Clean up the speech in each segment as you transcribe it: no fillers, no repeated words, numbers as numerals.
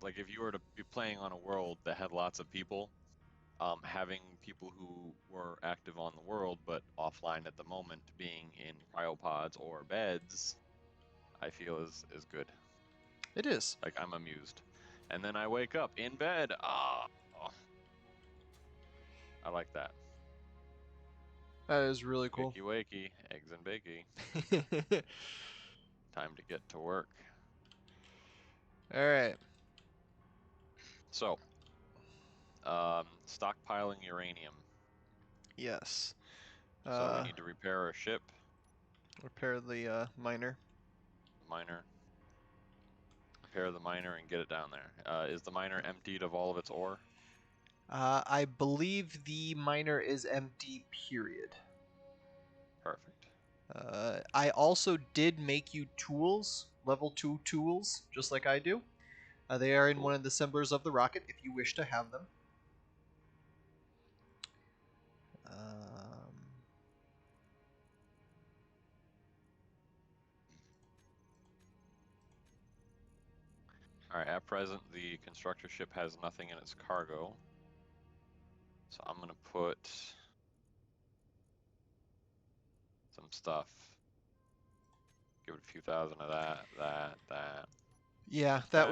like if you were to be playing on a world that had lots of people, having people who were active on the world but offline at the moment being in cryopods or beds, I feel is good. It is. Like I'm amused. And then I wake up in bed. Ah, oh, I like that. That is really cool. Wakey wakey, eggs and bakey. Time to get to work. All right. So, stockpiling uranium. Yes. So we need to repair our ship, Repair the miner. miner. Repair the miner and get it down there. Is the miner emptied of all of its ore? I believe the miner is empty, period. Perfect. I also did make you tools, level 2 tools, just like I do. They are in Cool. one of the assemblers of the rocket if you wish to have them. Alright, at present, the constructor ship has nothing in its cargo. So I'm going to put some stuff. Give it a few thousand of that. Yeah, That,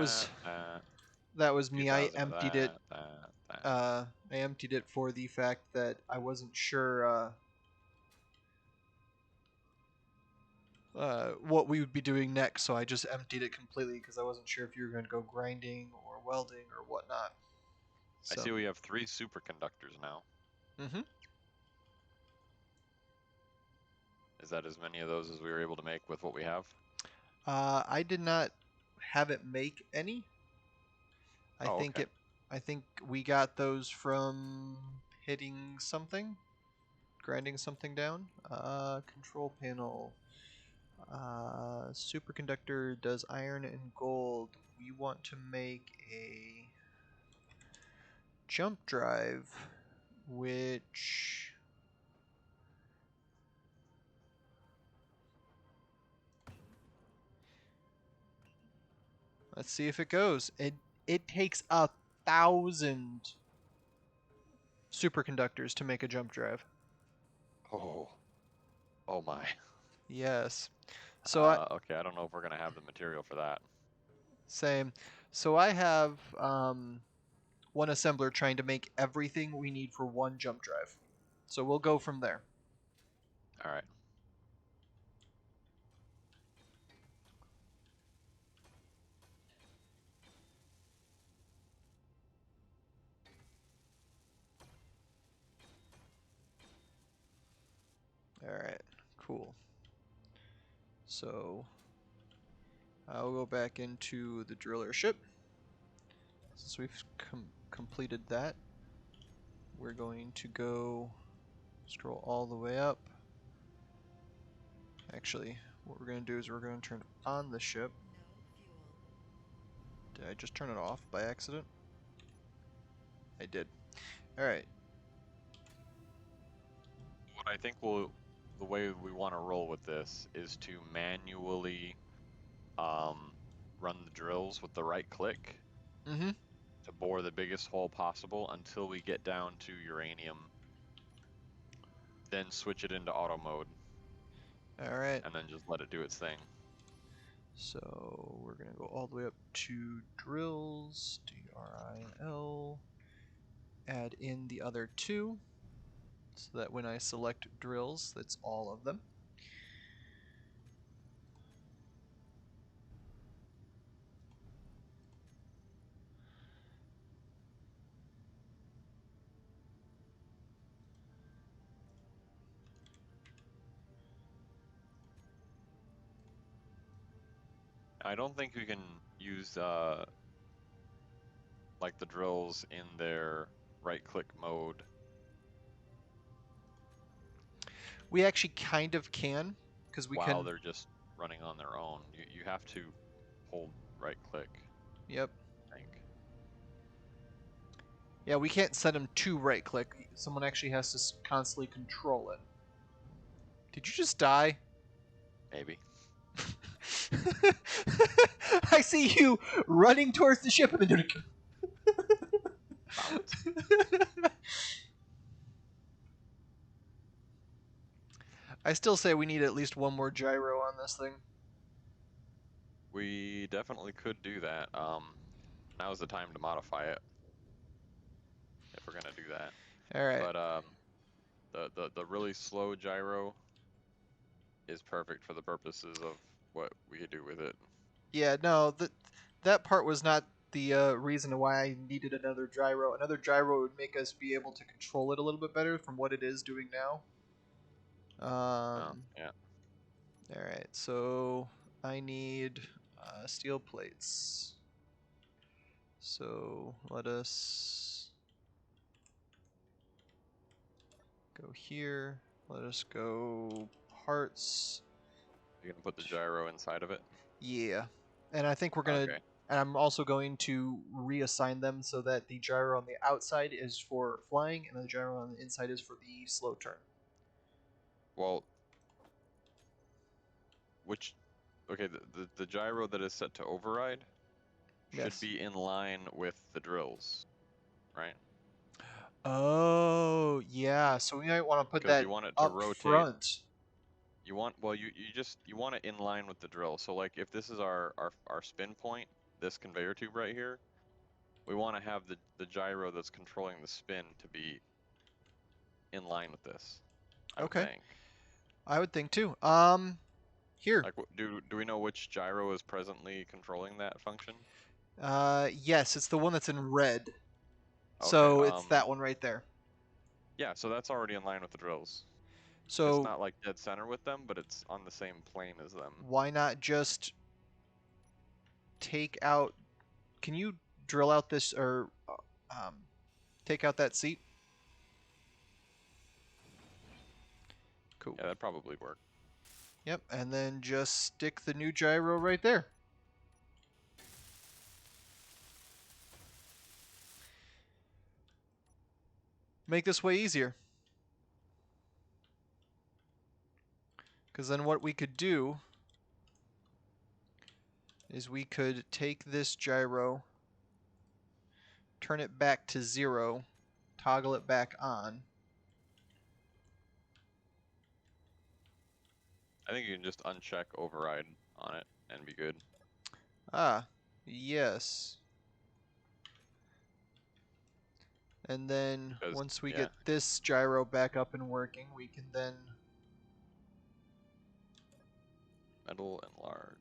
that was few me. I thousand of emptied it. that. I emptied it for the fact that I wasn't sure what we would be doing next, so I just emptied it completely because I wasn't sure if you were going to go grinding or welding or whatnot. I So. see we have 3 superconductors now. Mm-hmm. Is that as many of those as we were able to make with what we have? I did not have it make any. Okay. I think we got those from hitting something, grinding something down. Control panel. Superconductor does iron and gold. We want to make a jump drive, which let's see if it goes. It takes 1,000 superconductors to make a jump drive. Oh my. Yes. So Okay, I don't know if we're gonna have the material for that. same. So I have one assembler trying to make everything we need for one jump drive. So we'll go from there. All right. All right. Cool. So I'll go back into the driller ship. Since we've completed that, we're going to go scroll all the way up. Actually, what we're going to do is we're going to turn on the ship. Did I just turn it off by accident? I did. Alright. What I think the way we want to roll with this is to manually run the drills with the right click Mm-hmm. to bore the biggest hole possible until we get down to uranium. Then switch it into auto mode. Alright. And then just let it do its thing. So we're going to go all the way up to drills, DRIL, add in the other 2, so that when I select drills, that's all of them. I don't think we can use like the drills in their right click mode. We actually kind of can, because we while can. they're just running on their own. You have to hold right click, Yep. I think. Yeah, we can't set them to right click. Someone actually has to constantly control it. Did you just die? Maybe. I see you running towards the ship and then doing. Bounce. I still say we need at least one more gyro on this thing. We definitely could do that. Now's the time to modify it if we're gonna do that. All right. But the really slow gyro is perfect for the purposes of what we could do with it. Yeah, no, that part was not the reason why I needed another gyro. Another gyro would make us be able to control it a little bit better from what it is doing now. Oh, Um, yeah. all right, so I need steel plates. So let us go here. Let us go parts. You're gonna put the gyro inside of it? Yeah. And I think we're going to. Okay. And I'm also going to reassign them so that the gyro on the outside is for flying and the gyro on the inside is for the slow turn. Well, which okay, the gyro that is set to override should Yes. be in line with the drills, right? Oh, yeah. So we might want to put Because that you want it to up rotate. front. You want, well, you want it in line with the drill. So like if this is our spin point, this conveyor tube right here, we want to have the gyro that's controlling the spin to be in line with this, I would Okay. think. I would think too. Here. Like, do we know which gyro is presently controlling that function? Yes, it's the one that's in red. Okay, So it's that one right there. yeah, so that's already in line with the drills. It's So not like dead center with them, but it's on the same plane as them. why not just take out? Can you drill out this or um, take out that seat? Cool. Yeah, that'd probably work. Yep, and then just stick the new gyro right there. Make this way easier. Because then what we could do is we could take this gyro, turn it back to 0, toggle it back on. I think you can just uncheck override on it and be good. Ah, yes. And then Because, once we yeah, get this gyro back up and working, we can then... metal enlarge.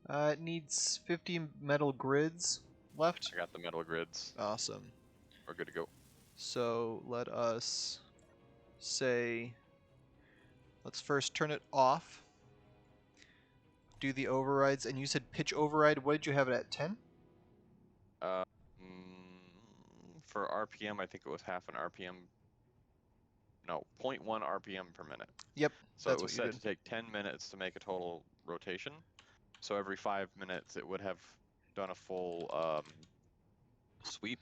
it needs 50 metal grids left. I got the metal grids. Awesome. We're good to go. So let us say, let's first turn it off. Do the overrides, and you said pitch override. What did you have it at? 10? Uh, for RPM, I think it was half an RPM. No, 0.1 RPM per minute. Yep, So it that's was what you set did. to take 10 minutes to make a total rotation. So every 5 minutes, it would have done a full sweep,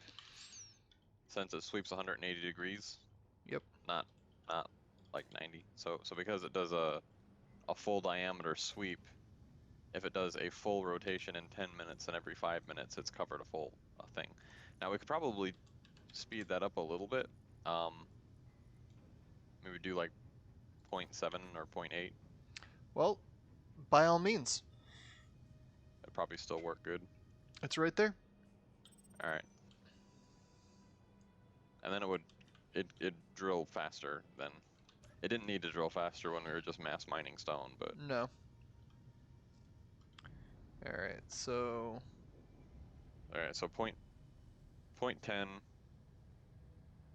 since it sweeps 180 degrees, Yep. not like 90. So because it does a full diameter sweep, if it does a full rotation in 10 minutes and every 5 minutes, it's covered a full thing. Now we could probably speed that up a little bit. Maybe do like 0.7 or zero point 0.8. Well, by all means, It'd probably still work good. it's right there. All right. And then it drill faster than, it didn't need to drill faster when we were just mass mining stone, but No. All right, so all right. So point 10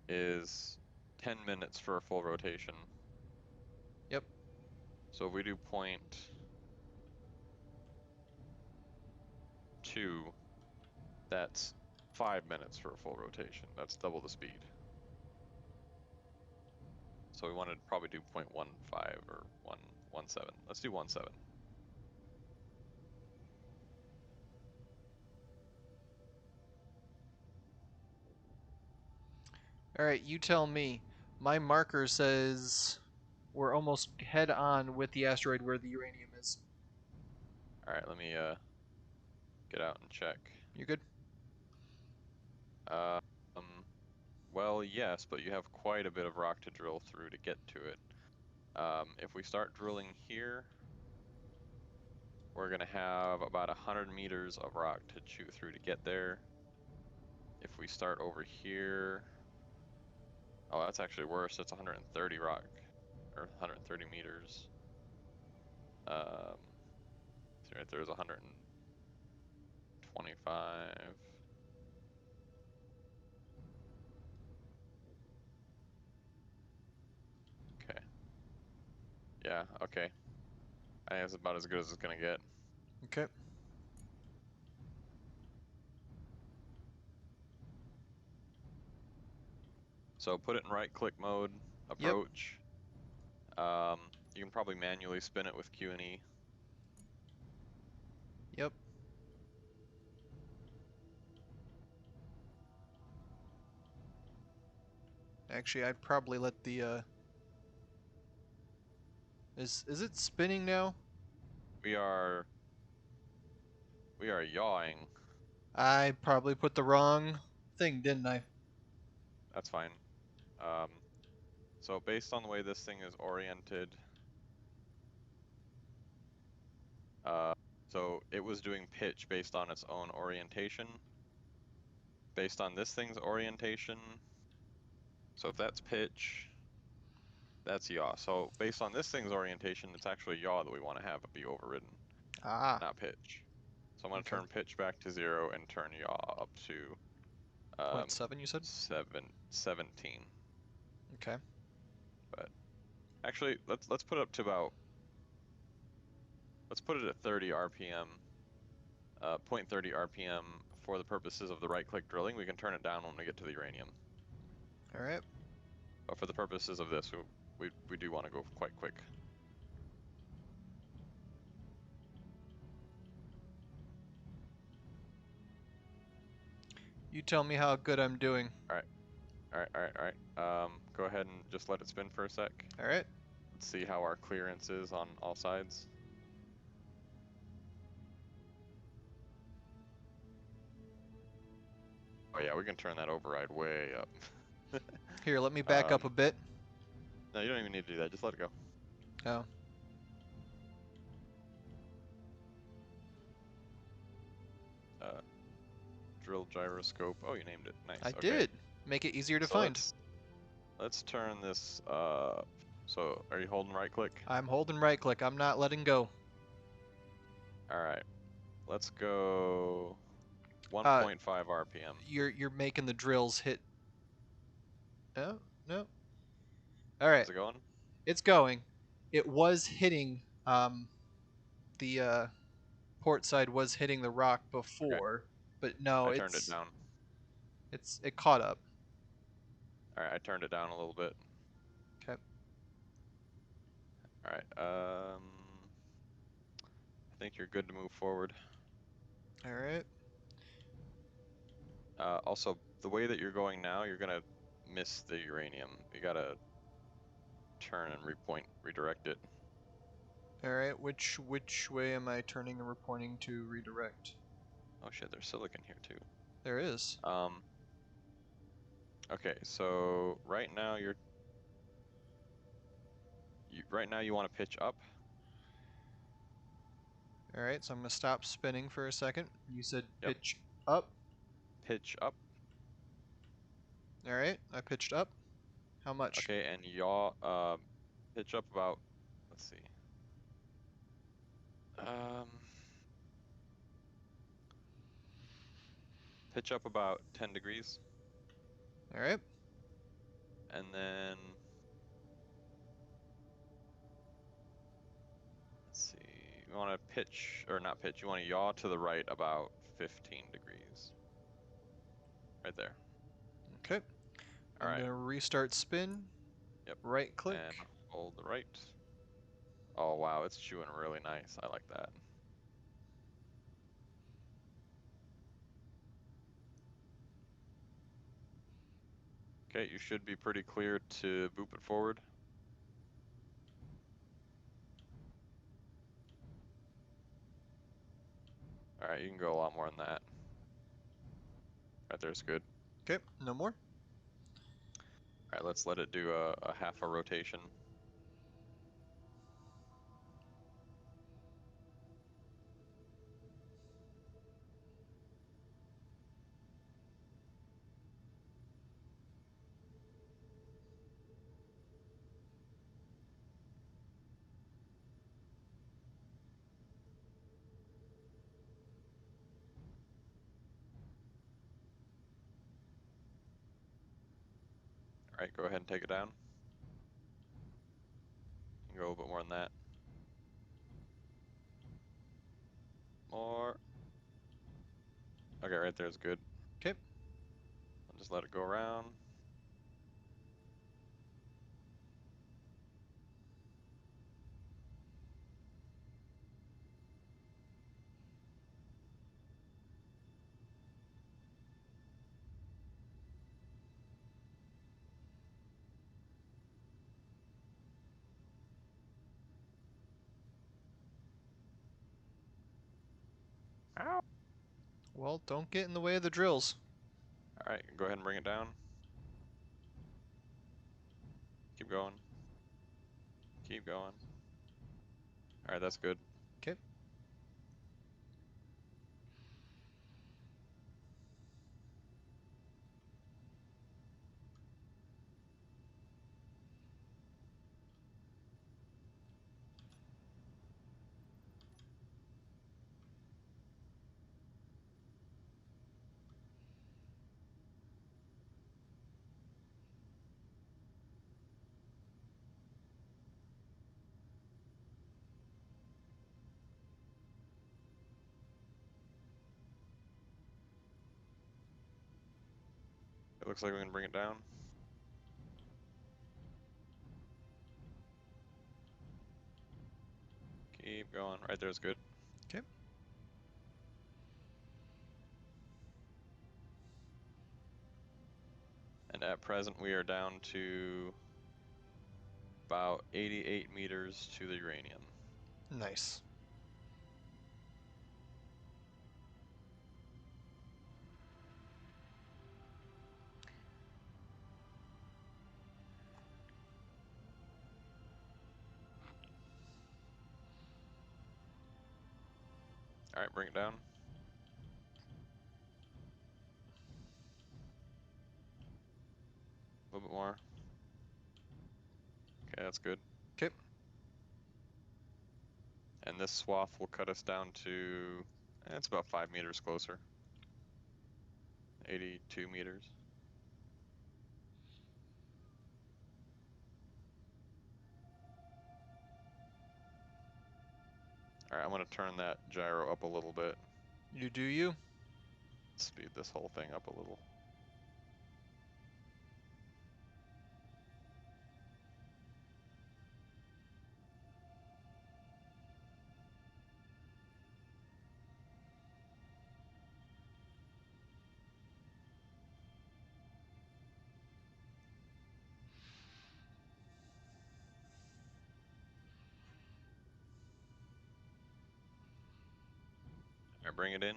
is 10 minutes for a full rotation. yep. So if we do point 2, that's 5 minutes for a full rotation. That's double the speed. So we want to probably do 0.15 or 1.17. Let's do 1.7. Alright, you tell me. My marker says we're almost head on with the asteroid where the uranium is. All right, let me get out and check. You good? Um, well, yes, but you have quite a bit of rock to drill through to get to it. If we start drilling here, we're gonna have about 100 meters of rock to chew through to get there. If we start over here, oh, that's actually worse. That's 130 rock, or 130 meters. See right there's 125. Okay. Yeah, okay. I think that's about as good as it's gonna get. Okay. So put it in right click mode, Yep. approach. You can probably manually spin it with Q and E. Yep. Actually, I'd probably let the is it spinning now? We are we are yawing. I probably put the wrong thing, didn't I? That's fine. Um, so based on the way this thing is oriented, uh, so it was doing pitch based on its own orientation. Based on this thing's orientation, so if that's pitch, that's yaw. So based on this thing's orientation, it's actually yaw that we want to have it be overridden, Ah. not pitch. So I'm going to Okay. turn pitch back to 0 and turn yaw up to um, 0.7 you said? 17. Okay. But actually, let's put it up to about, let's put it at 30 RPM, 0.30 RPM for the purposes of the right-click drilling. We can turn it down when we get to the uranium. Alright. But for the purposes of this, we do want to go quite quick. You tell me how good I'm doing. All right, all right, all right, all right. Go ahead and just let it spin for a sec. Alright. Let's see how our clearance is on all sides. Oh yeah, we can turn that override way up. Here, let me back Um, up a bit. no, you don't even need to do that. Just let it go. Oh. Uh, drill gyroscope. Oh, you named it. Nice. I Okay. did. Make it easier to So find. let's turn this. So are you holding right click? I'm holding right click. I'm not letting go. All right. Let's go Uh, 1.5 RPM. you're making the drills hit. No, no. All right, Is it going? it's going. It was hitting. The port side was hitting the rock Okay. before, but no, I turned it down. it caught up. All right. I turned it down a little bit. Okay. All right. I think you're good to move forward. All right. Also, the way that you're going now, you're gonna miss the uranium. You gotta turn and redirect it. All right. Which way am I turning and repointing to redirect? Oh shit, there's silicon here too. There is. Um, okay, so right now you want to pitch up. All right. So I'm gonna stop spinning for a second. You said Yep, pitch up. pitch up. All right. I pitched up. How much? Okay, and yaw. Pitch up about. Let's see. Um, pitch up about 10 degrees, All right. and then let's see. You want to pitch or not pitch? You want to yaw to the right about 15 degrees. Right there. Okay. All I'm right. gonna restart spin. Yep. Right click. And hold the right. Oh wow, it's chewing really nice. I like that. Okay, you should be pretty clear to boop it forward. Alright, you can go a lot more than that. Right there's good. Okay, no more. Alright, let's let it do a half a rotation. Alright, go ahead and take it down. You can go a little bit more than that. More. Okay, right there's good. Okay. I'll just let it go around. Ow! Well, don't get in the way of the drills. Alright, go ahead and bring it down. Keep going. Keep going. Alright, that's good. Okay. It looks like we can bring it down. Keep going. Right there's good. Okay. And at present we are down to about 88 meters to the uranium. Nice. Alright, bring it down. A little bit more. Okay, that's good. Okay. And this swath will cut us down to, it's about 5 meters closer. 82 meters. Alright, I'm going to turn that gyro up a little bit. You do you. Speed this whole thing up a little. Alright, bring it in.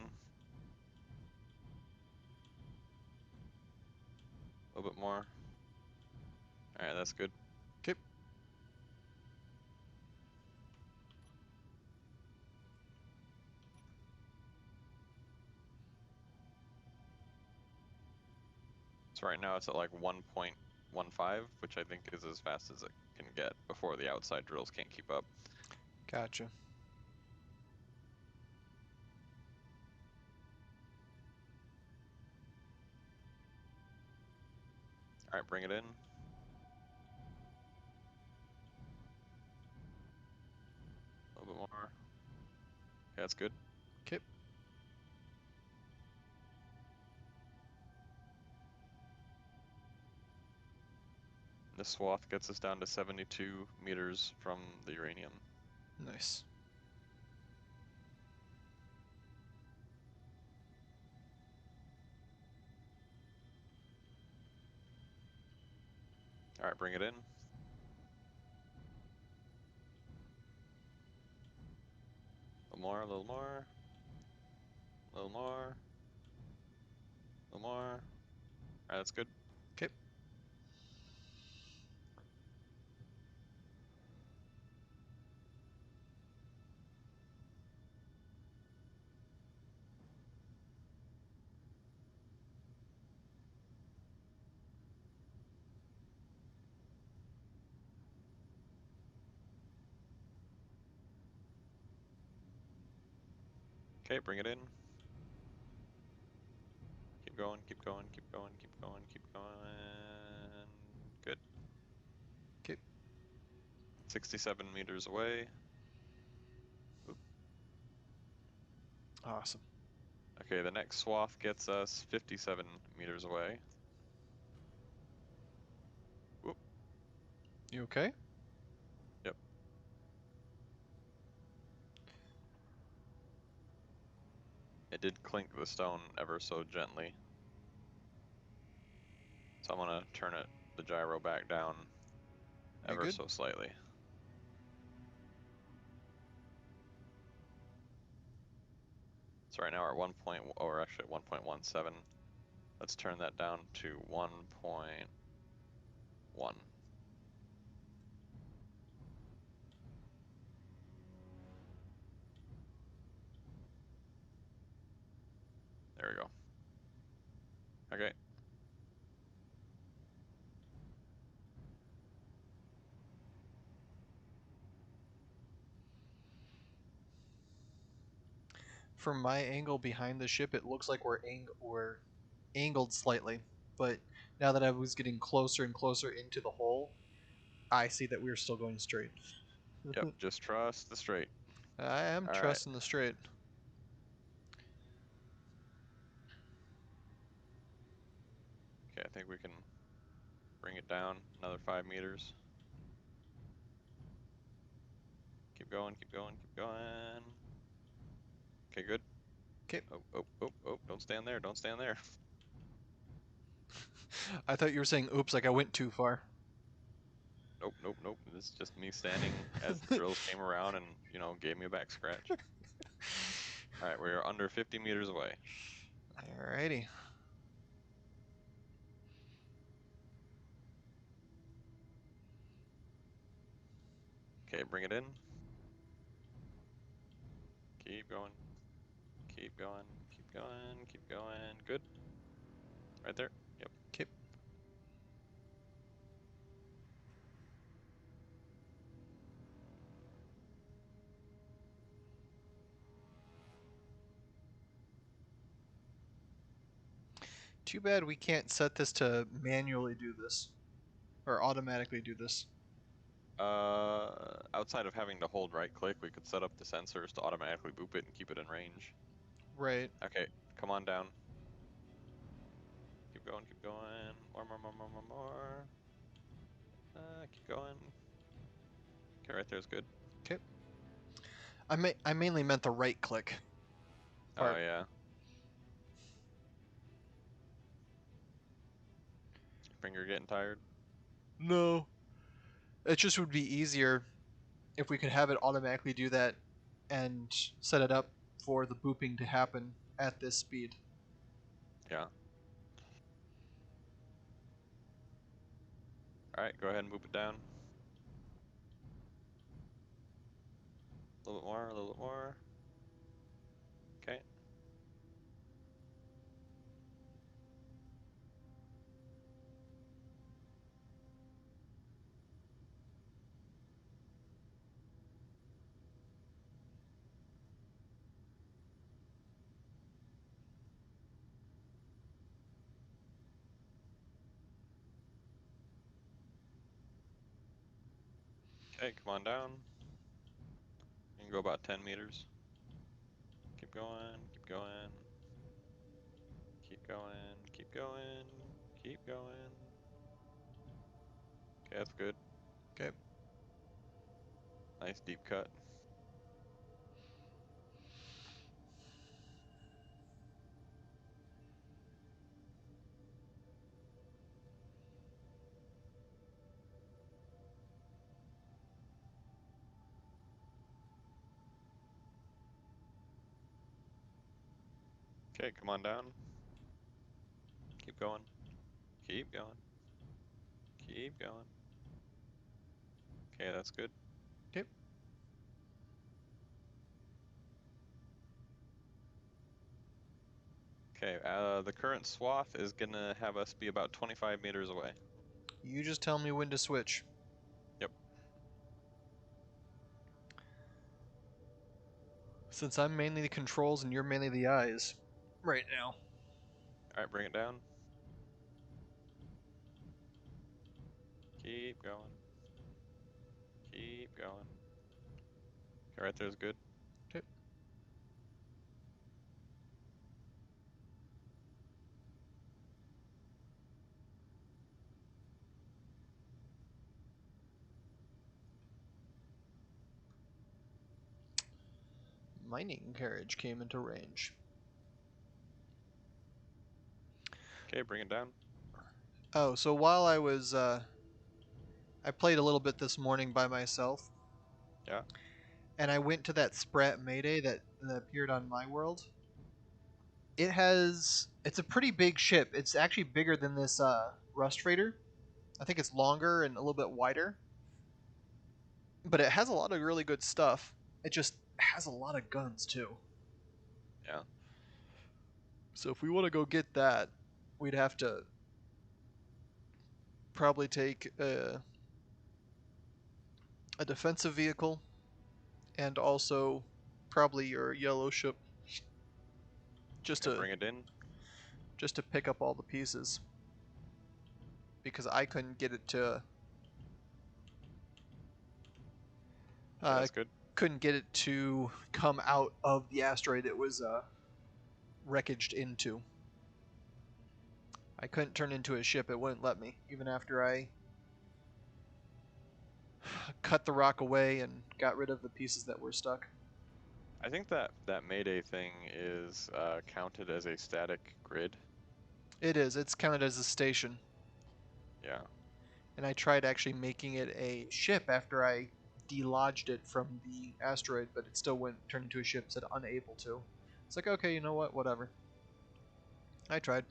A little bit more. Alright, that's good. Okay. So right now it's at like 1.15, which I think is as fast as it can get before the outside drills can't keep up. Gotcha. Alright, bring it in. A little bit more. Okay, that's good. Okay. This swath gets us down to 72 meters from the uranium. Nice. All right, bring it in. A little more, a little more, a little more, a little more. All right, that's good. Okay. Okay, bring it in. Keep going, keep going, keep going, keep going, keep going. Good. Okay. 67 meters away. Oop. Awesome. Okay, the next swath gets us 57 meters away. Oop. You okay? Yep. It did clink the stone ever so gently. So I'm gonna turn it, the gyro back down You ever good? so slightly. So right now we're at 1 point, or actually 1.17. Let's turn that down to 1.1. There we go. Okay. From my angle behind the ship, it looks like we're angled slightly, but now that I was getting closer and closer into the hole, I see that we're still going straight. Yep, just trust the straight. I am All right. trusting the straight. Okay, I think we can bring it down another 5 meters. Keep going, keep going, keep going. Okay, good. Okay. Oh, oh, oh, oh, don't stand there, don't stand there. I thought you were saying oops, like I went too far. Nope, nope, nope. This is just me standing as the drills came around and, gave me a back scratch. All right, we're under 50 meters away. Alrighty. Okay, bring it in. Keep going, keep going, keep going, keep going. Good. Right there. Yep. Okay. Too bad we can't set this to manually do this or automatically do this. Outside of having to hold right click, we could set up the sensors to automatically boop it and keep it in range. Right. Okay, come on down. Keep going, keep going. More, more, more, more, more, more. Keep going. Okay, right there's good. Okay. I mainly meant the right click Oh part. yeah. Finger getting tired? No. It just would be easier if we could have it automatically do that and set it up for the booping to happen at this speed. Yeah. Alright, go ahead and boop it down. A little bit more, a little bit more. Okay. Okay, come on down. You can go about 10 meters. Keep going, keep going. Keep going, keep going, keep going. Okay, that's good. Okay. Nice deep cut. Okay, come on down. Keep going. Keep going. Keep going. Okay, that's good. Okay. Okay, the current swath is gonna have us be about 25 meters away. You just tell me when to switch. Yep. Since I'm mainly the controls and you're mainly the eyes right now. Alright, bring it down. Keep going. Keep going. Okay, right there's good. Okay. Mining carriage came into range. Okay, bring it down. Oh, so while I played a little bit this morning by myself, Yeah. and I went to that Sprat Mayday that appeared on my world. It's a pretty big ship. It's actually bigger than this Rust Raider. I think it's longer and a little bit wider, but it has a lot of really good stuff. It just has a lot of guns too. Yeah. So if we want to go get that, we'd have to probably take a defensive vehicle and also probably your yellow ship just Okay, to bring it in. just to pick up all the pieces because I couldn't get it to Okay, uh, that's good. couldn't get it to come out of the asteroid it was wreckaged into. I couldn't turn into a ship; it wouldn't let me, even after I cut the rock away and got rid of the pieces that were stuck. I think that Mayday thing is counted as a static grid. It is. It's counted as a station, Yeah. and I tried actually making it a ship after I delodged it from the asteroid, but it still wouldn't turn into a ship. Said unable to. It's like, okay, you know what? Whatever. I tried.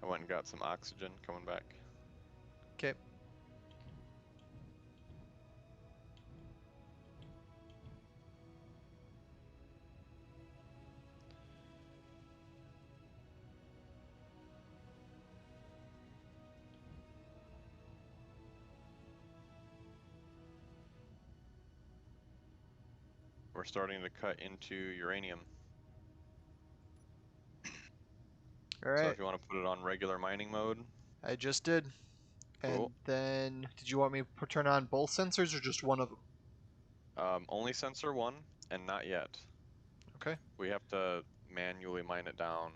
I went and got some oxygen coming back. Okay. We're starting to cut into uranium. All So right. if you want to put it on regular mining mode, I just did. cool. And then, did you want me to turn on both sensors or just one of them? Only sensor one, and not yet. Okay. We have to manually mine it down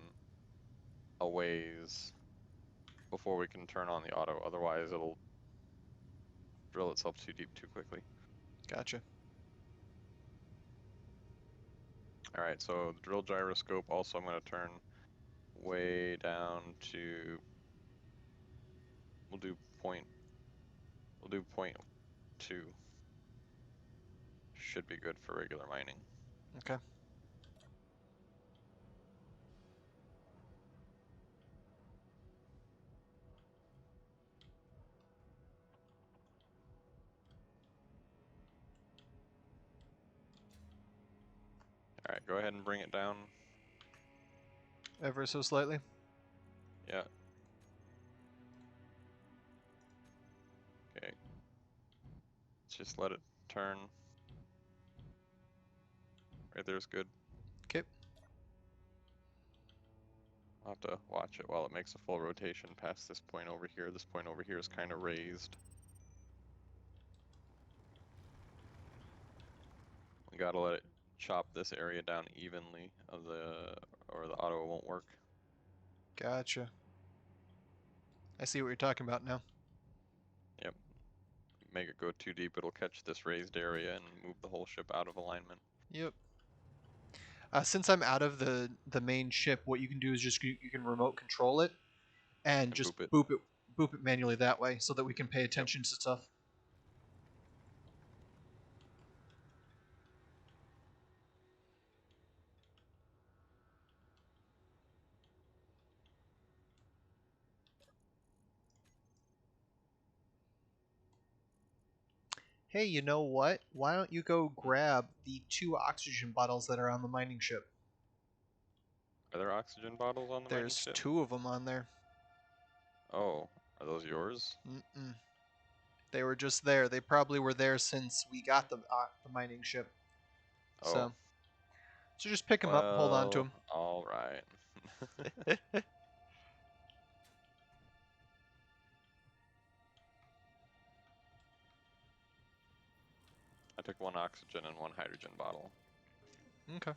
a ways before we can turn on the auto. Otherwise, it'll drill itself too deep too quickly. Gotcha. All right, so the drill gyroscope also I'm going to turn way down to, we'll do point 2. Should be good for regular mining. Okay. All right, go ahead and bring it down. Ever so slightly. Yeah. Okay. Let's just let it turn. Right there's good. Okay. I'll have to watch it while it makes a full rotation past this point over here. This point over here is kind of raised. We gotta let it chop this area down evenly or the auto won't work. Gotcha. I see what you're talking about now. Yep. Make it go too deep, it'll catch this raised area and move the whole ship out of alignment. Yep. Since I'm out of the main ship, what you can do is just you can remote control it and And just boop it. boop it manually that way, so that we can pay Yep. attention to stuff. Hey, you know what? Why don't you go grab the 2 oxygen bottles that are on the mining ship? Are there oxygen bottles on the mining There's ship? 2 of them on there. Oh, are those yours? Mm-mm. They were just there. They probably were there since we got the mining ship. Oh, So just pick them up, hold on to well, all right. them. I took 1 oxygen and 1 hydrogen bottle. Okay.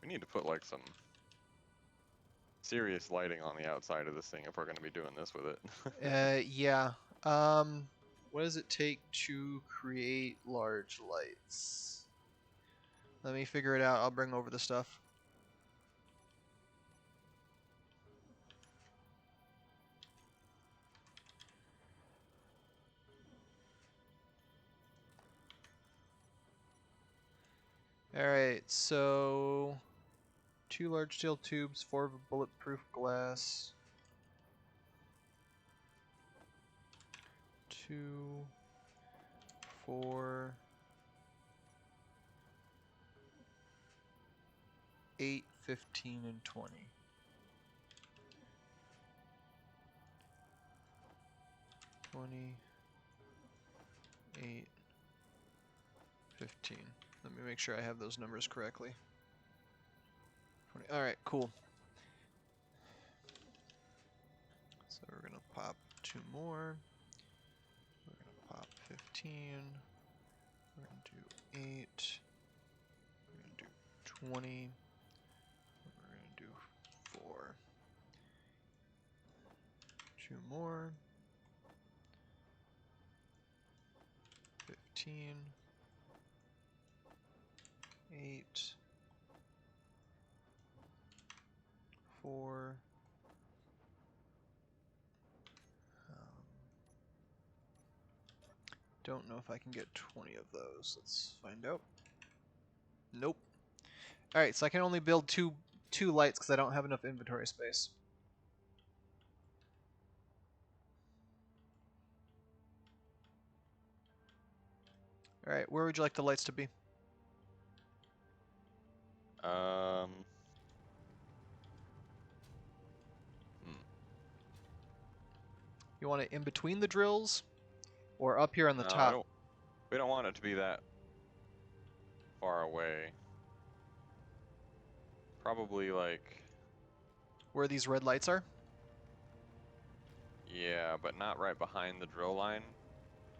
We need to put like some serious lighting on the outside of this thing if we're going to be doing this with it. Yeah. What does it take to create large lights? Let me figure it out. I'll bring over the stuff. Alright, so 2 large steel tubes, 4 of bulletproof glass. 2, 4, 8, 15, and 20. 20, 8, 15. Let me make sure I have those numbers correctly. 20. Alright, cool. So we're going to pop 2 more. We're going to pop 15. We're going to do 8. We're going to do 20. We're going to do 4. 2 more. 15. 8. 4. Don't know if I can get 20 of those. Let's find out. Nope. Alright, so I can only build two lights because I don't have enough inventory space. Alright, where would you like the lights to be? um, hmm. You want it in between the drills? Or up here on the No, I top? don't. We don't want it to be that far away. Probably like, Where these red lights are? yeah, but not right behind the drill line.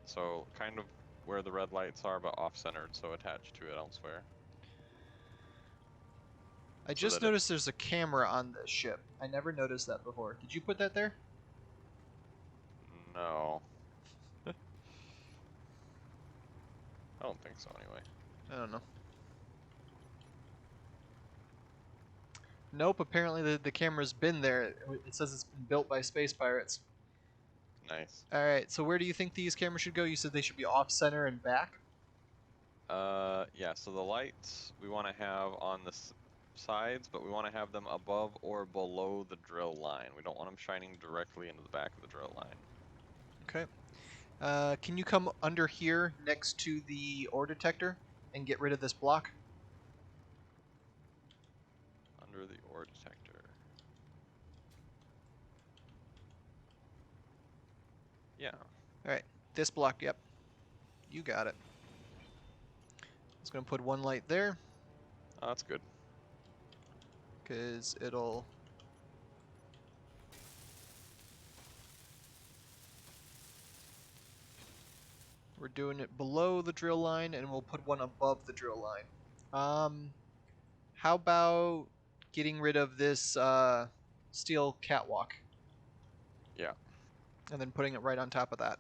So kind of where the red lights are, but off-centered, so attached to it elsewhere. I So just that it, noticed there's a camera on the ship. I never noticed that before. Did you put that there? no, I don't think so anyway. I don't know. Nope, apparently the camera's been there. It says it's been built by space pirates. Nice. Alright, so where do you think these cameras should go? You said they should be off-center and back? Yeah, so the lights we want to have on the sides, but we want to have them above or below the drill line. We don't want them shining directly into the back of the drill line. Okay. Can you come under here next to the ore detector and get rid of this block? Under the ore detector. Yeah. Alright, this block, yep. You got it. It's going to put 1 light there, Oh, that's good. because it'll... We're doing it below the drill line, and we'll put 1 above the drill line. How about getting rid of this steel catwalk, Yeah. and then putting it right on top of that?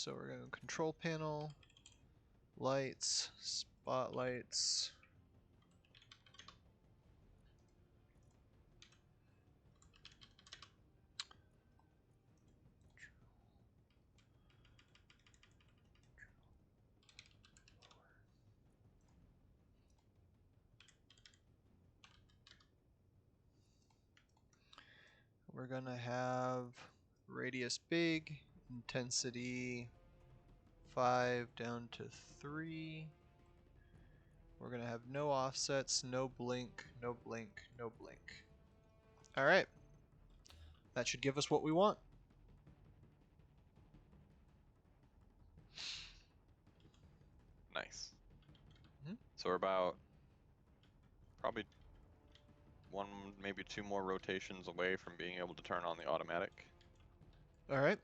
So we're going to control panel, lights, spotlights. We're going to have radius big, intensity 5 down to 3. We're going to have no offsets, no blink, no blink, no blink. Alright. That should give us what we want. Nice. Mm-hmm. So we're about probably one, maybe two more rotations away from being able to turn on the automatic. Alright.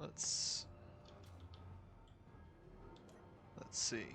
Let's see.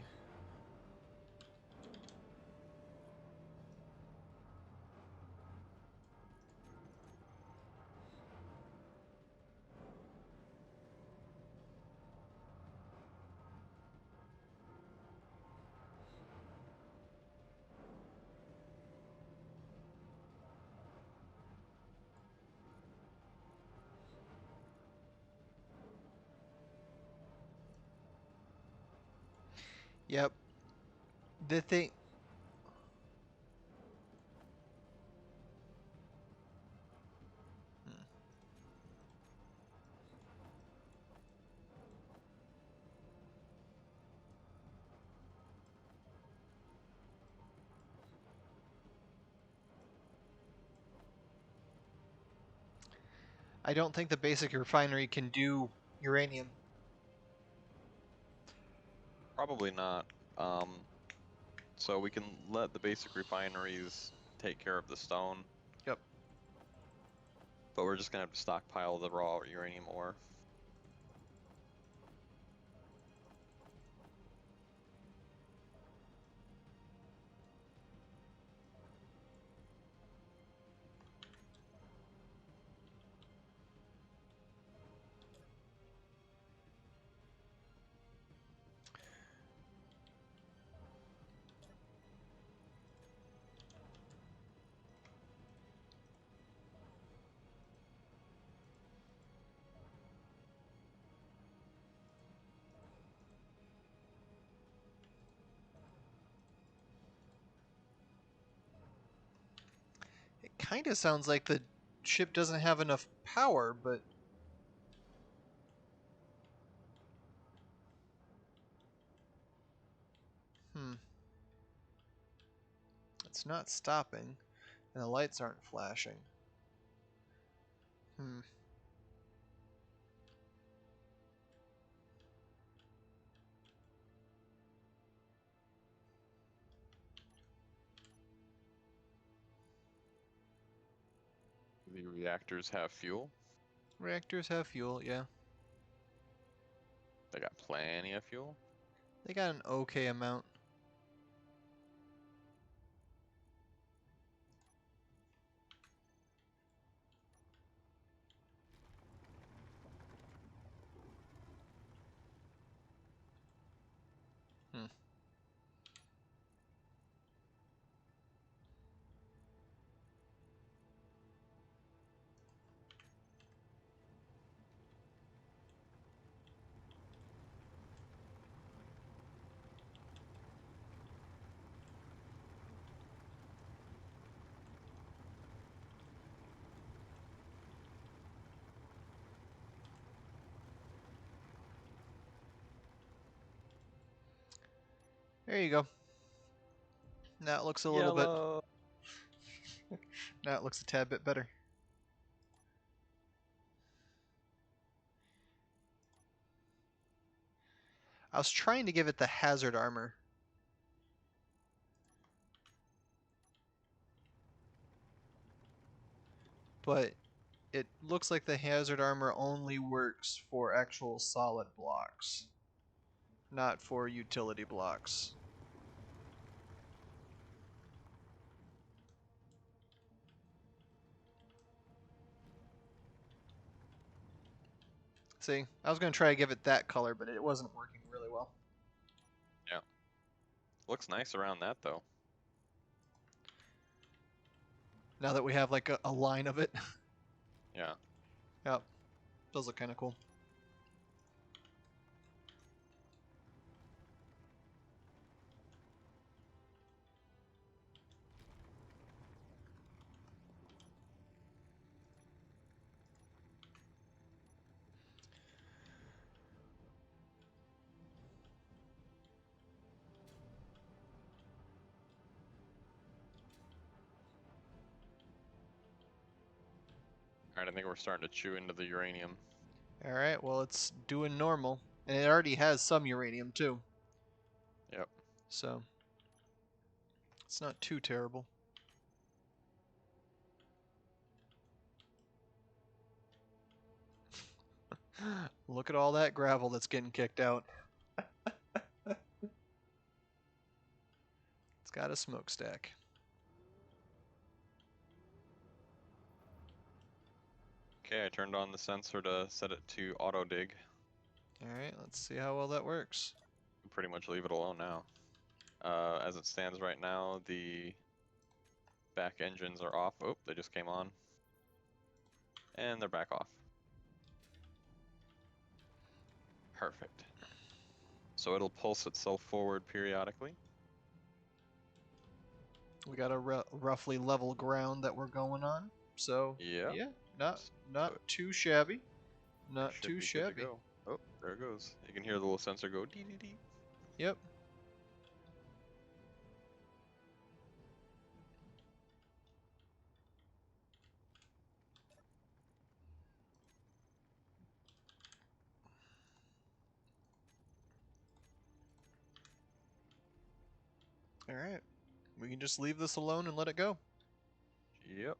Yep. The thing. Hmm. I don't think the basic refinery can do uranium. Probably not. So we can let the basic refineries take care of the stone, Yep. but we're just gonna have to stockpile the raw uranium ore. It kind of sounds like the ship doesn't have enough power, but it's not stopping, and the lights aren't flashing. Hmm. The reactors have fuel. Reactors have fuel, yeah. They got plenty of fuel. They got an okay amount. Hmm. There you go. Now it looks a little bit. Yellow. Now it looks a tad bit better. I was trying to give it the hazard armor. But it looks like the hazard armor only works for actual solid blocks, not for utility blocks. See, I was going to try to give it that color, but it wasn't working really well. Yeah. Looks nice around that though. Now that we have like a line of it. Yeah. Yep. Does look kind of cool. Alright, I think we're starting to chew into the uranium. Alright, well, it's doing normal. And it already has some uranium, too. Yep. So, it's not too terrible. Look at all that gravel that's getting kicked out. It's got a smokestack. Okay, I turned on the sensor to set it to auto dig. Alright, let's see how well that works. Pretty much leave it alone now. As it stands right now, the back engines are off. Oh, they just came on. And they're back off. Perfect. So it'll pulse itself forward periodically. We got a roughly level ground that we're going on. So, Yeah. yeah, not So too shabby. Not should too be good to shabby. go. Oh, there it goes. You can hear the little sensor go dee dee dee. Yep. Alright. We can just leave this alone and let it go. Yep.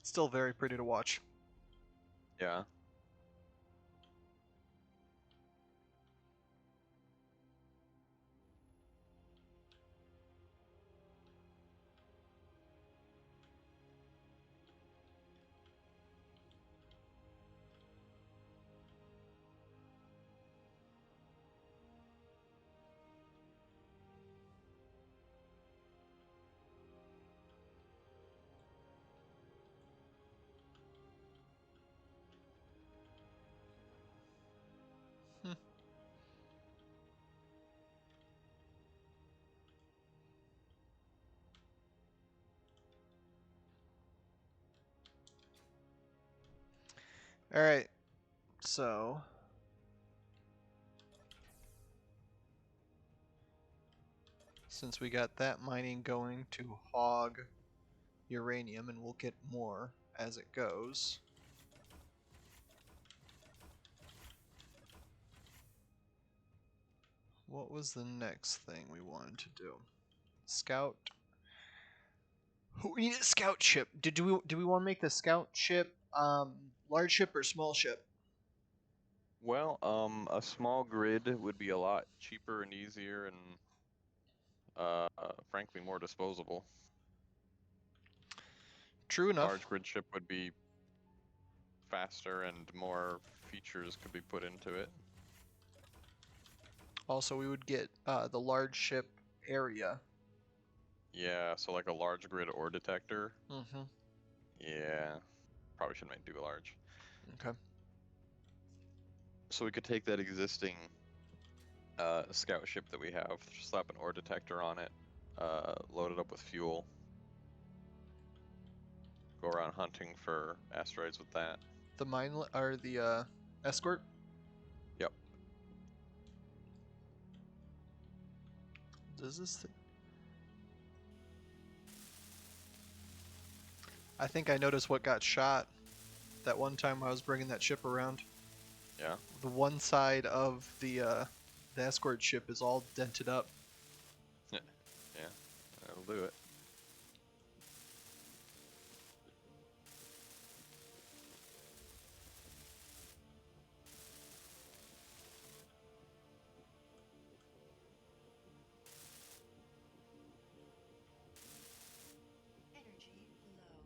Still very pretty to watch. Yeah. Hmm. Alright. So, since we got that mining going to hog uranium, and we'll get more as it goes. What was the next thing we wanted to do? Scout. We need a scout ship. Do we want to make the scout ship large ship or small ship? Well, a small grid would be a lot cheaper and easier and frankly more disposable. True enough. Large grid ship would be faster and more features could be put into it. Also, we would get the large ship area. Yeah, so like a large grid ore detector. Mm-hmm. Yeah, probably should make do a large. Okay. So we could take that existing scout ship that we have, slap an ore detector on it, load it up with fuel, go around hunting for asteroids with that. The mine or the escort. Yep. Does this thing... I think I noticed what got shot that one time I was bringing that ship around. Yeah. The one side of the escort ship is all dented up. Yeah, that'll do it. Energy low.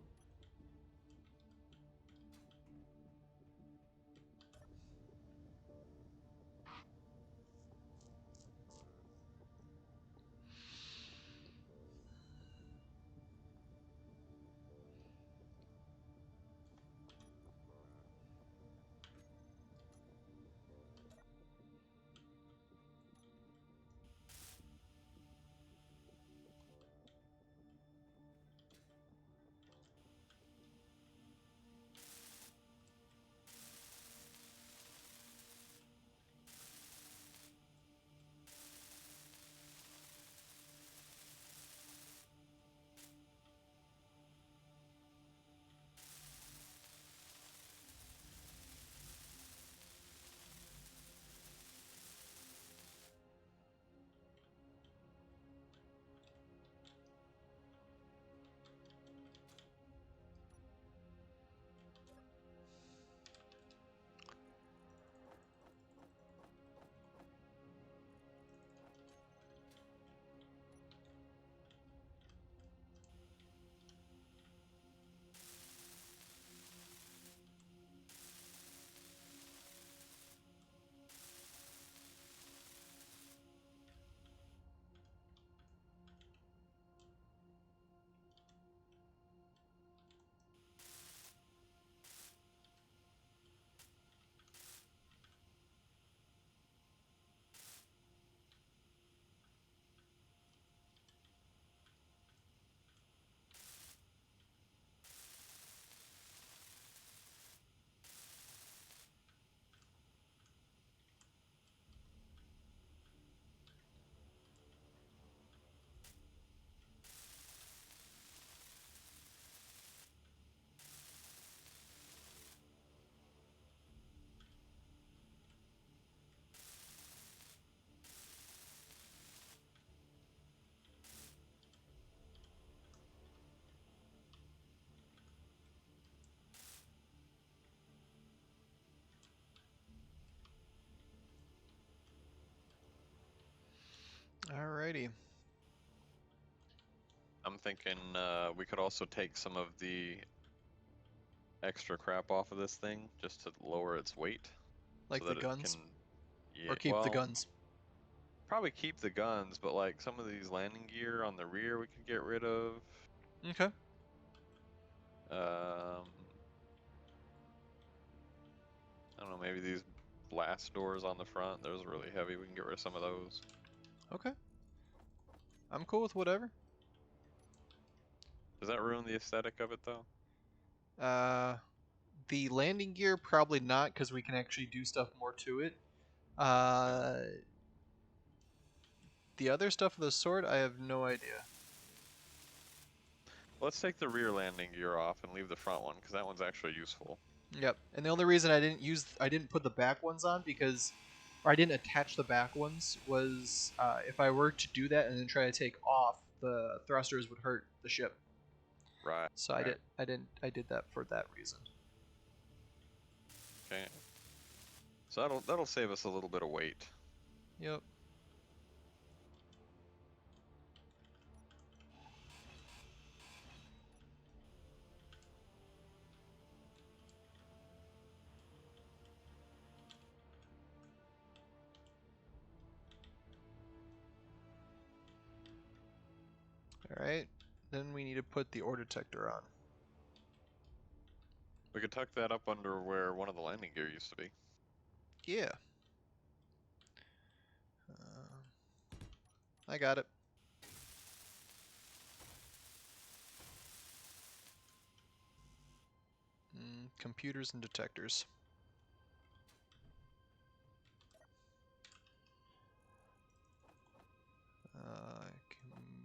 Alrighty. I'm thinking we could also take some of the extra crap off of this thing just to lower its weight so Like the that it can, guns? yeah, Or keep the well, guns? probably keep the guns, but like some of these landing gear on the rear we could get rid of. Okay. Um, I don't know, maybe these blast doors on the front, those are really heavy. We can get rid of some of those. Okay. I'm cool with whatever. Does that ruin the aesthetic of it though? Uh, the landing gear, probably not, because we can actually do stuff more to it. Uh, the other stuff with the sword, I have no idea. Let's take the rear landing gear off and leave the front one because that one's actually useful. Yep. And the only reason I didn't put the back ones on because, or I didn't attach the back ones was if I were to do that and then try to take off, the thrusters would hurt the ship. Right. So I did that for that reason. Okay. So that'll save us a little bit of weight. Yep. All right. Then we need to put the ore detector on. We could tuck that up under where one of the landing gear used to be. Yeah. I got it. Computers and detectors.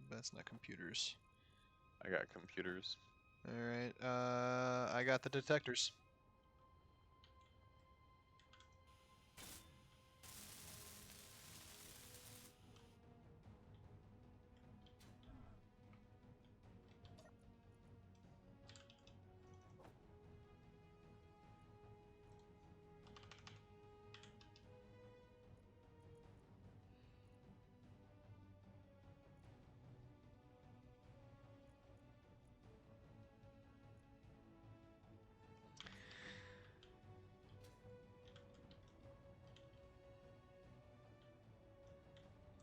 That's not computers. I got computers. Alright, I got the detectors.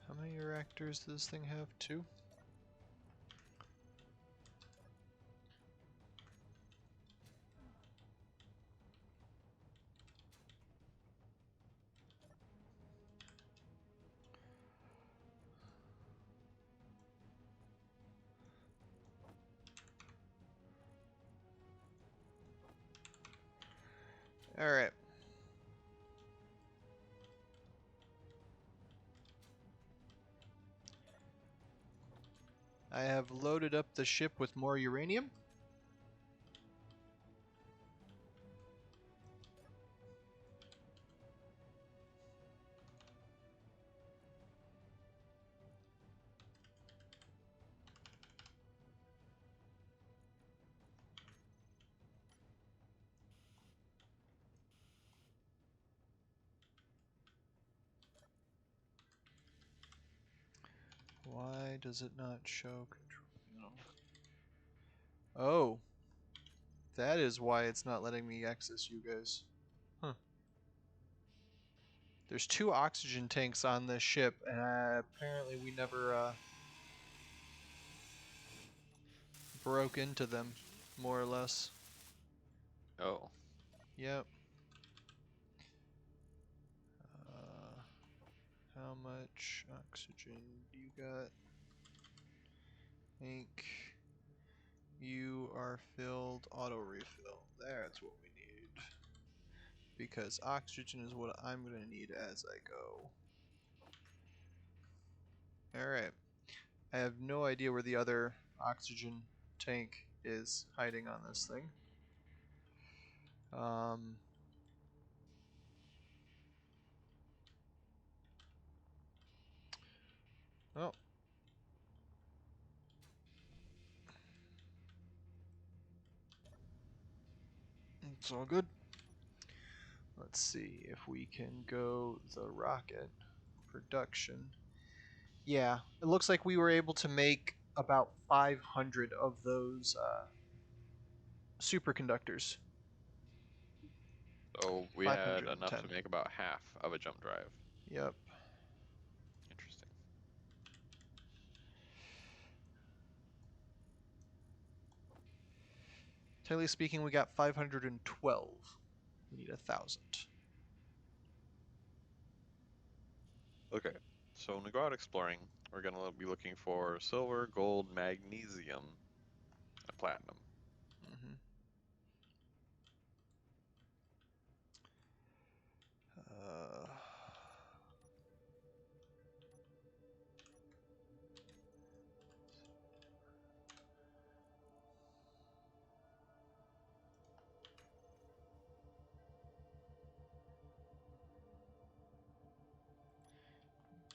How many reactors does this thing have? 2? Alright. I have loaded up the ship with more uranium. Why does it not show control? No. Oh, that is why it's not letting me access you guys. Huh. There's 2 oxygen tanks on this ship, and apparently we never broke into them, more or less. Oh. Yep. How much oxygen do you got? Tank. You are filled. Auto refill. That's what we need. Because oxygen is what I'm going to need as I go. Alright. I have no idea where the other oxygen tank is hiding on this thing. Oh. It's all good. Let's see if we can go the rocket production. Yeah, it looks like we were able to make about 500 of those superconductors. So we had enough 510. to make about half of a jump drive. Yep. Interesting. Technically speaking, we got 512. We need 1,000. Okay. So when we go out exploring, we're gonna be looking for silver, gold, magnesium, and platinum. Mm-hmm. Uh,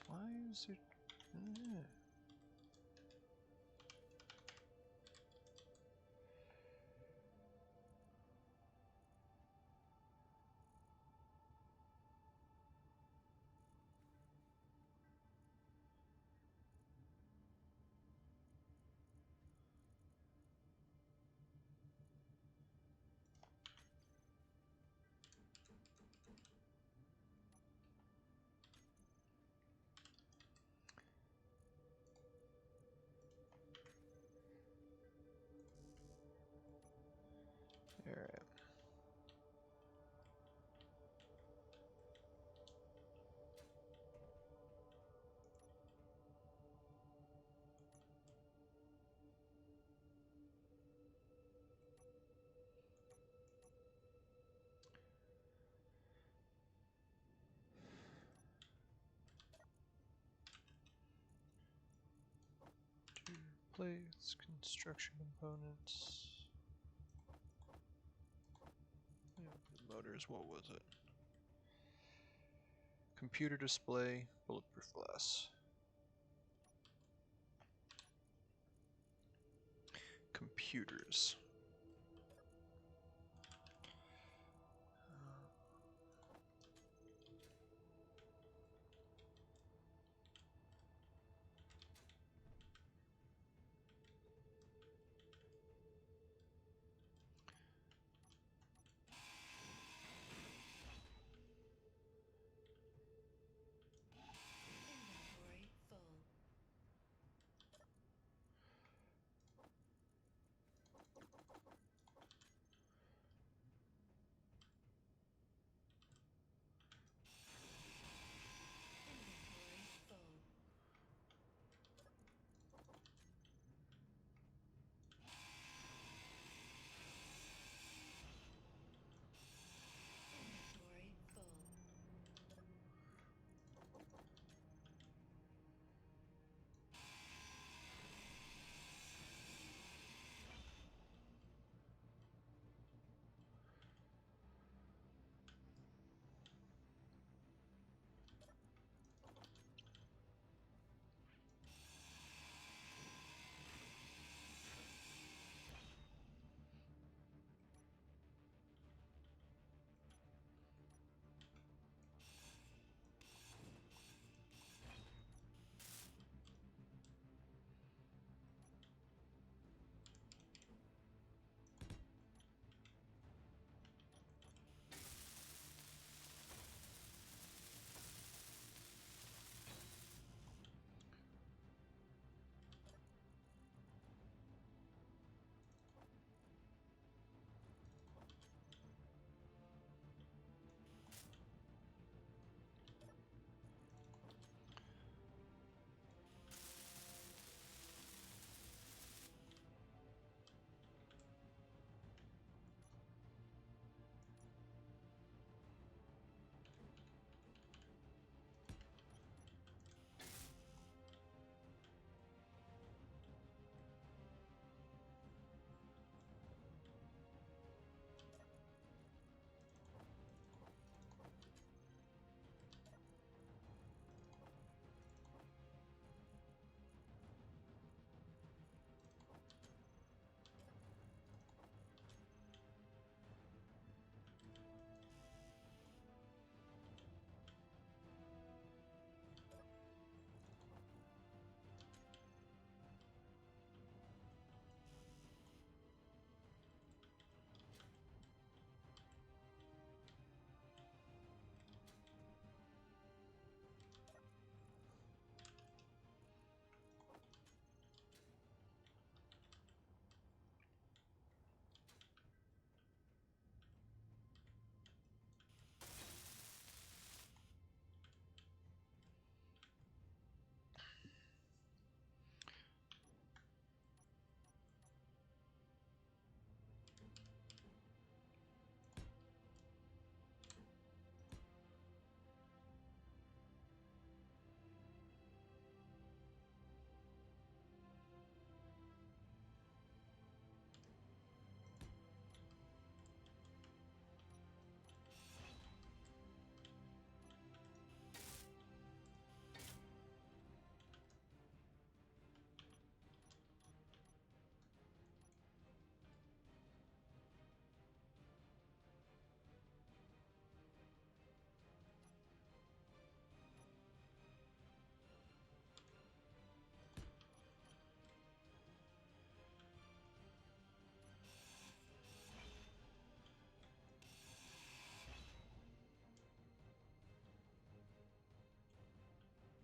why is it? plates, construction components. Motors, what was it? Computer display, bulletproof glass. Computers. Inventory full. Inventory full. Inventory full.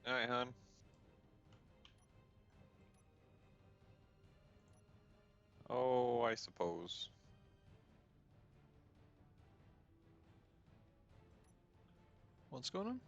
All right, hon. Oh, I suppose. What's going on?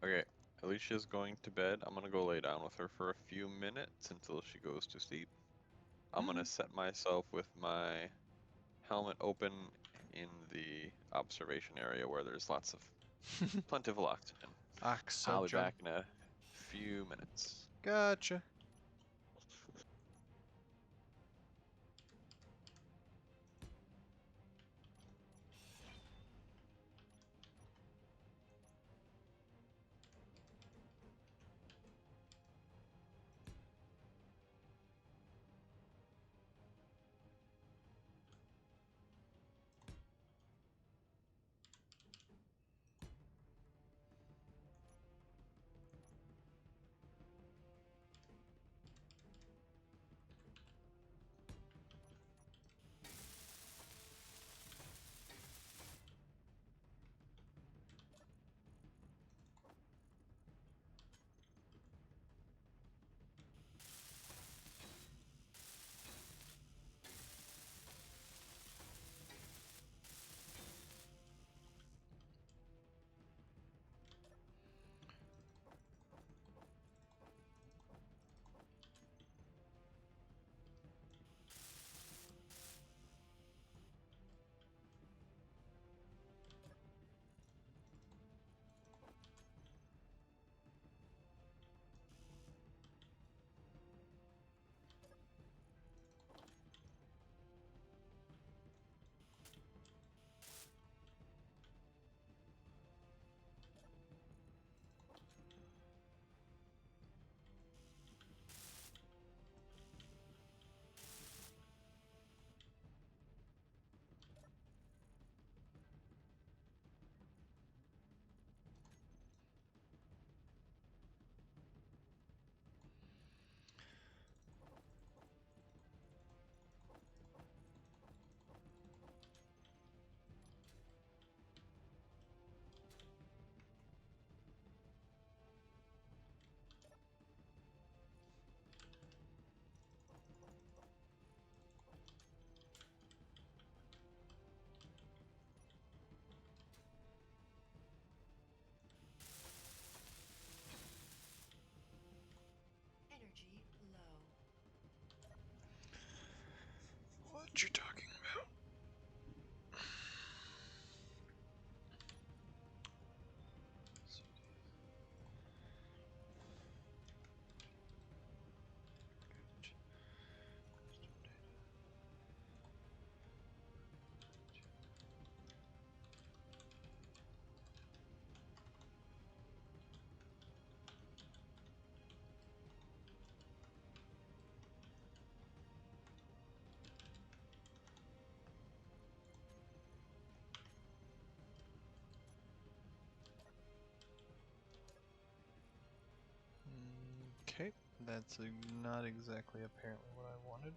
Okay, Alicia's going to bed. I'm gonna go lay down with her for a few minutes until she goes to sleep. I'm gonna set myself with my helmet open in the observation area where there's lots of plentiful oxygen. I'll be Oxygen. back in a few minutes. Gotcha. Energy low. What you talking about? Okay, that's not exactly apparently what I wanted.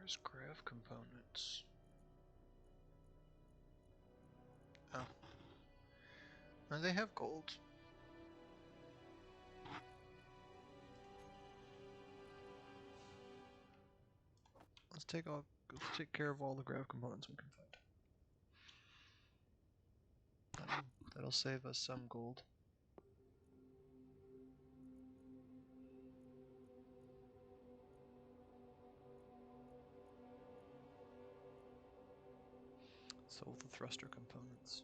Where's grav components? Oh. No, they have gold. Let's take care of all the grav components we can find. That'll save us some gold. Solve the thruster components.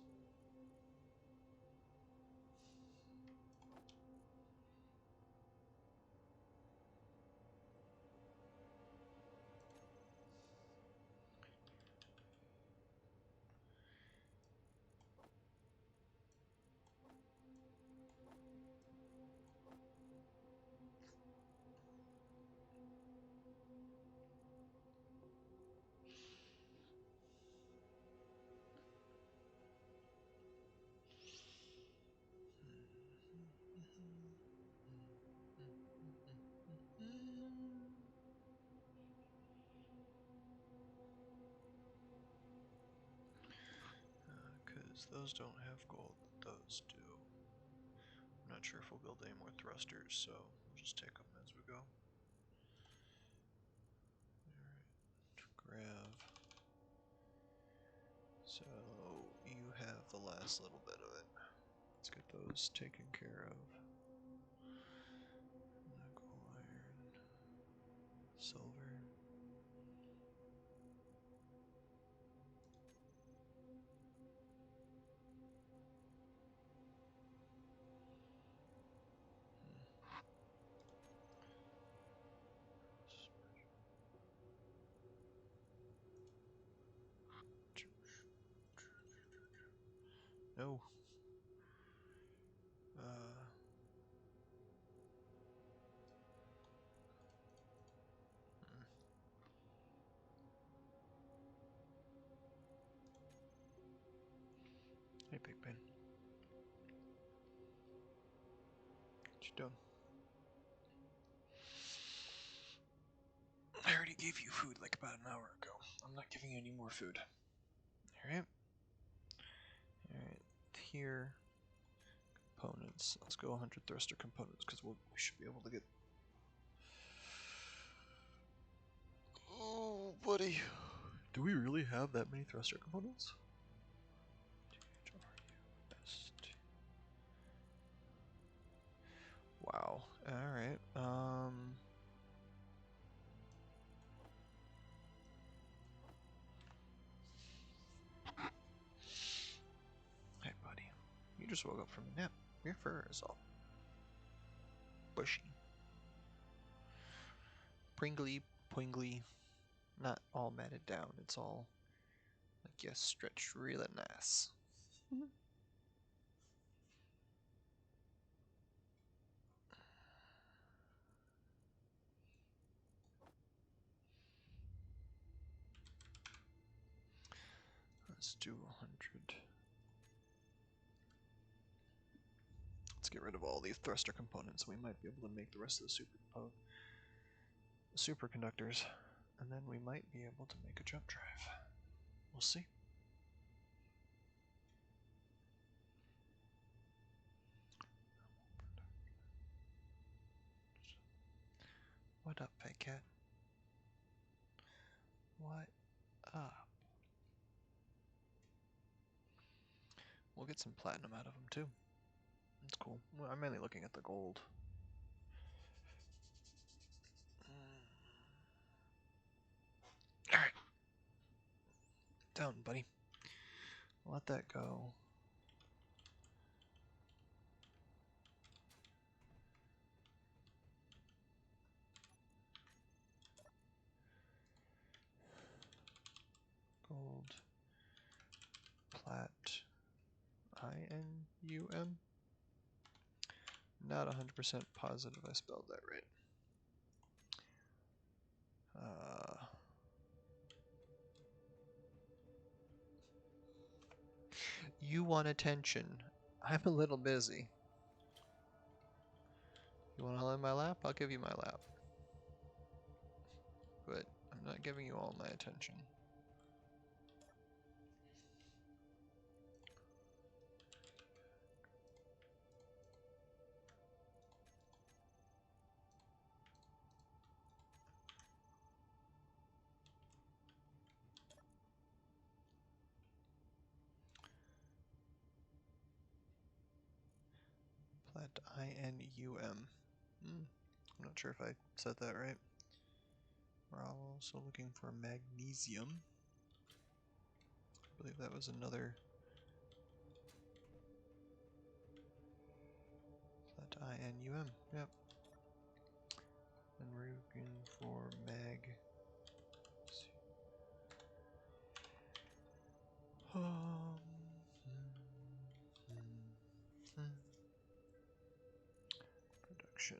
Because those don't have gold, those do. I'm not sure if we'll build any more thrusters, so we'll just take them as we go. Alright, grav. So you have the last little bit of it. Let's get those taken care of. Nickel, iron, silver. No. Hey, Big Ben. What you doing? I already gave you food like about an hour ago. I'm not giving you any more food. Alright. Alright. Here. Components. Let's go 100 thruster components because we should be able to get. Oh, buddy. Do we really have that many thruster components? Wow. Alright. Hey, buddy. You just woke up from a nap. Your fur is all bushy. Pringly, poingly. Not all matted down. It's all like yes, stretched really nice. Let's do 100. Let's get rid of all these thruster components. We might be able to make the rest of the superconductors, and then we might be able to make a jump drive. We'll see. What up, Fat Cat? What up? We'll get some platinum out of them too. That's cool. Well, I'm mainly looking at the gold. Alright. Down, buddy. Let that go. Gold. Plat. INUM? Not 100% positive I spelled that right. You want attention. I'm a little busy. You want all in my lap? I'll give you my lap. But I'm I'm not giving you all my attention. Plant INUM. I'm not sure if I said that right. We're also looking for magnesium. I believe that was another plant INUM. Yep. And we're looking for mag. Production.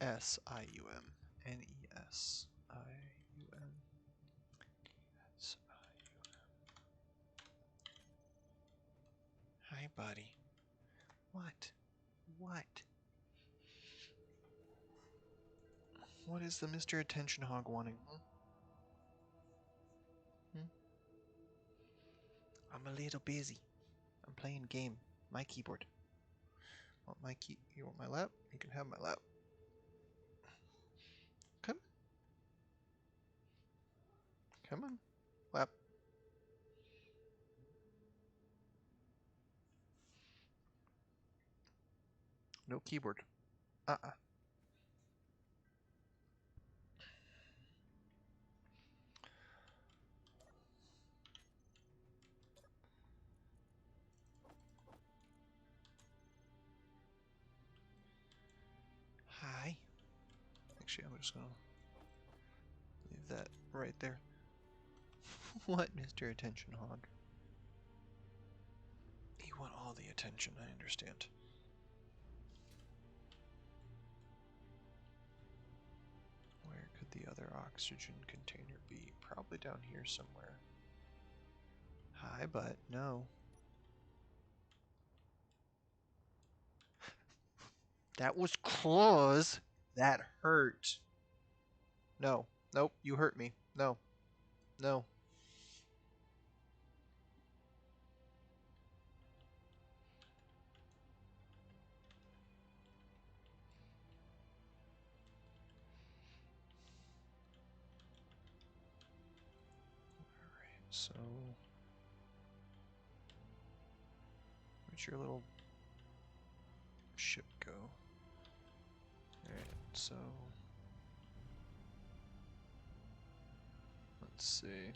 NESIUM. NESIUM. Hi, buddy. What? What? What is the Mr. Attention Hog wanting? I'm a little busy. I'm playing game. My keyboard. Want my key? You want my lap? You can have my lap. Come. Come on. Lap. No keyboard. Hi. Actually, I'm just gonna leave that right there. What, Mr. Attention Hog? You want all the attention, I understand. Where could the other oxygen container be? Probably down here somewhere. Hi, but no. That was claws. That hurt. No. Nope, you hurt me. No. No. Alright, so where'd your little ship go? Alright, so let's see.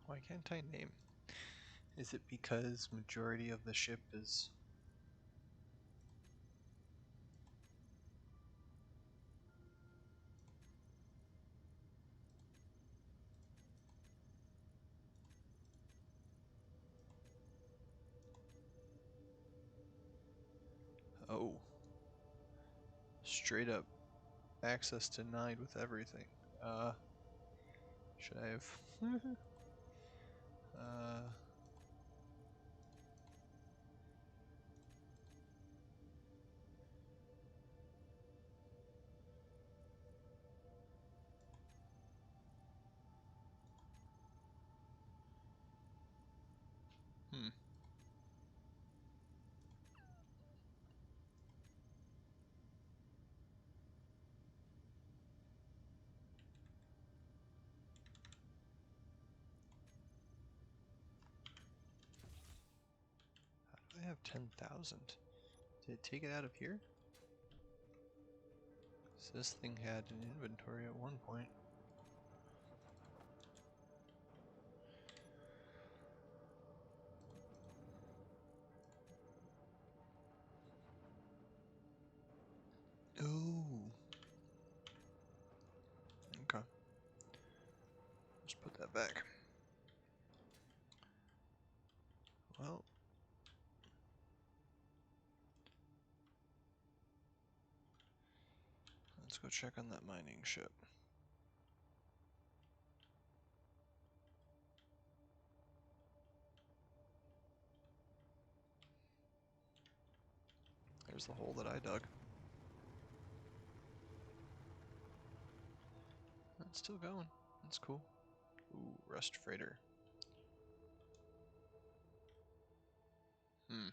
Why can't I name? Is it because majority of the ship is... Oh. Straight up access denied with everything. Should I have... Hmm. How do I have 10,000? Did it take it out of here? So this thing had an inventory at one point. Oh. Okay. Let's put that back. Well. Let's go check on that mining ship. There's the hole that I dug. It's still going. That's cool. Ooh, rust freighter. Hmm.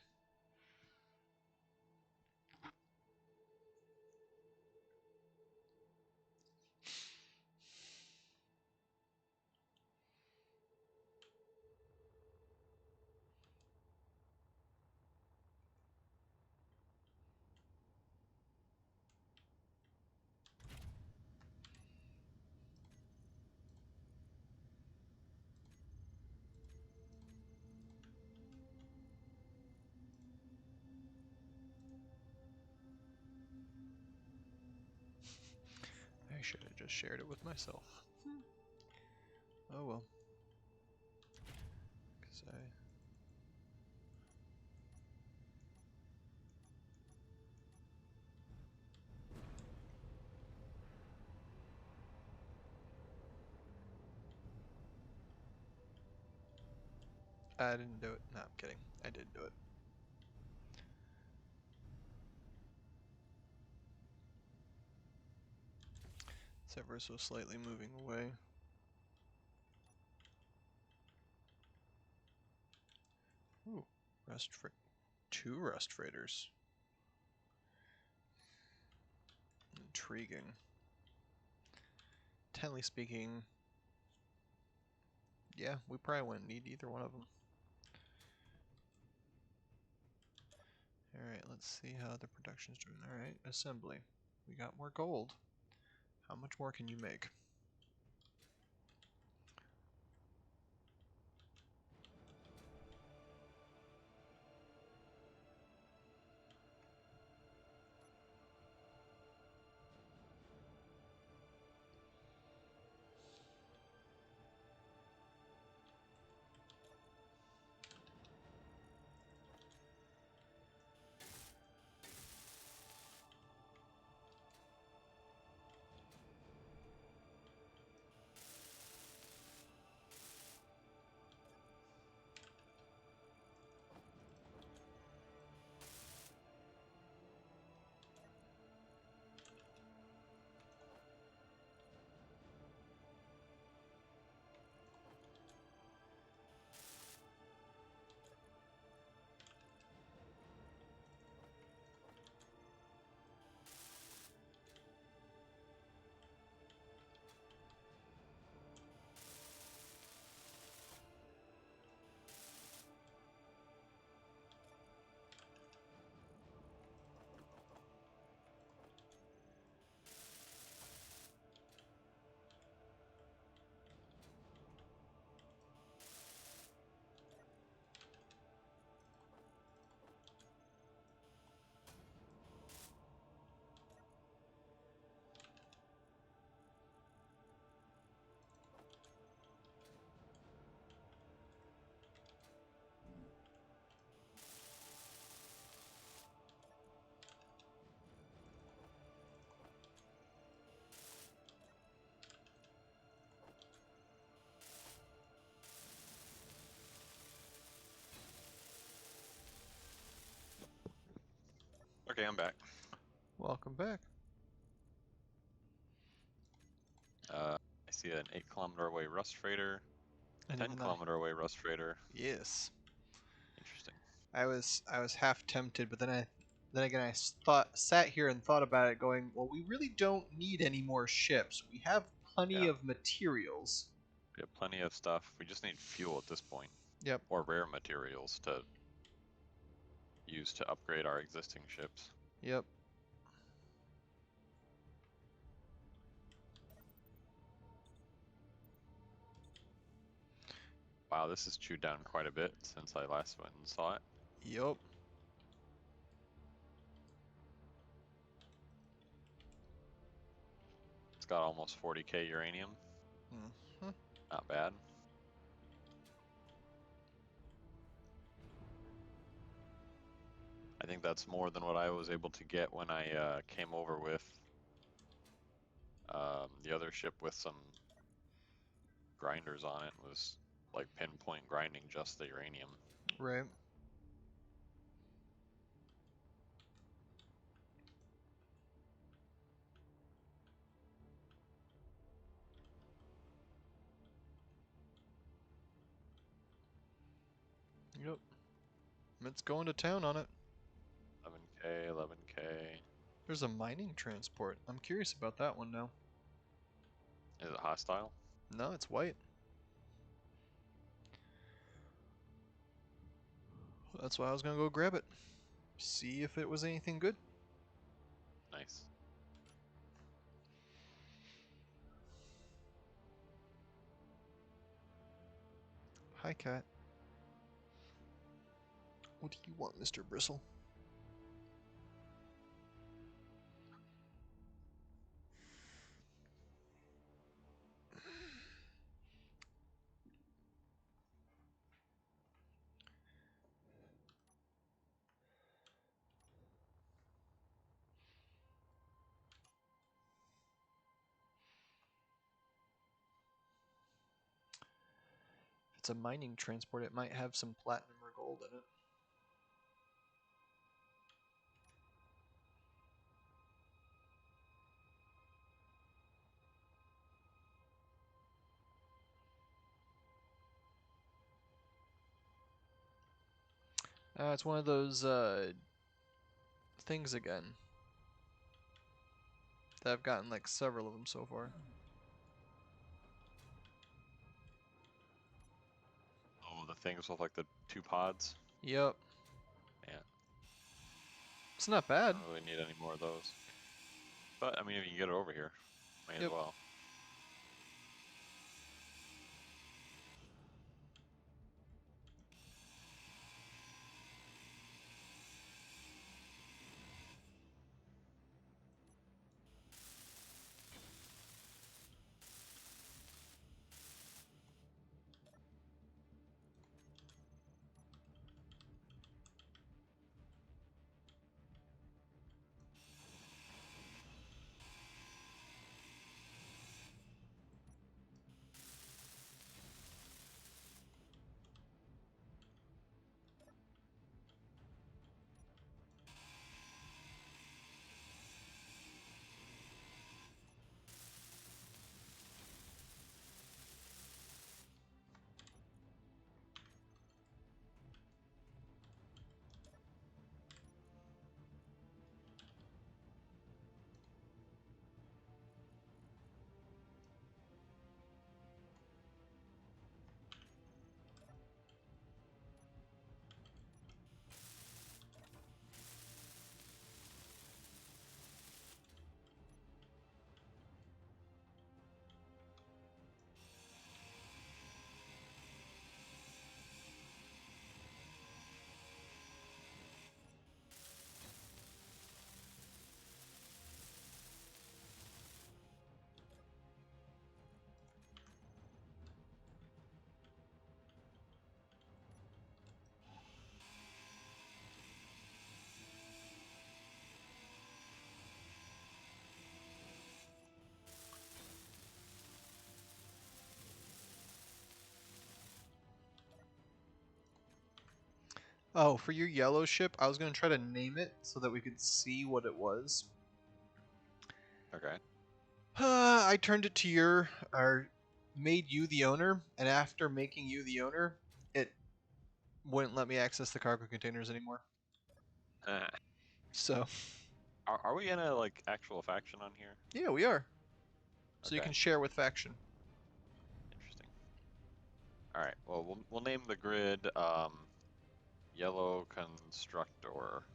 I should have just shared it with myself. Oh well. 'Cause I didn't do it. No, I'm kidding. I did do it. It's ever so slightly moving away. Ooh, two rust freighters. Intriguing. Technically speaking, yeah, we probably wouldn't need either one of them. Alright, let's see how the production's doing. Alright, assembly. We got more gold. How much more can you make? Okay, I'm back. Welcome back. I see an 8-kilometer away rust freighter, And 10-kilometer away rust freighter. Yes. Interesting. I was half tempted, but then again I sat here and thought about it, going, well, we really don't need any more ships. We have plenty Yeah. of materials. We have plenty of stuff. We just need fuel at this point, Yep. or rare materials to use to upgrade our existing ships. Yep. Wow, this has chewed down quite a bit since I last went and saw it. Yep. It's got almost 40k uranium. Hmm. Not bad. I think that's more than what I was able to get when I came over with the other ship with some grinders on it. Was like pinpoint grinding just the uranium. Right. Yep. It's going to town on it. 11k, 11k. There's a mining transport. I'm curious about that one now. Is it hostile? No, it's white. That's why I was gonna go grab it. See if it was anything good. Nice. Hi, cat. What do you want, Mr. Bristle? If it's a mining transport, it might have some platinum or gold in it. It's one of those things again. That I've gotten like several of them so far. Oh, the things with like the 2 pods. Yep. Yeah. It's not bad. Don't really need any more of those. But I mean, if you can get it over here, may Yep. as well. Oh, for your yellow ship, I was gonna try to name it so that we could see what it was. Okay. I turned it to or made you the owner, and after making you the owner, it wouldn't let me access the cargo containers anymore. So, Are we in a like actual faction on here? yeah, we are. So you Okay. can share with faction. Interesting. All right. Well, we'll name the grid Yellow Constructor.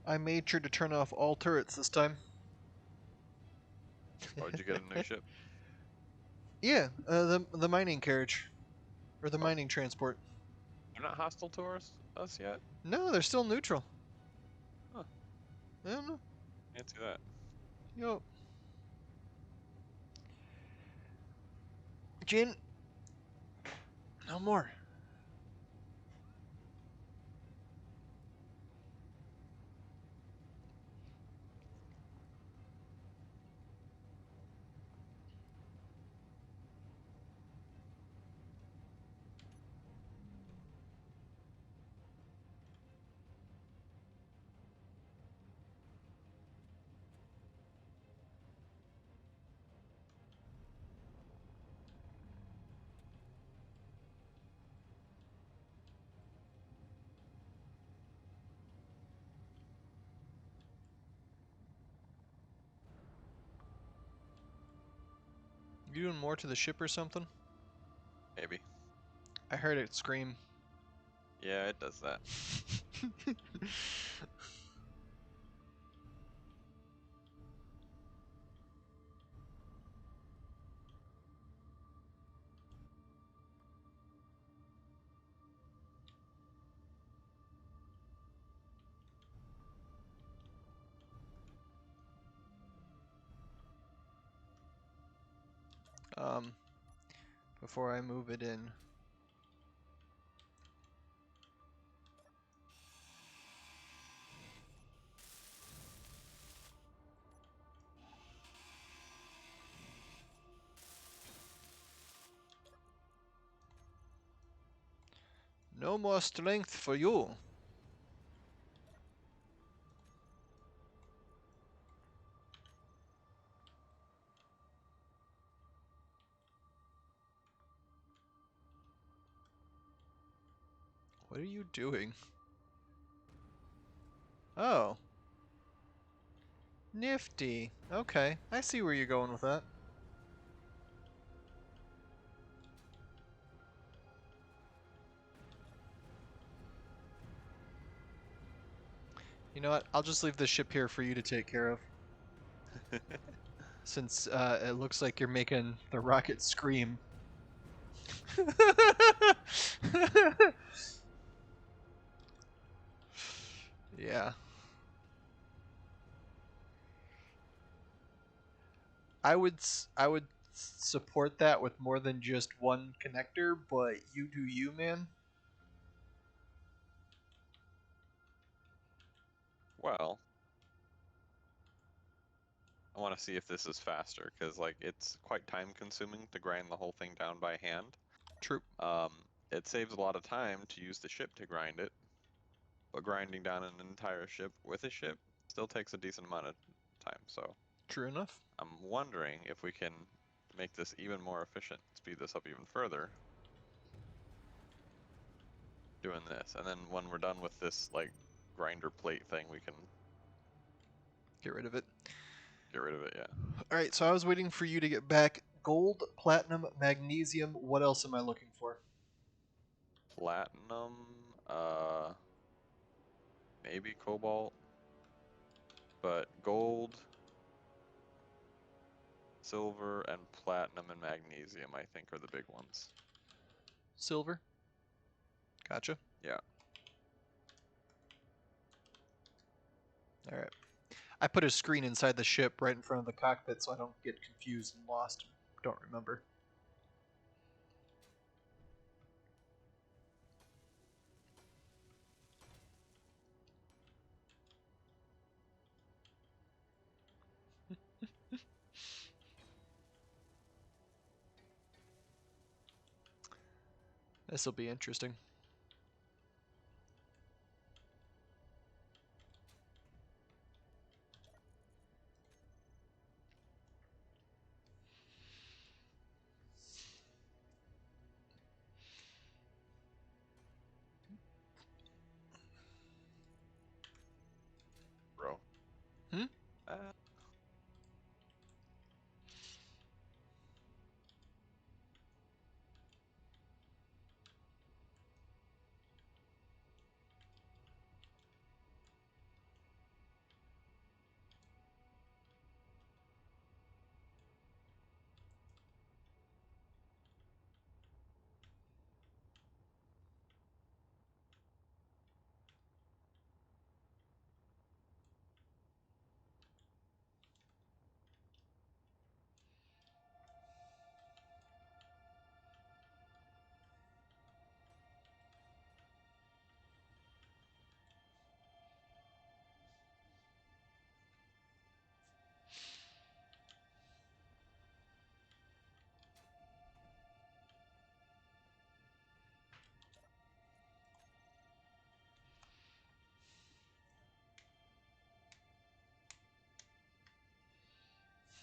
I made sure to turn off all turrets this time. Oh, did you get a new ship? Yeah, the mining carriage, or the Oh, mining transport. they're not hostile to us yet? No, they're still neutral. Huh. I don't know. Can't see that. Yo, Jin, no more. You doing more to the ship or something? Maybe. I heard it scream. Yeah, it does that. um, Before I move it in. No more strength for you. What are you doing? Oh. Nifty. Okay, I see where you're going with that. You know what? I'll just leave the ship here for you to take care of. Since it looks like you're making the rocket scream. Yeah. I would support that with more than just one connector, but you do you, man. Well, I want to see if this is faster, because like it's quite time consuming to grind the whole thing down by hand. True. Um, it saves a lot of time to use the ship to grind it, but grinding down an entire ship with a ship still takes a decent amount of time. So True enough. I'm wondering if we can make this even more efficient, speed this up even further, doing this. And then when we're done with this like grinder plate thing, we can Get rid of it. get rid of it, yeah. All right, so I was waiting for you to get back. Gold, platinum, magnesium. What else am I looking for? Platinum, maybe cobalt, but gold, silver, and platinum and magnesium, I think, are the big ones. Silver. Gotcha. Yeah. All right. I put a screen inside the ship right in front of the cockpit so I don't get confused and lost. Don't remember. This will be interesting. Bro. Hmm? Uh,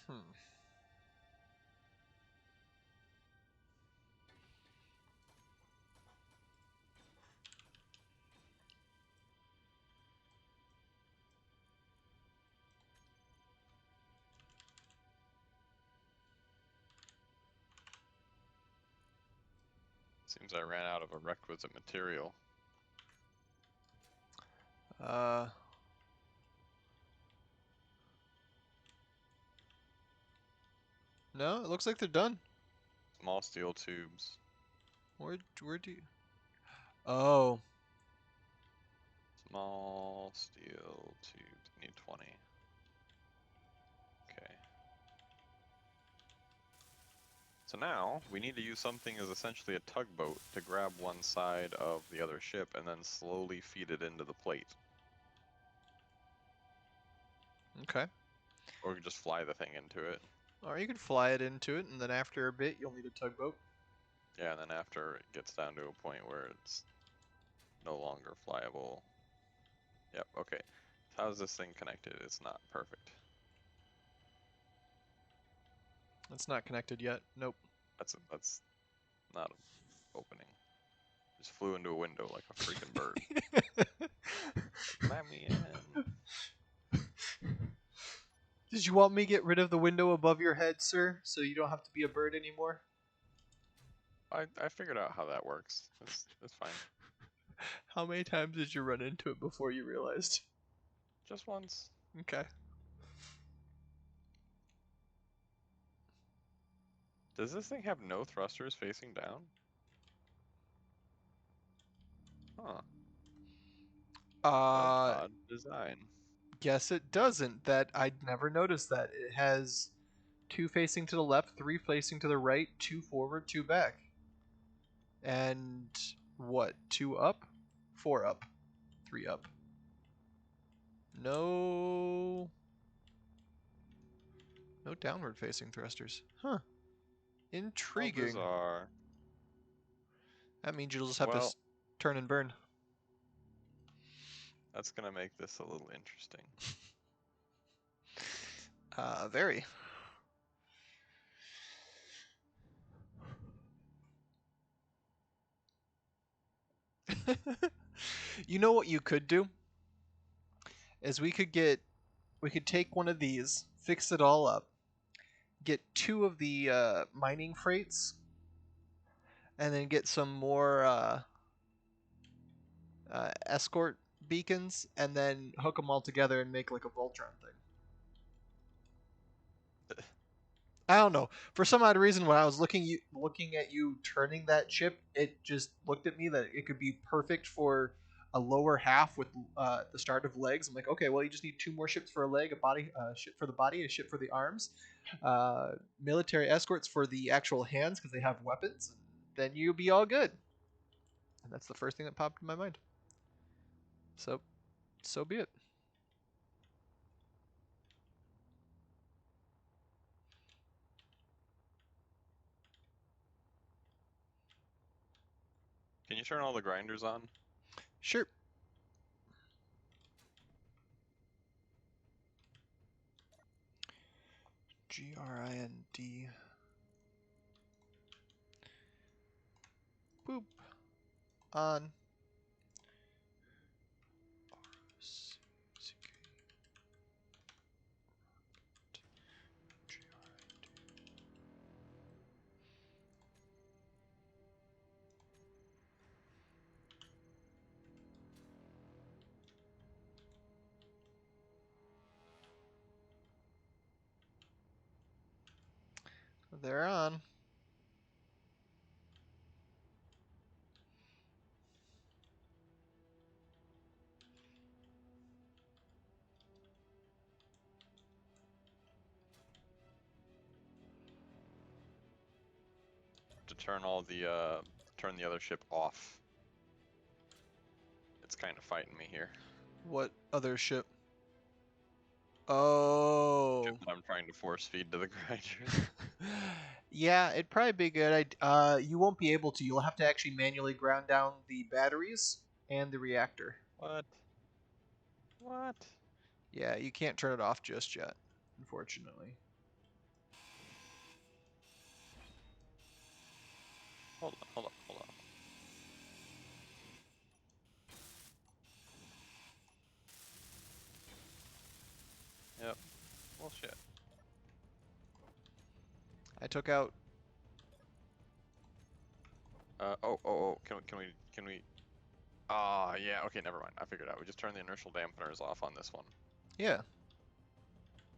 Hmm. seems I ran out of a requisite material. Uh. No, it looks like they're done. Small steel tubes. Where do you... Oh. Small steel tubes. Need 20. Okay. So now we need to use something as essentially a tugboat to grab one side of the other ship and then slowly feed it into the plate. Okay. Or we can just fly the thing into it. Or you can fly it into it, and then after a bit, you'll need a tugboat. Yeah, and then after it gets down to a point where it's no longer flyable. Yep, okay. So how's this thing connected? It's not perfect. It's not connected yet. Nope. That's not an opening. Just flew into a window like a freaking bird. Let me in. Did you want me to get rid of the window above your head, sir, so you don't have to be a bird anymore? I figured out how that works. It's fine. How many times did you run into it before you realized? Just once. Okay. Does this thing have no thrusters facing down? Huh. What an Uh, odd design. guess it doesn't. That I'd never noticed that. It has 2 facing to the left, 3 facing to the right, 2 forward, 2 back. And what? 2 up? 4 up. 3 up. No. No downward facing thrusters. Huh. How Intriguing. bizarre. That means you'll just have to Well, turn and burn. that's gonna make this a little interesting. Very. You know what you could do? Is we could take one of these, fix it all up, get 2 of the mining freights, and then get some more escort beacons, and then hook them all together and make like a Voltron thing. I don't know. For some odd reason, when I was looking at you turning that ship, it just looked at me that it could be perfect for a lower half with the start of legs. I'm like, okay, well, you just need 2 more ships for a leg, a body, ship for the body, a ship for the arms, uh, military escorts for the actual hands because they have weapons. And then you'll be all good. And that's the first thing that popped in my mind. So be it. Can you turn all the grinders on? Sure. GRIND. Boop. On. They're on. To turn the other ship off. It's kind of fighting me here. What other ship? Ship Oh. that I'm trying to force feed to the grinders. Yeah, it'd probably be good. You won't be able to. You'll have to actually manually ground down the batteries and the reactor. What? What? Yeah, you can't turn it off just yet, unfortunately. Hold on, hold on, hold on. Yep. Well, shit. I took out. Oh. Can we? Ah, yeah. Okay, never mind. I figured out. We just turn the inertial dampeners off on this one, Yeah,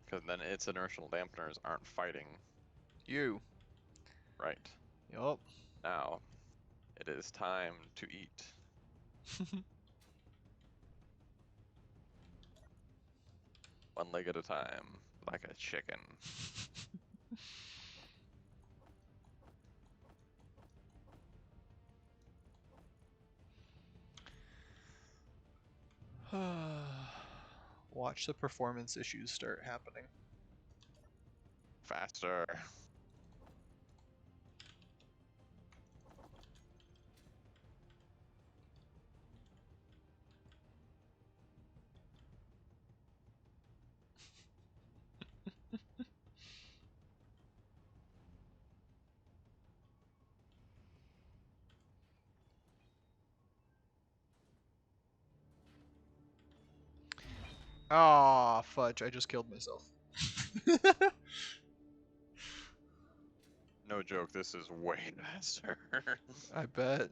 because then its inertial dampeners aren't fighting. you. Right. Yup. Now, it is time to eat. One leg at a time, like a chicken. Watch the performance issues start happening. Faster. Ah, fudge! I just killed myself. No joke, this is way faster. I bet.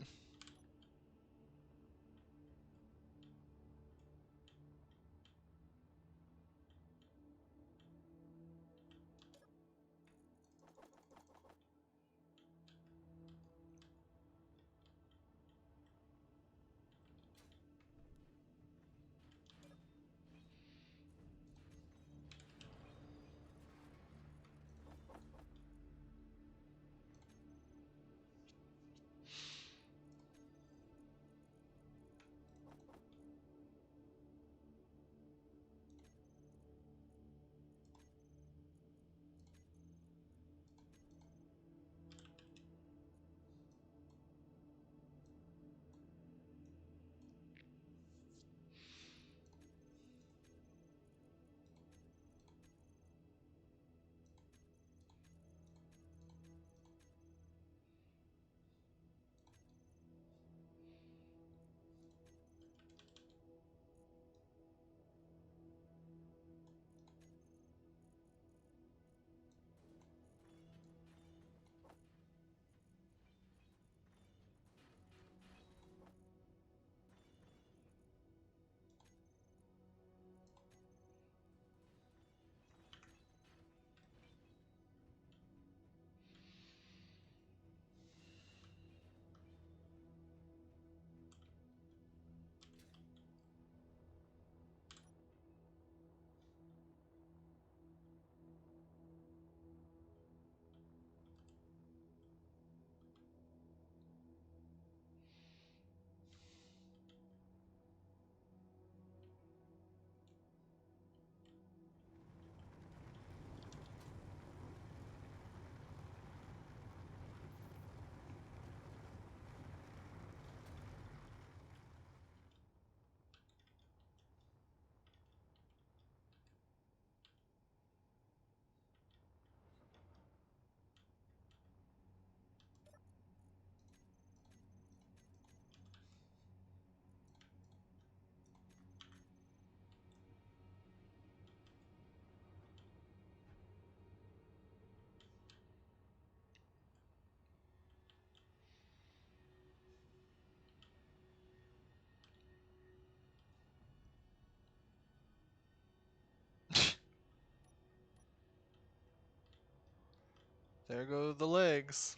There go the legs.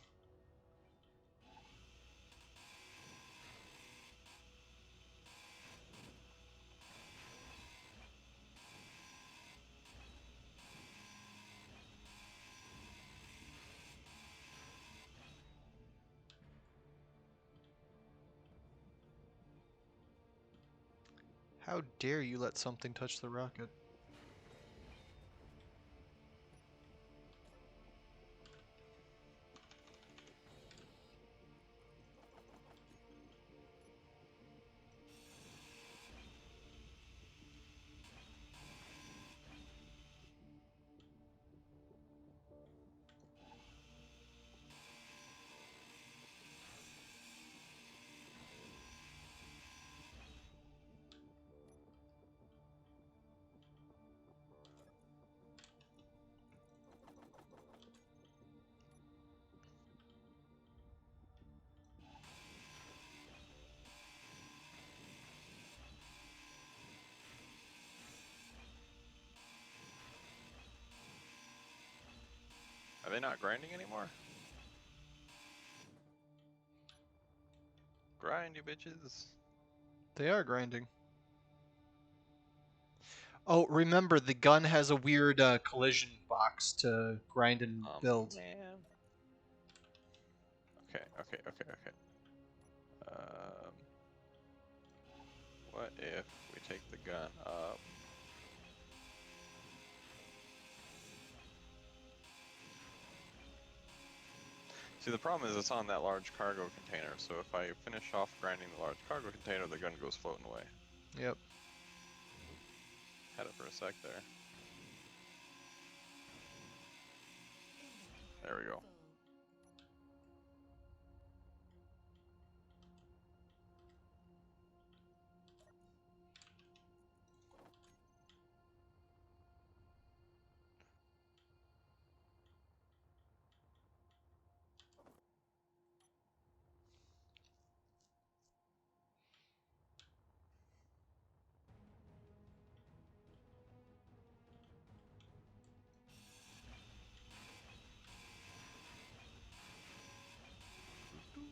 How dare you let something touch the rocket? Are they not grinding anymore? Grind, you bitches. They are grinding. Oh, remember, the gun has a weird collision box to grind and build. Man. Okay. What if we take the gun up? See, the problem is it's on that large cargo container, so if I finish off grinding the large cargo container, the gun goes floating away. Yep. Had it for a sec there. Inventory There we go. full.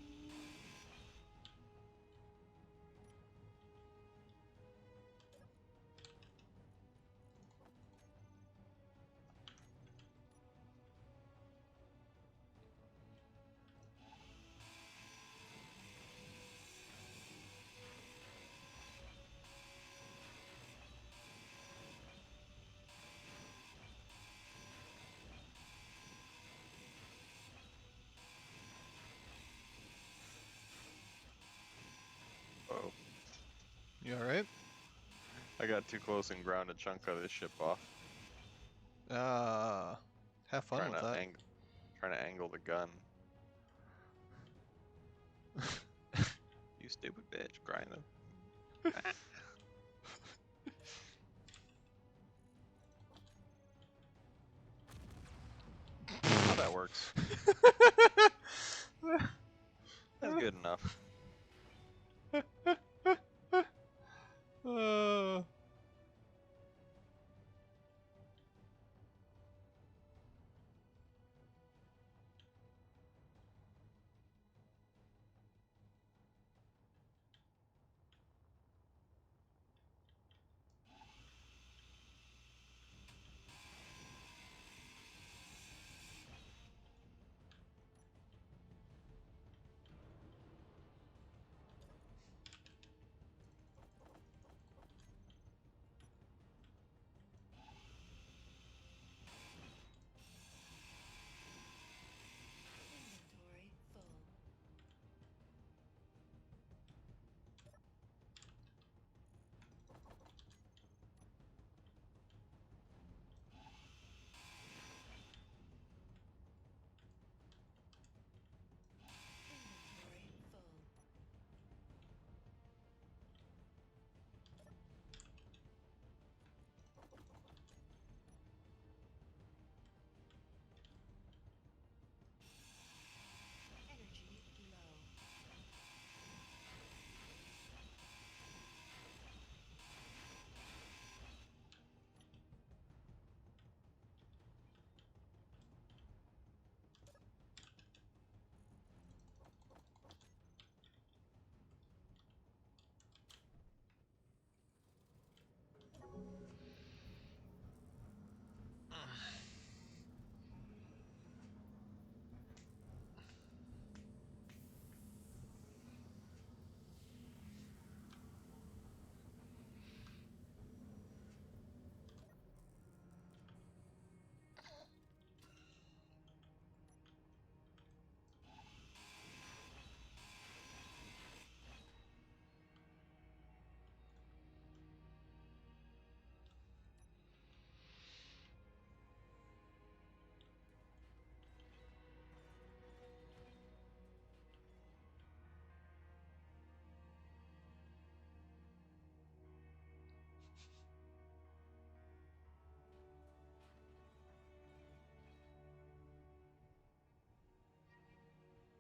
Oh, You alright? I got too close and ground a chunk of this ship off. Have fun with that. Trying to angle the gun. You stupid bitch, grind them. How that works. That's good enough. uh,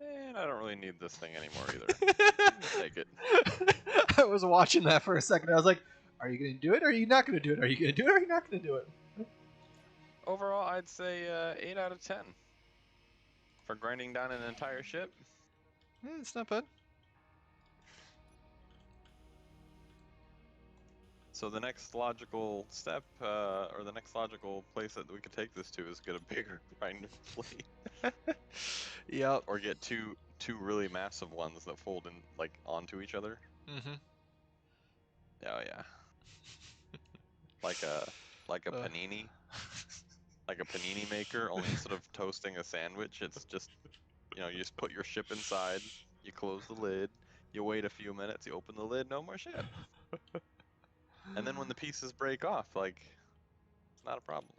And I don't really need this thing anymore either. You can take it. I was watching that for a second. I was like, are you going to do it or are you not going to do it? Are you going to do it or are you not going to do it? Overall, I'd say 8 out of 10 for grinding down an entire ship. It's not bad. So the next logical step, or the next logical place that we could take this to is get a bigger grinder fleet. Yep. Or get two really massive ones that fold in like onto each other. Mm-hmm. Oh yeah. Like a panini. Like a panini maker, only instead of toasting a sandwich, it's just, you just put your ship inside, you close the lid, you wait a few minutes, you open the lid, no more ship. And then when the pieces break off, like, it's not a problem.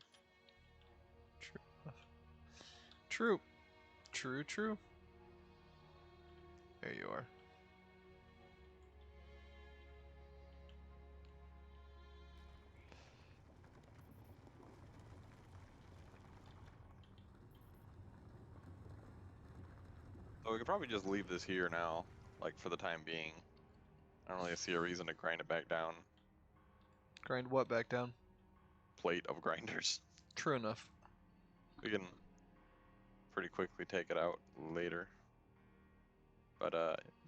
True. True. There you are. So we could probably just leave this here now, like for the time being. I don't really see a reason to grind it back down. Grind what back down? Plate of grinders. True enough. We can pretty quickly take it out later. But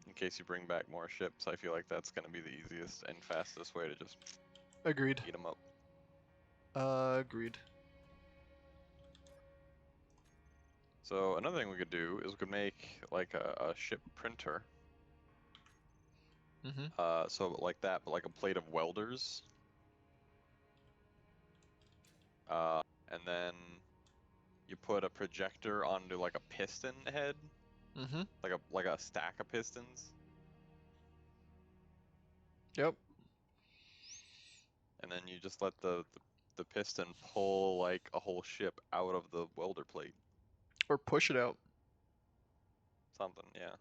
in case you bring back more ships, I feel like that's going to be the easiest and fastest way to just Agreed. eat them up. Agreed. So another thing we could do is we could make like a ship printer. Mm-hmm. So like that, but like a plate of welders. And then you put a projector onto like a piston head, Mm-hmm. like a stack of pistons, Yep. and then you just let the piston pull like a whole ship out of the welder plate. Or push it out. Something, yeah.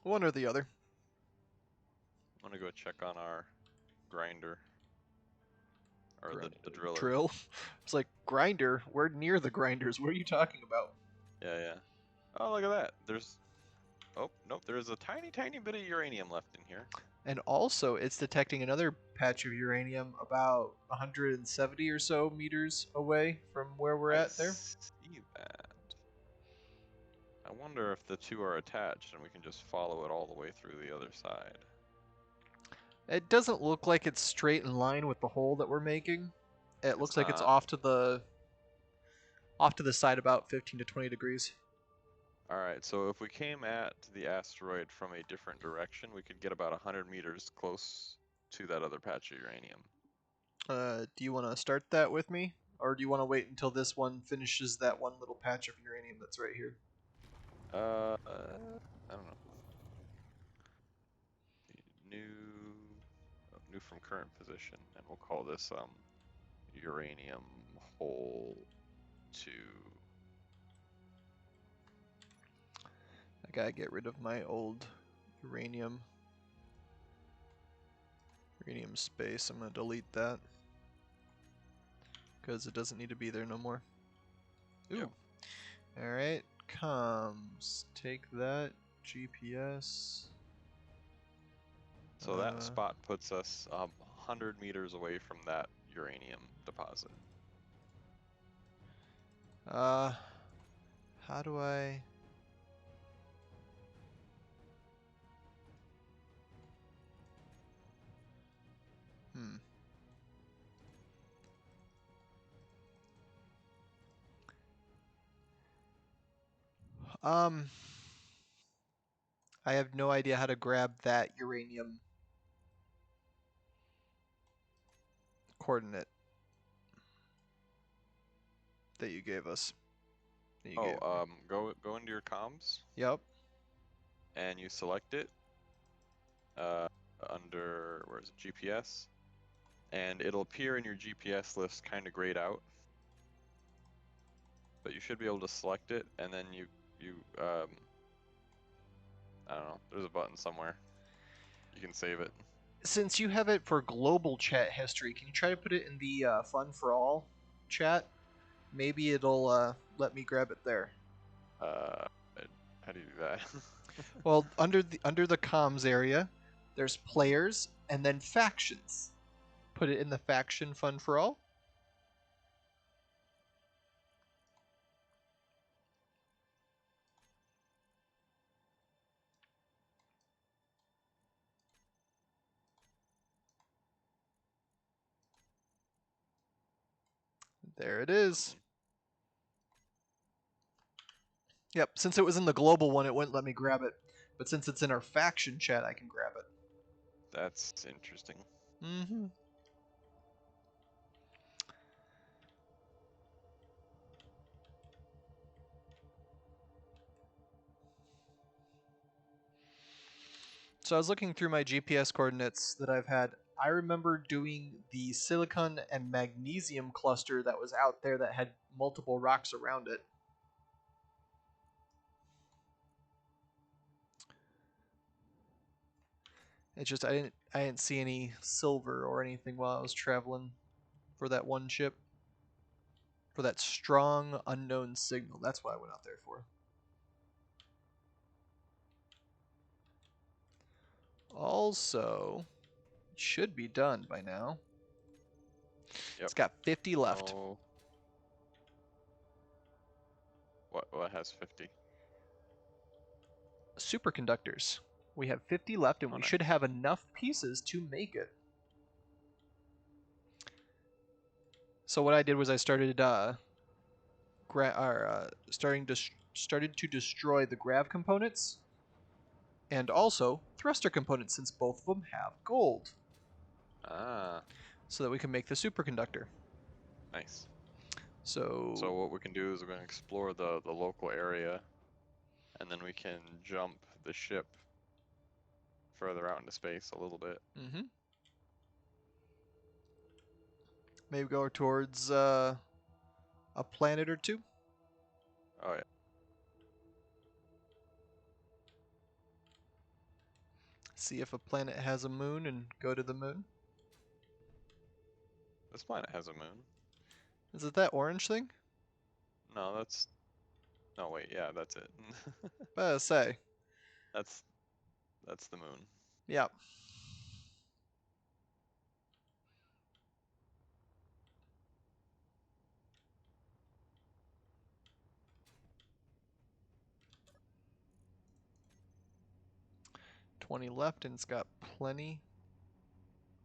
One or the other. I'm gonna go check on our grinder. Or the driller. Drill. It's like, grinder? We're near the grinders. What are you talking about? Yeah. Oh, look at that. Oh, nope, there's a tiny bit of uranium left in here. And also, it's detecting another patch of uranium about 170 or so meters away from where we're at there. See that. I wonder if the two are attached and we can just follow it all the way through the other side. It doesn't look like it's straight in line with the hole that we're making. It looks like it's not. off to the side about 15 to 20 degrees. Alright, so if we came at the asteroid from a different direction, we could get about 100 meters close to that other patch of uranium. Do you want to start that with me? Or do you want to wait until this one finishes that one little patch of uranium that's right here? I don't know. New from current position, and we'll call this uranium hole 2. I gotta get rid of my old uranium space. I'm gonna delete that because it doesn't need to be there no more. Ooh. Yep. Alright, comms. Take that. GPS. So that spot puts us 100 meters away from that uranium deposit. How do I... I have no idea how to grab that uranium coordinate that you gave us. Go into your comms. Yep. And you select it under, where is it, GPS, and it'll appear in your GPS list kind of grayed out, but you should be able to select it, and then you I don't know, there's a button somewhere, you can save it. Since you have it for global chat history, can you try to put it in the fun for all chat? Maybe it'll let me grab it there. Uh, how do you do that? Well, under the comms area, there's players and then factions. Put it in the faction fun for all. There it is. Yep, since it was in the global one, it wouldn't let me grab it. But since it's in our faction chat, I can grab it. That's interesting. Mm-hmm. So I was looking through my GPS coordinates that I've had. I remember doing the silicon and magnesium cluster that was out there that had multiple rocks around it. It's just I didn't see any silver or anything while I was traveling for that one ship. For that strong unknown signal. That's what I went out there for. Also, it should be done by now. Yep. It's got 50 left. Oh. What has 50? Superconductors. We have 50 left, and Oh, we nice. should have enough pieces to make it. So what I did was I started started to destroy the grav components and also thruster components, since both of them have gold, Ah, so that we can make the superconductor. nice. So So what we can do is we're going to explore the local area, and then we can jump the ship further out into space a little bit. Maybe go towards a planet or two. Oh yeah, See if a planet has a moon and go to the moon. this planet has a moon. Is it that orange thing? No, that's... No, wait, yeah, that's it. Say. That's the moon. Yeah. $20 left, and it's got plenty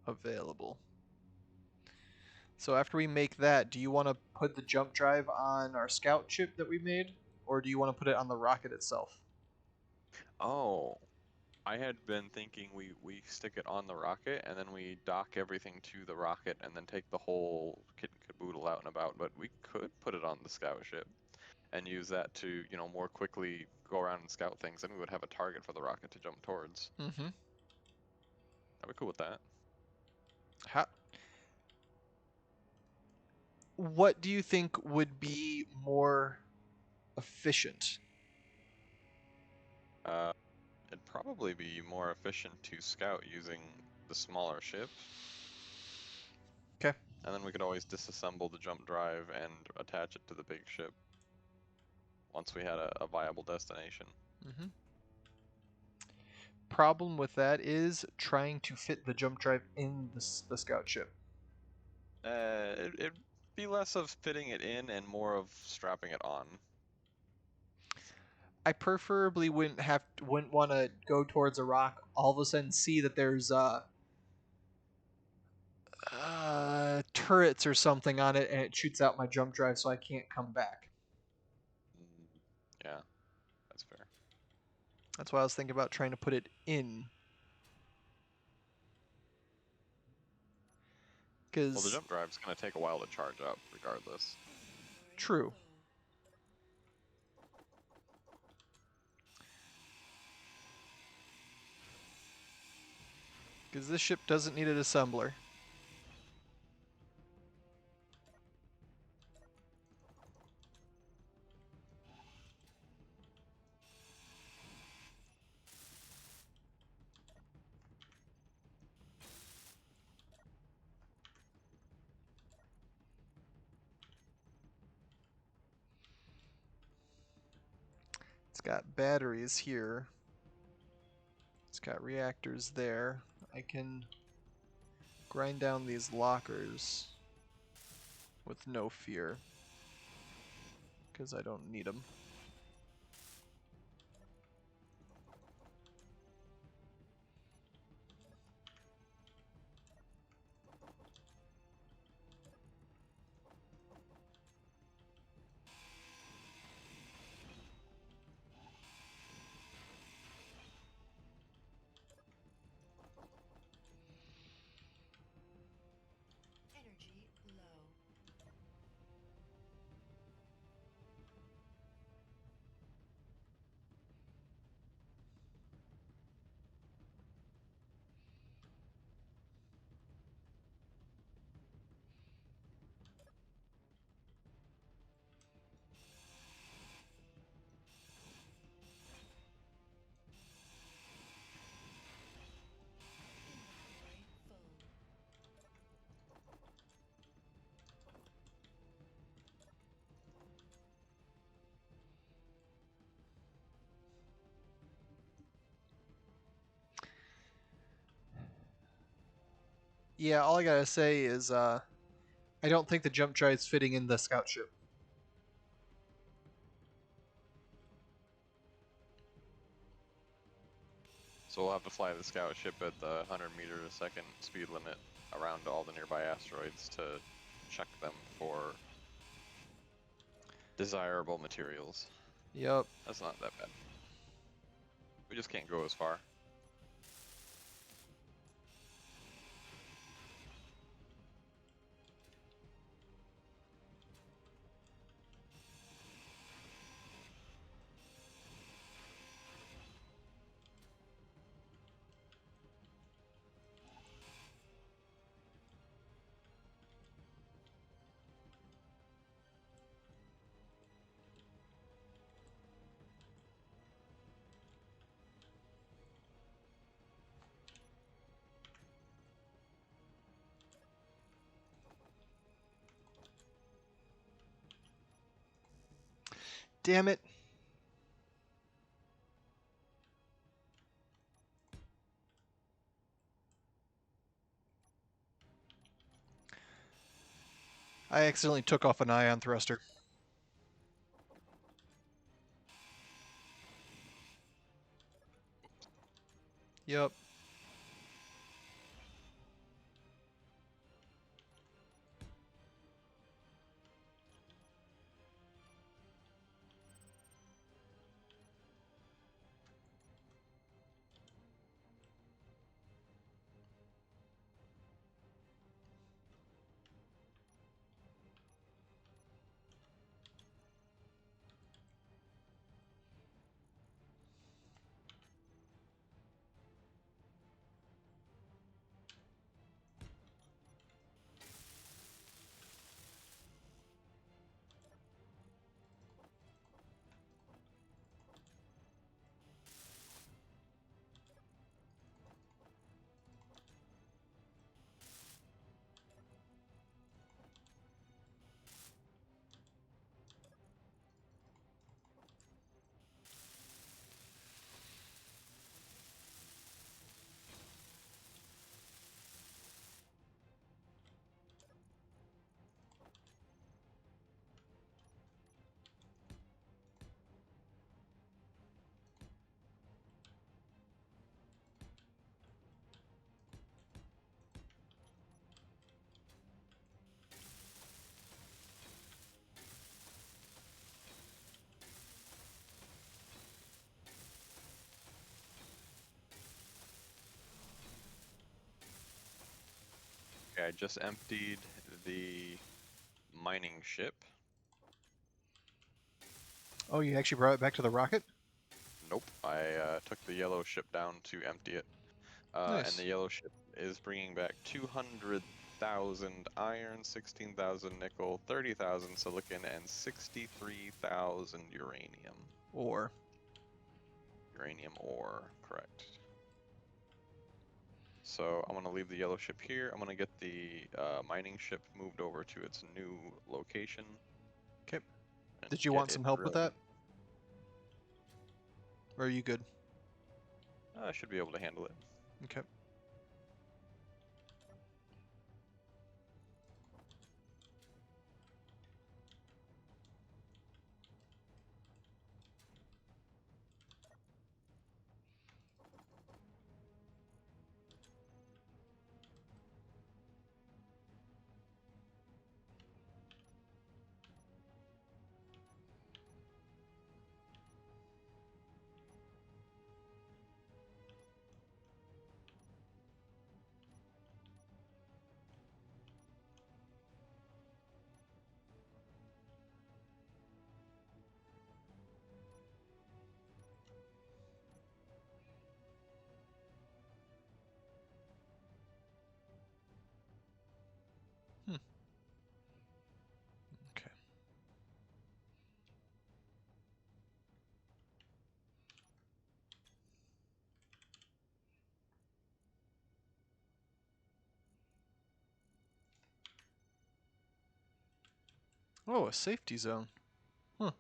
available. So after we make that, do you want to put the jump drive on our scout ship that we made, or do you want to put it on the rocket itself? Oh, I had been thinking we stick it on the rocket and then we dock everything to the rocket and then take the whole kit and caboodle out and about, but we could put it on the scout ship and use that to, more quickly go around and scout things, and we would have a target for the rocket to jump towards. Mm-hmm. I'd be cool with that. What do you think would be more efficient? It'd probably be more efficient to scout using the smaller ship. Okay. And then we could always disassemble the jump drive and attach it to the big ship once we had a viable destination. Mm-hmm. Problem with that is trying to fit the jump drive in the scout ship. It'd be less of fitting it in and more of strapping it on. I preferably wouldn't want to go towards a rock, all of a sudden see that there's turrets or something on it, and it shoots out my jump drive, so I can't come back. Yeah, that's fair. That's why I was thinking about trying to put it in. Well, the Because jump drive's gonna take a while to charge up, regardless. true. Because this ship doesn't need an assembler. got batteries here. It's got reactors there. I can grind down these lockers with no fear, because I don't need them. Energy low. Inventory full. Yeah, all I gotta say is I don't think the jump drive's fitting in the scout ship. So we'll have to fly the scout ship at the 100-meter-a-second speed limit around all the nearby asteroids to check them for desirable materials. Yep. That's not that bad. We just can't go as far. Damn it. I accidentally took off an ion thruster. Yep. Okay, I just emptied the mining ship. Oh, you actually brought it back to the rocket? Nope, I took the yellow ship down to empty it. And Nice. the yellow ship is bringing back 200,000 iron, 16,000 nickel, 30,000 silicon, and 63,000 uranium. Or Uranium ore, correct. So I'm going to leave the yellow ship here. I'm going to get the mining ship moved over to its new location. okay. And Did you get want it some help with drilling. that? Or are you good? I should be able to handle it. Okay. Okay. Oh, a safety zone. Huh.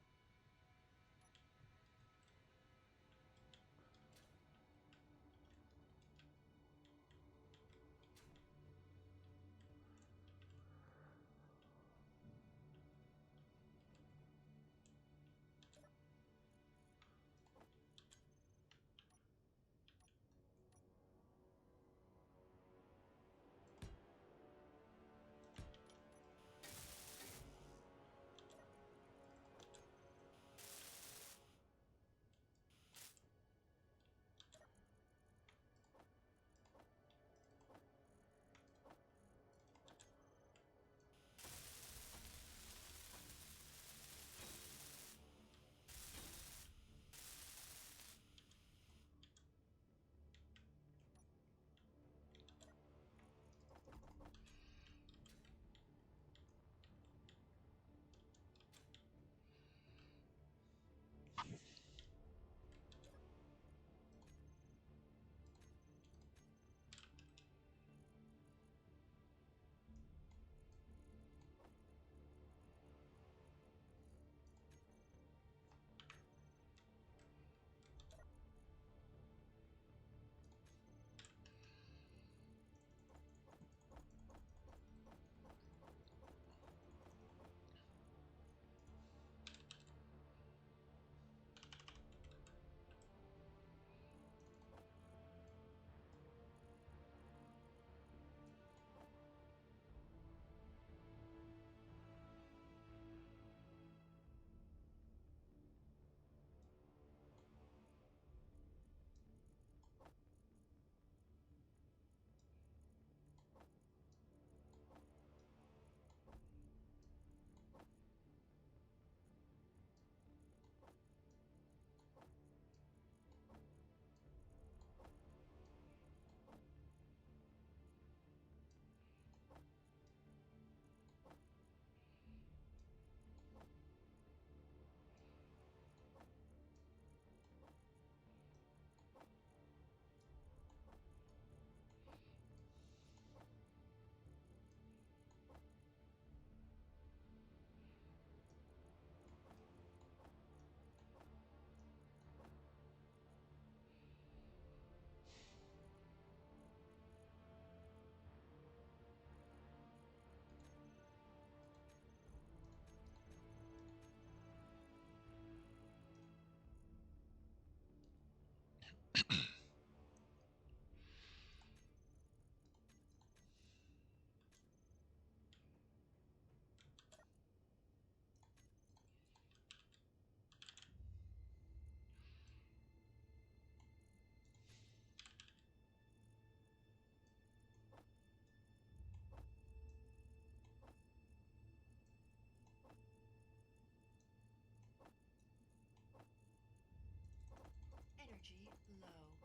Energy low.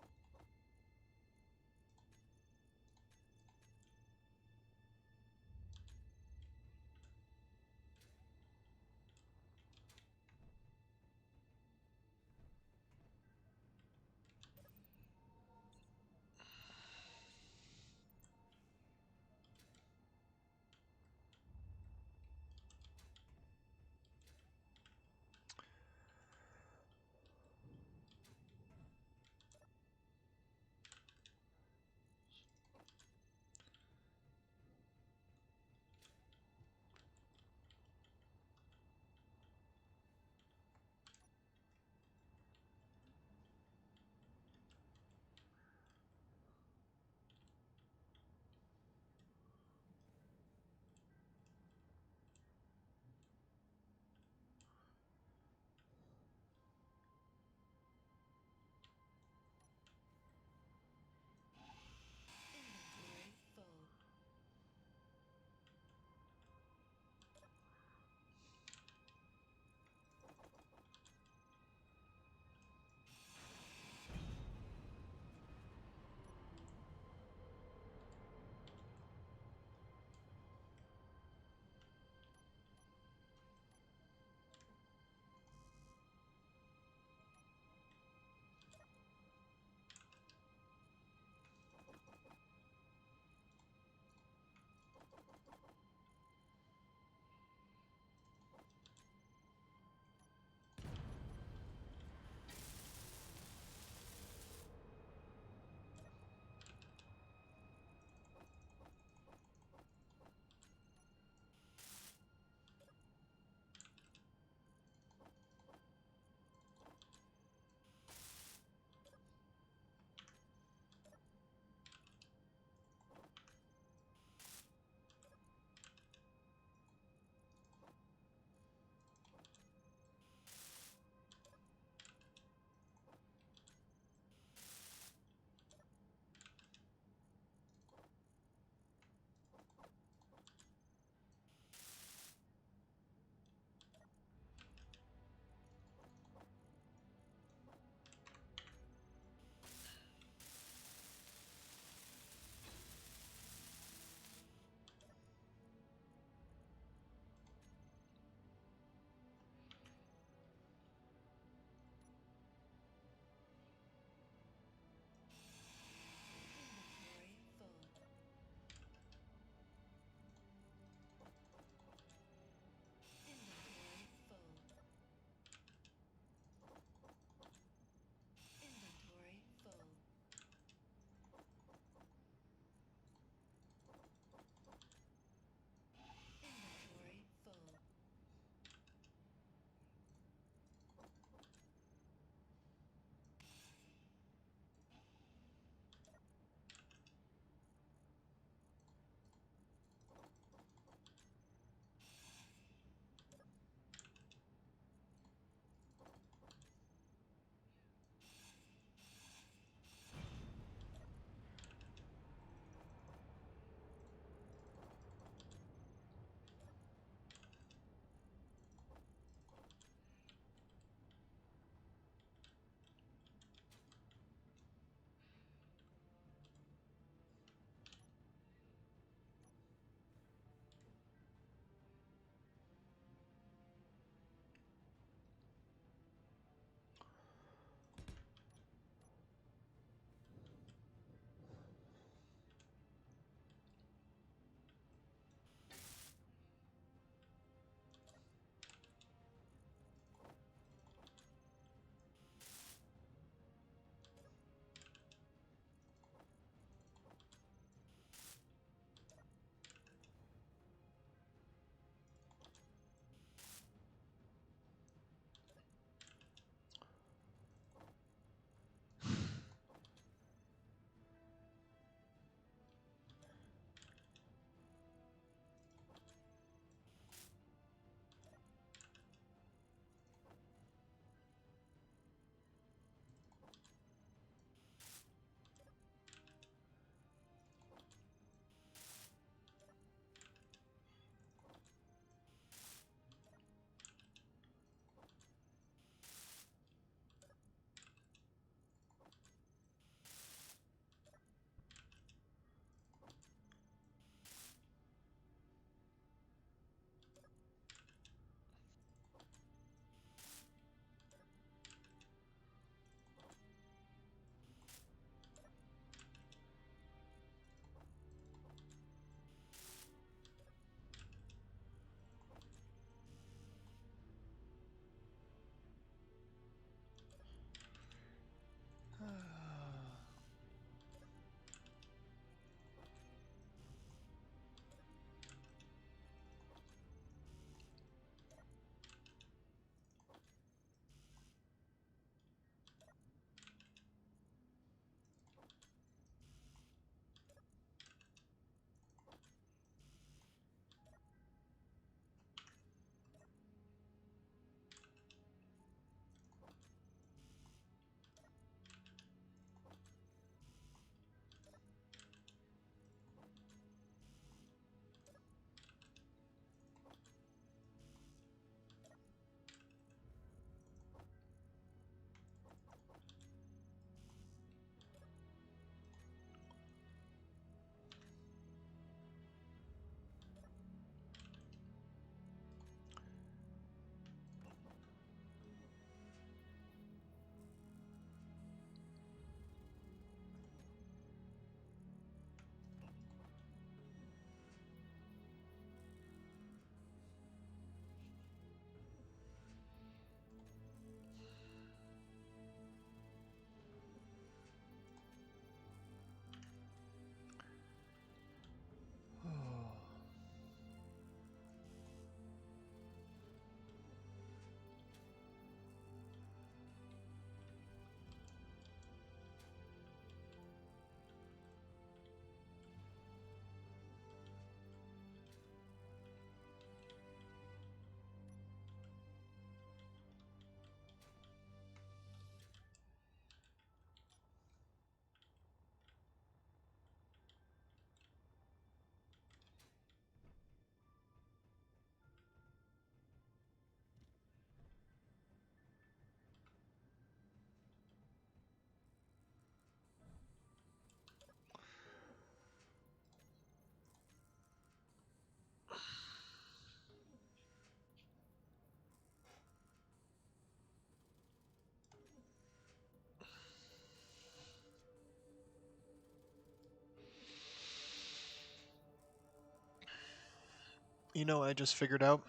You know, I just figured out.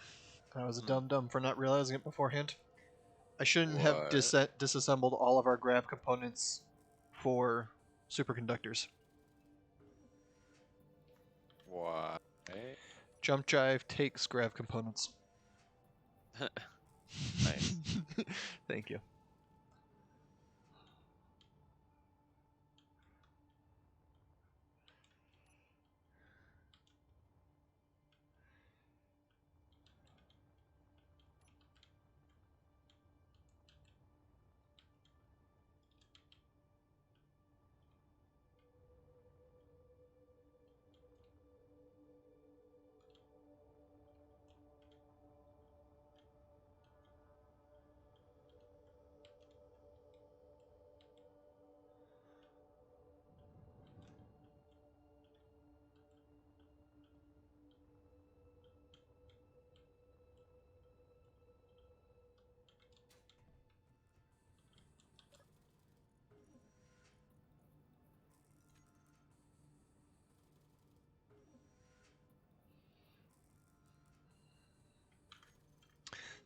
I was a Hmm. dumb for not realizing it beforehand. I shouldn't have What? disassembled all of our grav components for superconductors. Why? Jump drive takes grav components. Nice. Thank you.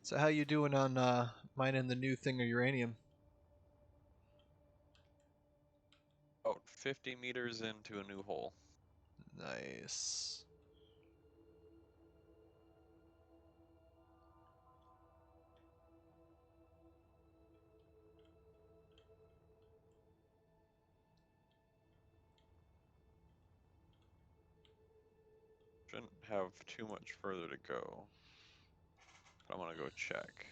So how you doing on mining the new thing of uranium? About 50 meters into a new hole. Nice. Shouldn't have too much further to go. But I'm gonna go check.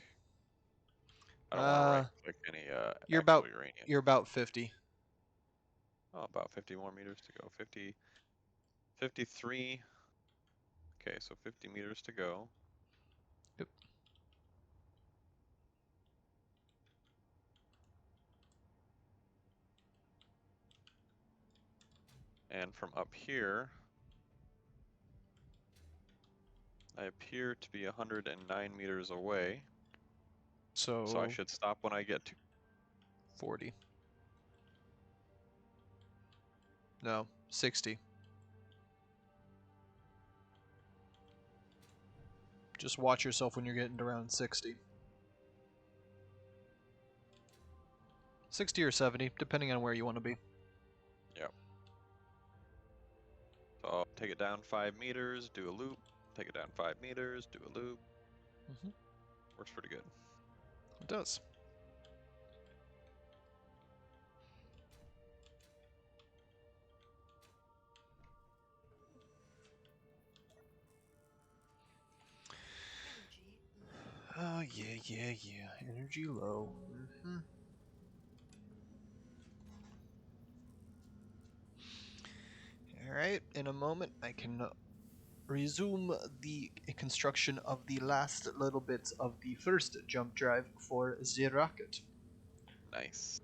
I don't want to right click any You're actual about uranium. you're about 50. Oh, about 50 more meters to go. 50, 53. Okay, so 50 meters to go. Yep. And from up here, I appear to be 109 meters away. So I So should stop when I get to 40. No, 60. Just watch yourself when you're getting to around 60. 60 or 70, depending on where you want to be. Yep. So I'll take it down 5 meters, do a loop, take it down 5 meters, do a loop. Mm-hmm. Works pretty good. It does. Energy low. Oh, yeah. Energy low. Mm-hmm. Alright, in a moment I can resume the construction of the last little bits of the first jump drive for the rocket. Nice.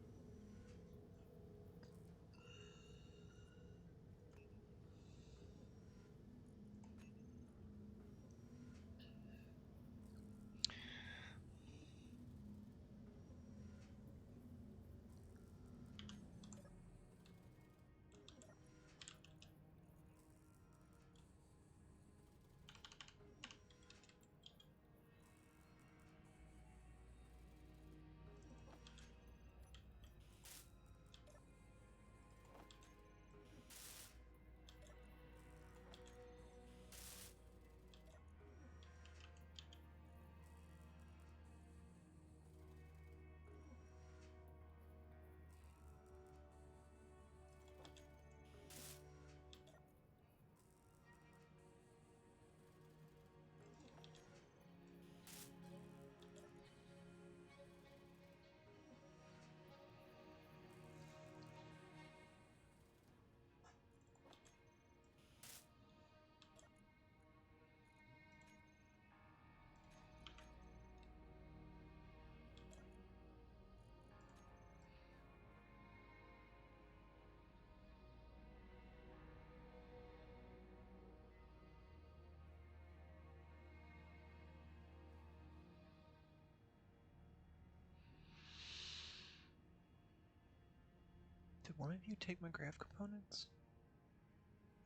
Did one of you take my grav components?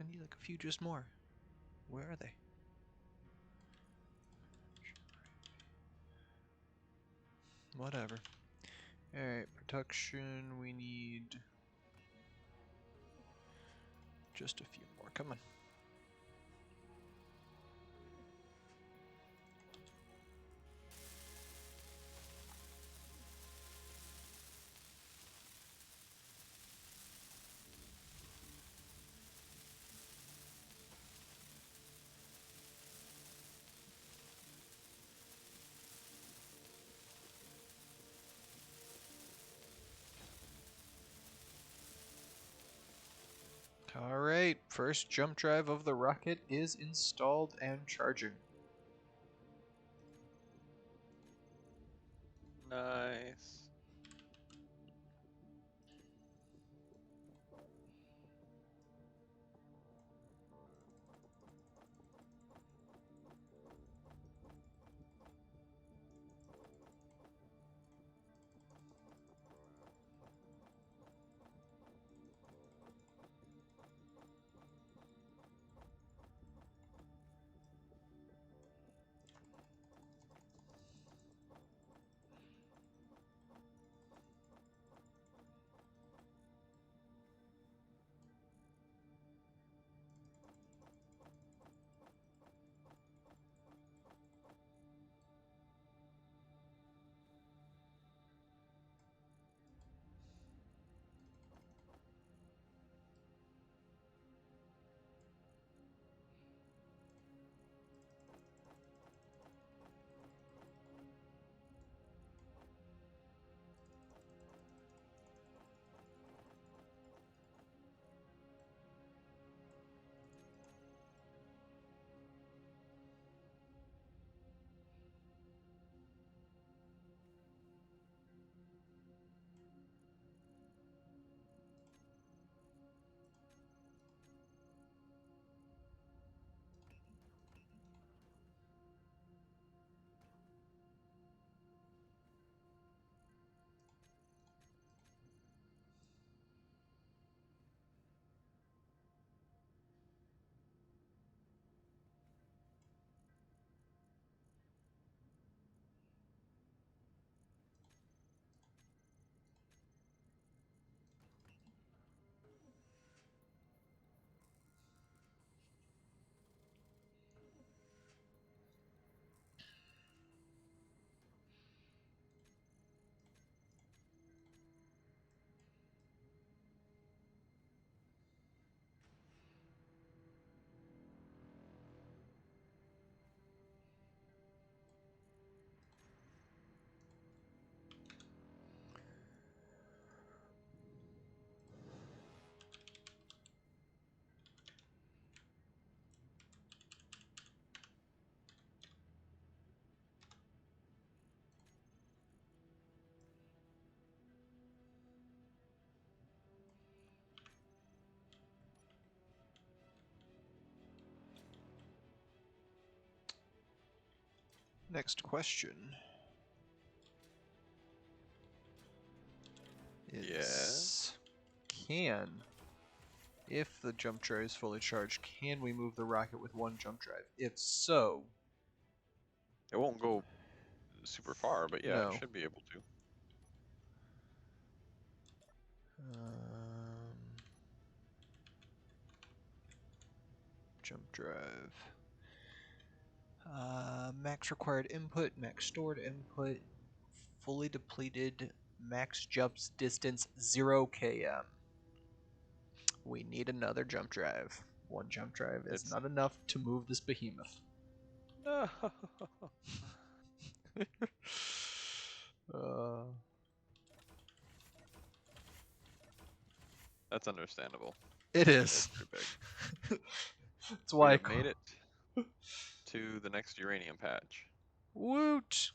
I need like a few just more. Where are they? Whatever. Alright, production, we need just a few more. Come on. Alright, first jump drive of the rocket is installed and charging. Nice. Next question is, if the jump drive is fully charged, can we move the rocket with one jump drive? If so, It won't go super far, but yeah, it no. should be able to. Jump drive. Max required input, max stored input, fully depleted, max jumps distance 0 km. We need another jump drive. One jump drive is It's not enough to move this behemoth. no. That's understandable. It It's is. pretty big. That's We why I have made it to the next uranium patch. Woot!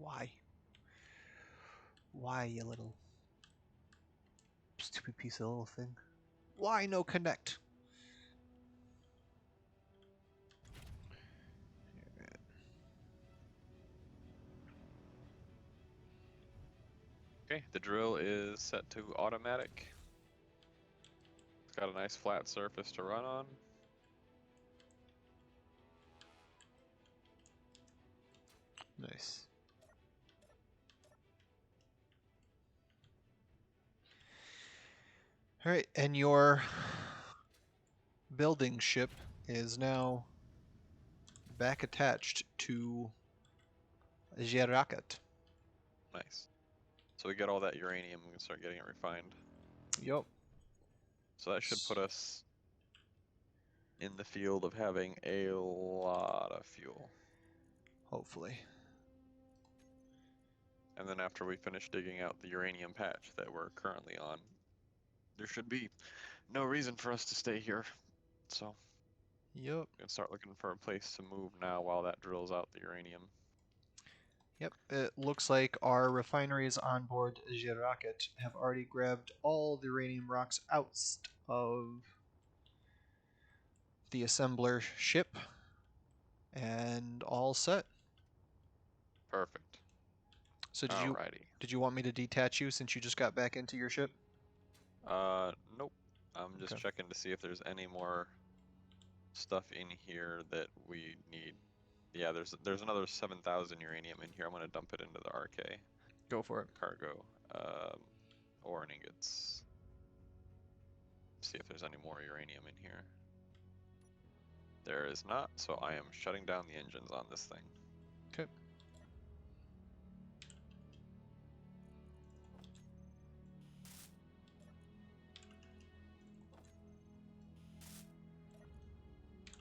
Why? Why, you little stupid piece of little thing? Why no connect? Okay, the drill is set to automatic. It's got a nice flat surface to run on. Nice. All right, and your building ship is now back attached to Jerakat. Nice. So we get all that uranium, we can start getting it refined. Yup. So that should put us in the field of having a lot of fuel. Hopefully. And then after we finish digging out the uranium patch that we're currently on, there should be no reason for us to stay here. So Yup. we can start looking for a place to move now while that drills out the uranium. Yep. It looks like our refineries on board Jerakat have already grabbed all the uranium rocks out of the assembler ship and all set. Perfect. So Alrighty. did you want me to detach you since you just got back into your ship? Nope. I'm just Okay. checking to see if there's any more stuff in here that we need. Yeah, there's another 7,000 uranium in here. I'm gonna dump it into the RK Go for it. cargo. Ore and ingots. See if there's any more uranium in here. There is not, so I am shutting down the engines on this thing. Okay.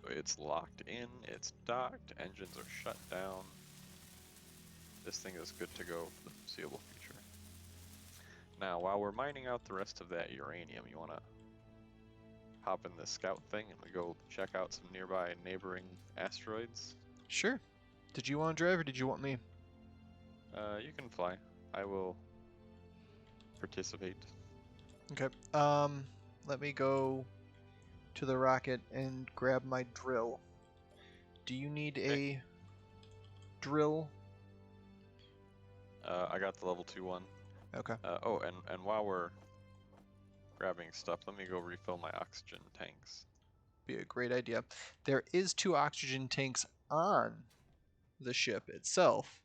It's locked in, it's docked, engines are shut down. This thing is good to go for the foreseeable future. Now, while we're mining out the rest of that uranium, you wanna hop in the scout thing and we go check out some nearby neighboring asteroids? Sure. Did you want to drive or did you want me? You can fly. I will participate. Okay. Let me go to the rocket and grab my drill. Do you need a drill? I got the level 2 one. Okay. Oh, and while we're grabbing stuff, let me go refill my oxygen tanks. Be a great idea. There is 2 oxygen tanks on the ship itself.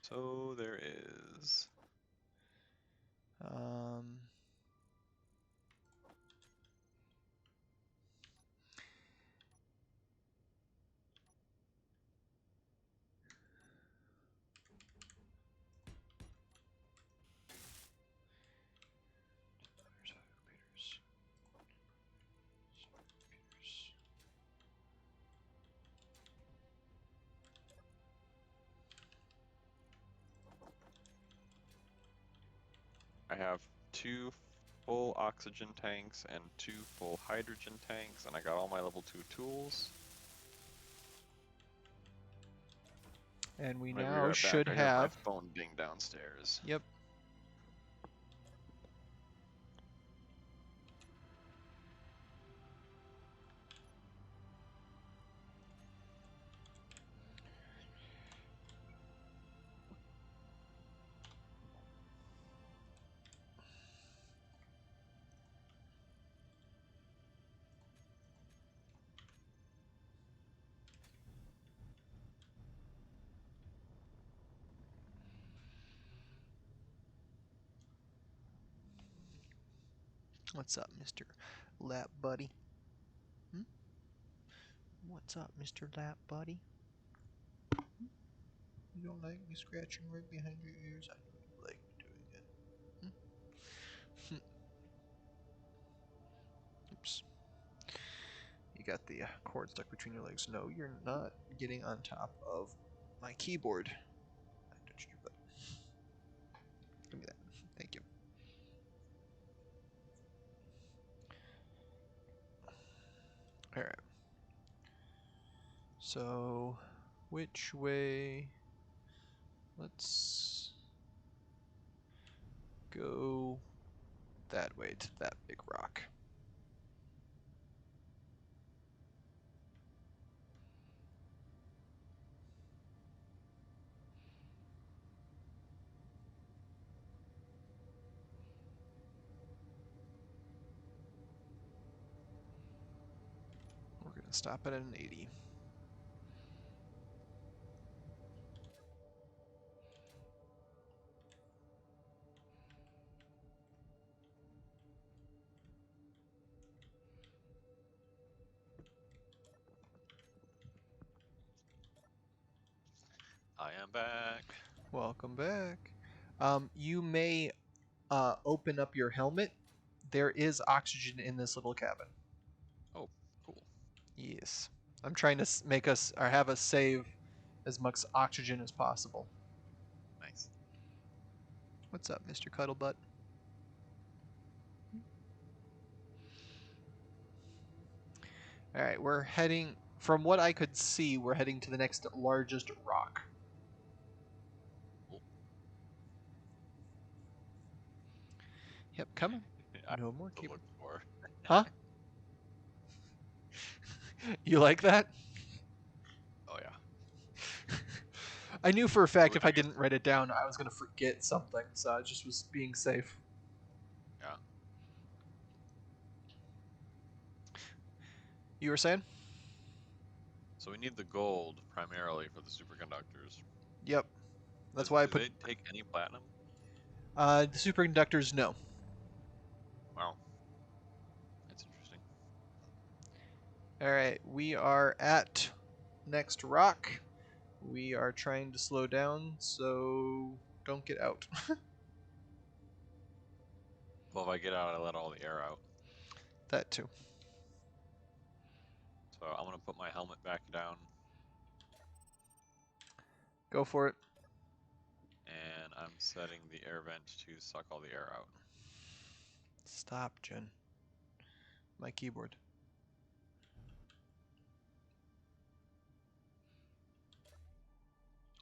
So there is. Um, I have 2 full oxygen tanks and 2 full hydrogen tanks, and I got all my level 2 tools. and we I'm gonna be now right back. should I heard my have. phone ding downstairs. Yep. What's up, Mr. Lap Buddy? Hmm? What's up, Mr. Lap Buddy? You don't like me scratching right behind your ears? I know you like me doing it. Oops. You got the cord stuck between your legs. No, you're not getting on top of my keyboard. I touched your butt. Give me that. Thank you. Alright. So, which way? Let's go that way to that big rock. We're gonna stop it at an 80. I am back. Welcome back. You may open up your helmet. There is oxygen in this little cabin. Oh, cool. Yes. I'm trying to make us or have us save as much oxygen as possible. Nice. What's up, Mr. Cuddlebutt? All right, we're heading. From what I could see, we're heading to the next largest rock. Cool. Yep, coming. I No more have to keyboard. look for. Huh? You like that? Oh yeah. I knew for a fact if I I guess, didn't write it down, I was gonna forget something, so I just was being safe. yeah. You were saying? So we need the gold primarily for the superconductors. Yep. That's why I Do put they take any platinum? the superconductors. No. Wow. That's interesting. All right, we are at next rock. We are trying to slow down, so don't get out. Well, if I get out, I let all the air out. That too. So I'm gonna put my helmet back down, Go for it. and I'm setting the air vent to suck all the air out. Stop, Jen. My keyboard.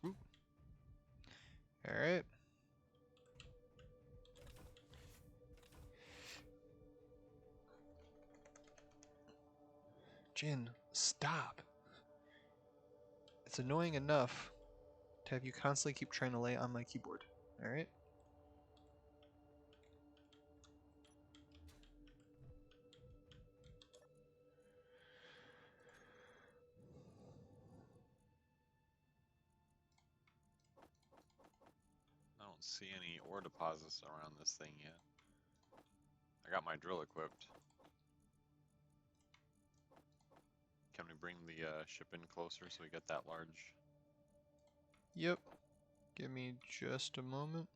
Ooh. All right. Jen, stop. It's annoying enough to have you constantly keep trying to lay on my keyboard. All right. I don't see any ore deposits around this thing yet. I got my drill equipped. Can we bring the ship in closer so we get that large? Yep. Give me just a moment.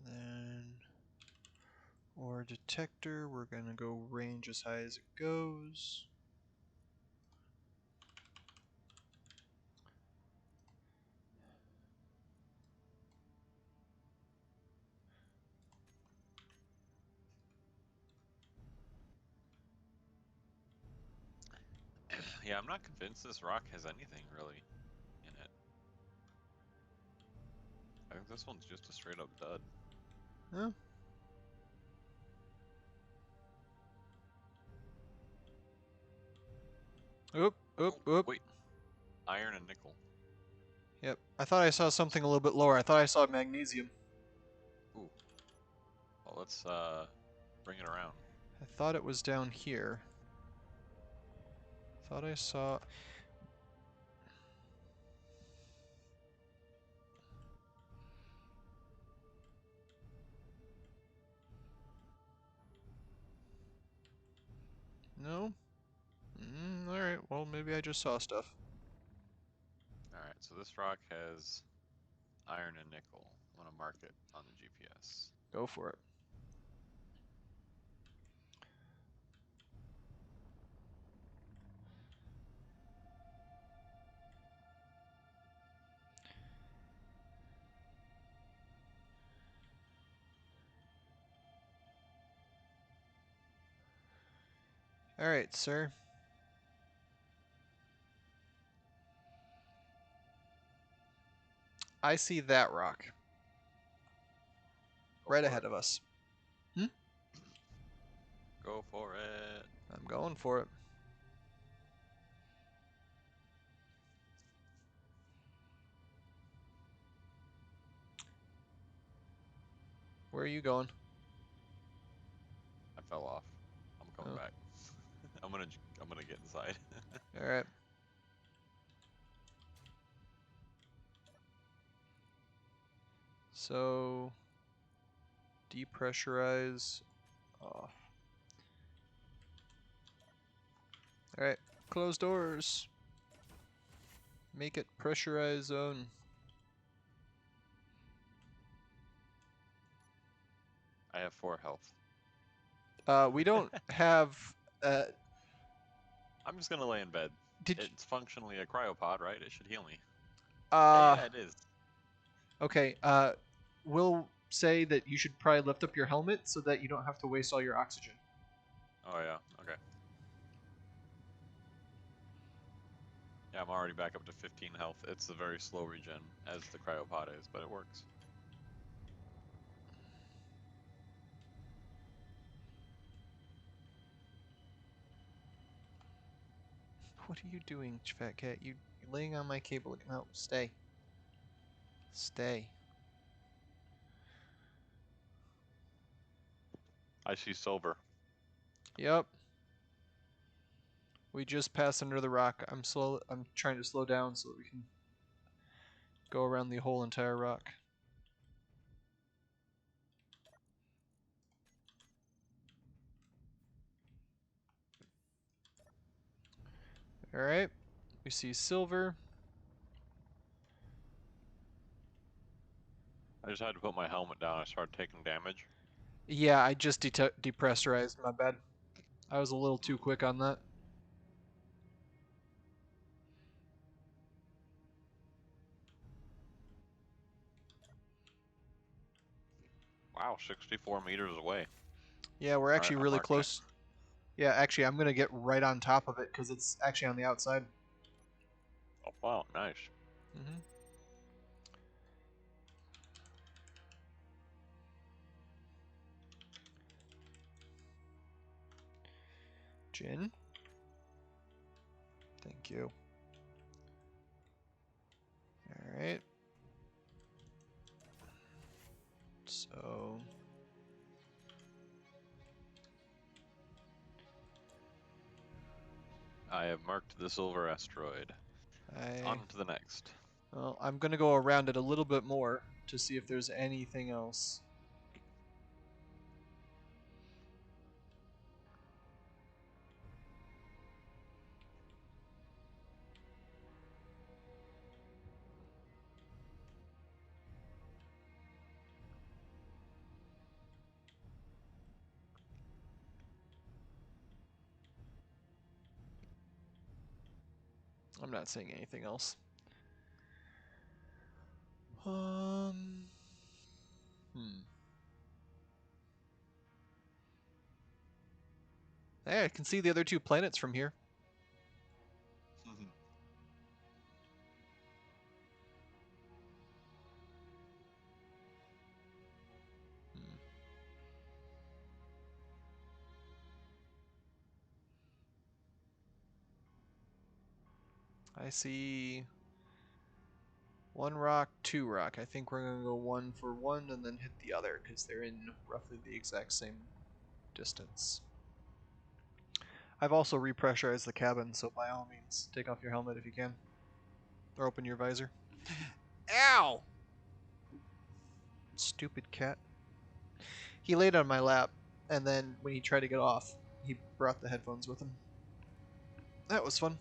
Then ore detector, we're gonna go range as high as it goes. Yeah, I'm not convinced this rock has anything really in it. I think this one's just a straight up dud. Huh? Oop, oop, Oh, oop. wait, iron and nickel. Yep. I thought I saw something a little bit lower. I thought I saw magnesium. Ooh. Well, let's bring it around. I thought it was down here. Thought I saw. No? Alright. Well, maybe I just saw stuff. Alright, so this rock has iron and nickel. I want to mark it on the GPS. Go for it. All right, sir. I see that rock Go right for ahead it. of us. Go for it. I'm going for it. Where are you going? I fell off. I'm coming Oh. back. I'm gonna get inside. All right. So depressurize off. All right. Close doors. Make it pressurized zone. I have 4 health. We don't have. I'm just gonna lay in bed. Did It's functionally a cryopod, right? It should heal me. uh Yeah, it is. okay. We'll say that you should probably lift up your helmet so that you don't have to waste all your oxygen. Oh yeah. Okay. Yeah, I'm already back up to 15 health. It's a very slow regen, as the cryopod is, but it works. What are you doing, fat cat? You're laying on my cable. No, stay. Stay. I see silver. Yep. We just passed under the rock. I'm trying to slow down so that we can go around the whole entire rock. All right. We see silver. I just had to put my helmet down. I started taking damage. Yeah, I just depressurized. My bad. I was a little too quick on that. Wow, 64 meters away. Yeah, we're All right, actually I'm really marking it. close. Yeah, actually, I'm gonna get right on top of it because it's actually on the outside. Oh wow, nice. Mm-hmm. Jin. Thank you. All right. So I have marked the silver asteroid. On to the next. well, I'm gonna go around it a little bit more to see if there's anything else. I'm not seeing anything else. Um. Hey, I can see the other two planets from here. Hmm. I see one rock, two rock. I think we're gonna go one for one and then hit the other because they're in roughly the exact same distance. I've also repressurized the cabin, so by all means, take off your helmet if you can. Or open your visor. Ow! Stupid cat. He laid on my lap, and then when he tried to get off, he brought the headphones with him. That was fun.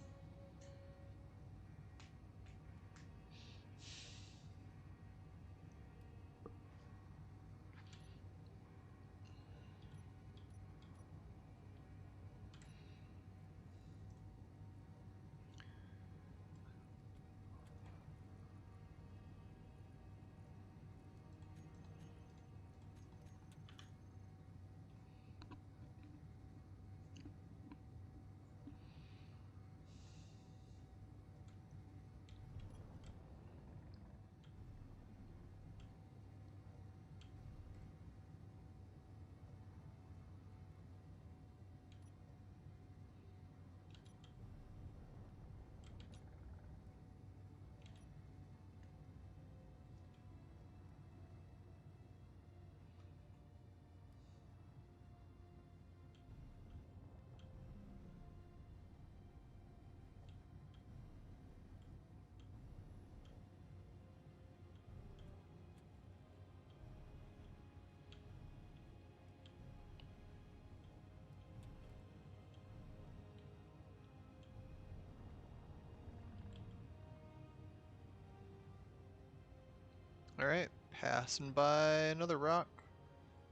Alright, passing by another rock.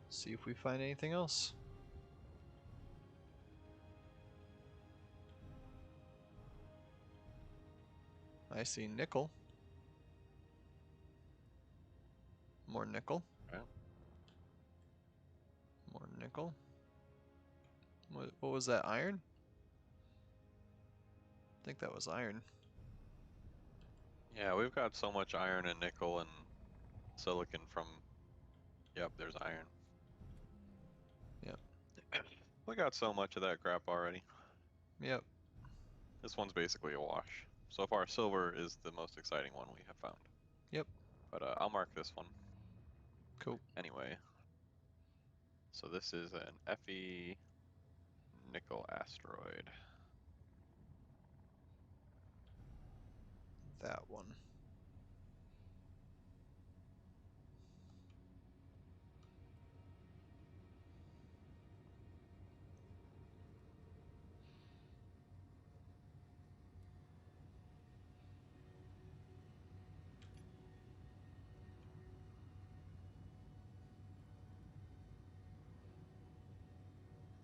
See if we find anything else. I see nickel. More nickel. Okay. More nickel. What was that, iron? I think that was iron. Yeah, we've got so much iron and nickel and silicon from. Yep, there's iron. Yep. We got so much of that crap already. Yep. This one's basically a wash. So far, silver is the most exciting one we have found. Yep. But I'll mark this one. Cool. Anyway, so this is an Fe nickel asteroid. That one.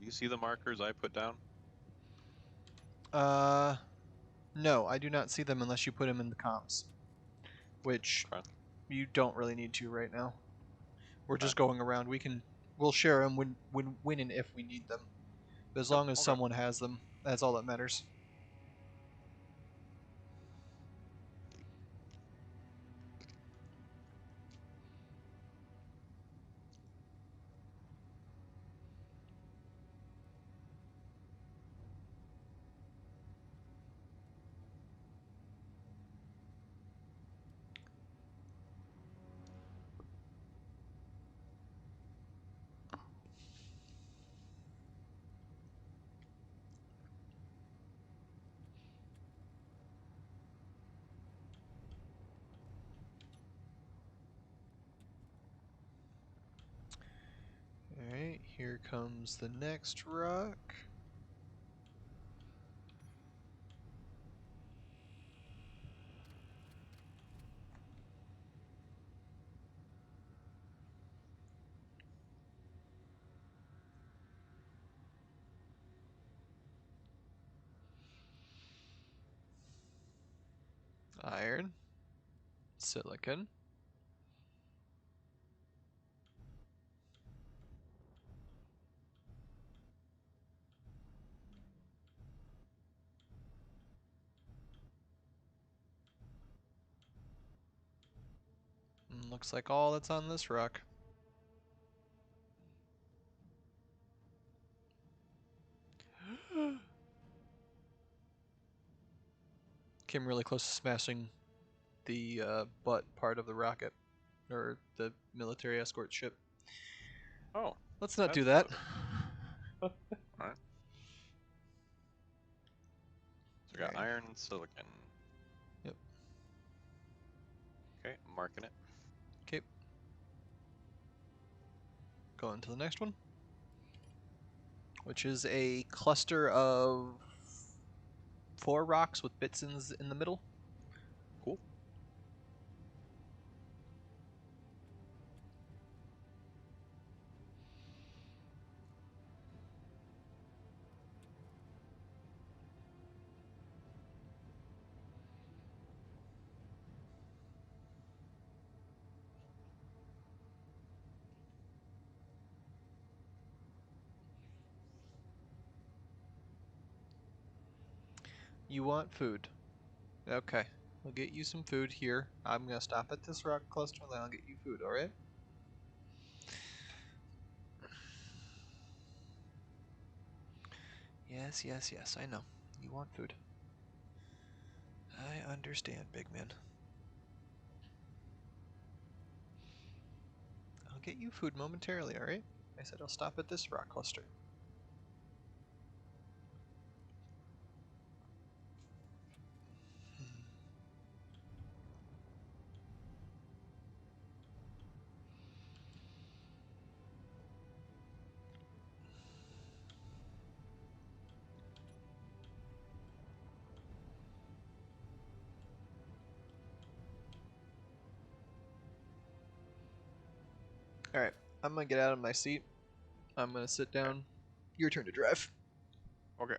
You see the markers I put down? No, I do not see them unless you put them in the comps, which Okay. you don't really need to right now. We're Okay. just going around. We'll share them when and if we need them. But as Yep, long as okay. someone has them, that's all that matters. Alright, here comes the next rock. Iron. Silicon. Looks like all that's on this rock. Came really close to smashing the butt part of the rocket, or the military escort ship. Oh, Let's not do that's that. alright. So we got Alright. iron and silicon. Yep. Okay, I'm marking it. Okay. Going to the next one, which is a cluster of 4 rocks with bits in the middle. Cool. You want food. Okay. I'll get you some food here. I'm going to stop at this rock cluster and then I'll get you food, alright? Yes, yes, yes, I know. You want food. I understand, big man. I'll get you food momentarily, alright? I said I'll stop at this rock cluster. Alright, I'm gonna get out of my seat. I'm gonna sit down. Your turn to drive. Okay.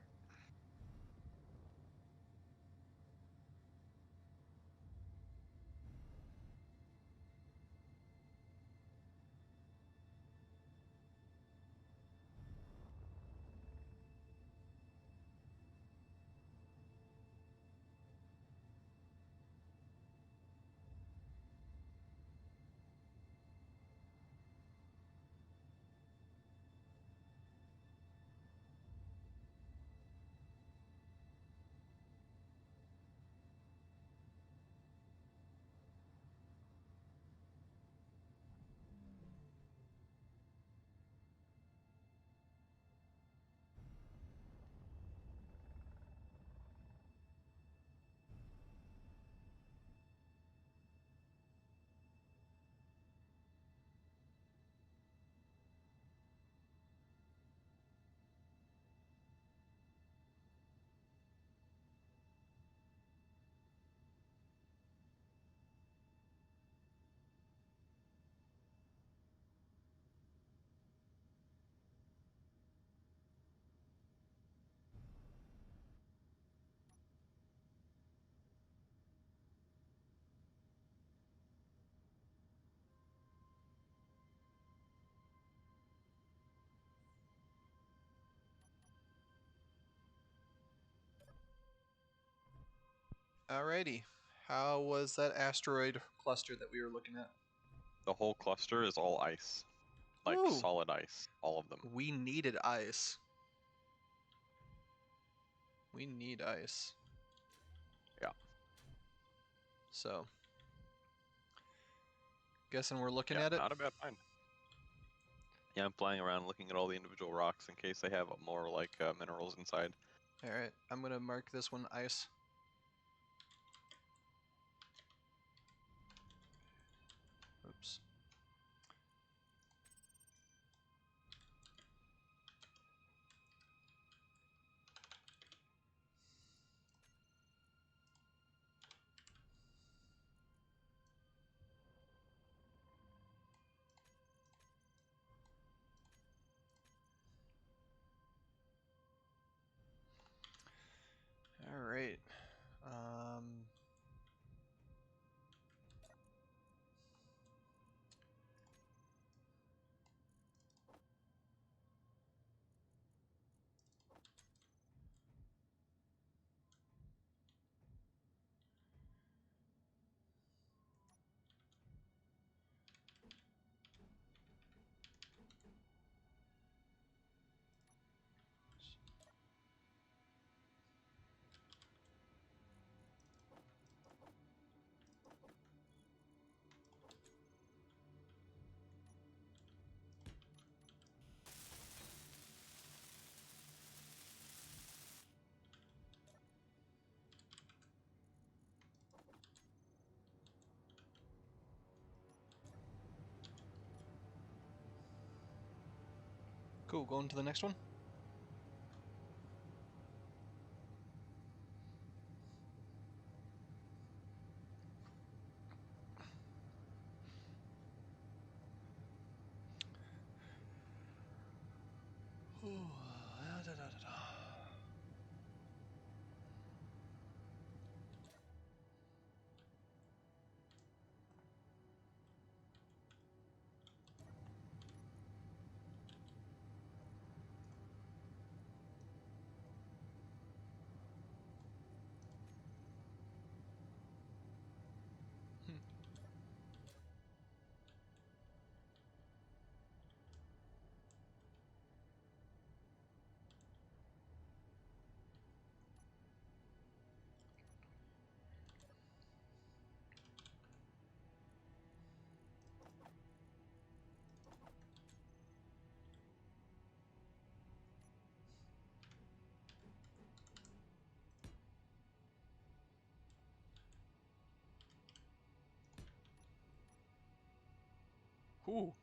Alrighty. How was that asteroid cluster that we were looking at? The whole cluster is all ice. Like Ooh. solid ice. All of them. We needed ice. We need ice. Yeah. So, guessing we're looking Yeah, at it? not a bad find. Yeah, I'm flying around looking at all the individual rocks in case they have more like minerals inside. Alright, I'm gonna mark this one ice. Oops. Alright. Cool, going to the next one. Ooh.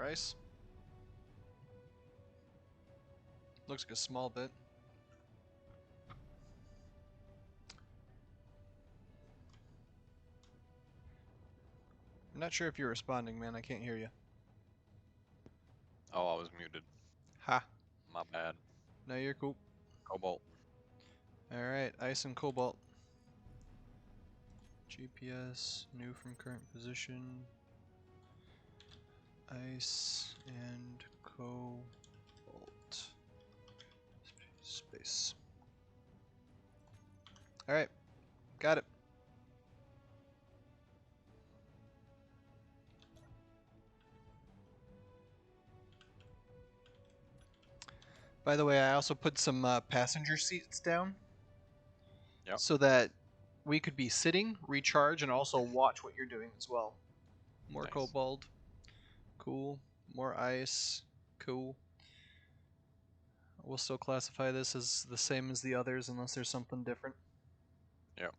more ice. Looks like a small bit. I'm not sure if you're responding, man. I can't hear you. Oh, I was muted. Ha. My bad. No, you're cool. Cobalt. Alright, ice and cobalt. GPS, new from current position. Ice and cobalt. Space. Alright, got it. By the way, I also put some passenger seats down. Yep. So that we could be sitting, recharge, and also watch what you're doing as well. More Nice. cobalt. Cool. More ice. Cool. We'll still classify this as the same as the others unless there's something different. Yep.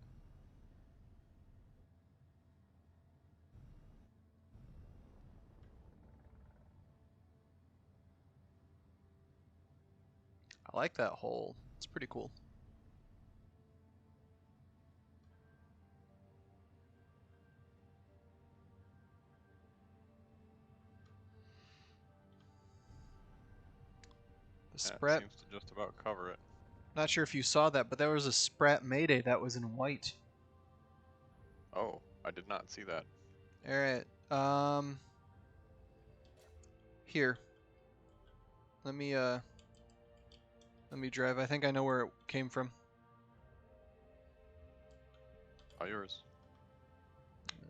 I like that hole. It's pretty cool. The That Sprat. seems to just about cover it. Not sure if you saw that, but there was a Sprat Mayday that was in white. Oh, I did not see that. Alright. Here. Let me drive. I think I know where it came from. All yours.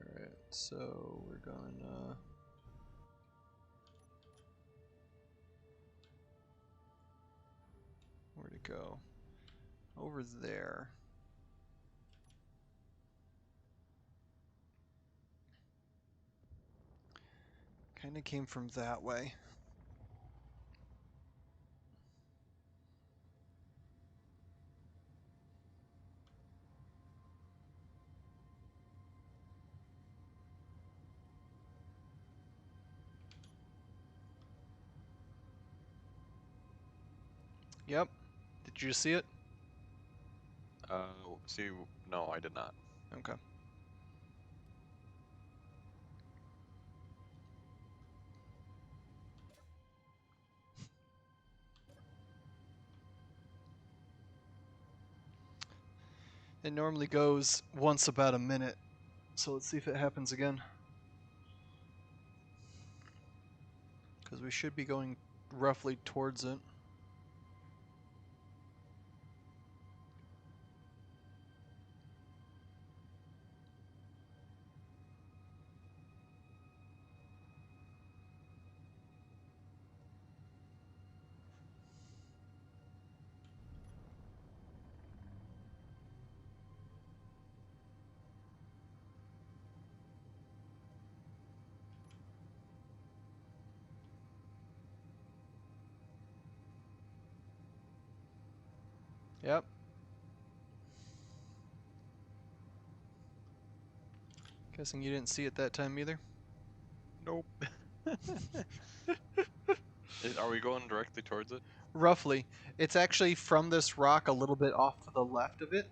Alright, so we're going where'd it go? Over there. Kinda came from that way. Yep. Did you see it? See, no, I did not. Okay. It normally goes once about a minute, so let's see if it happens again. Because we should be going roughly towards it. Yep. Guessing you didn't see it that time either. Nope. Are we going directly towards it? Roughly. It's actually from this rock a little bit off to the left of it.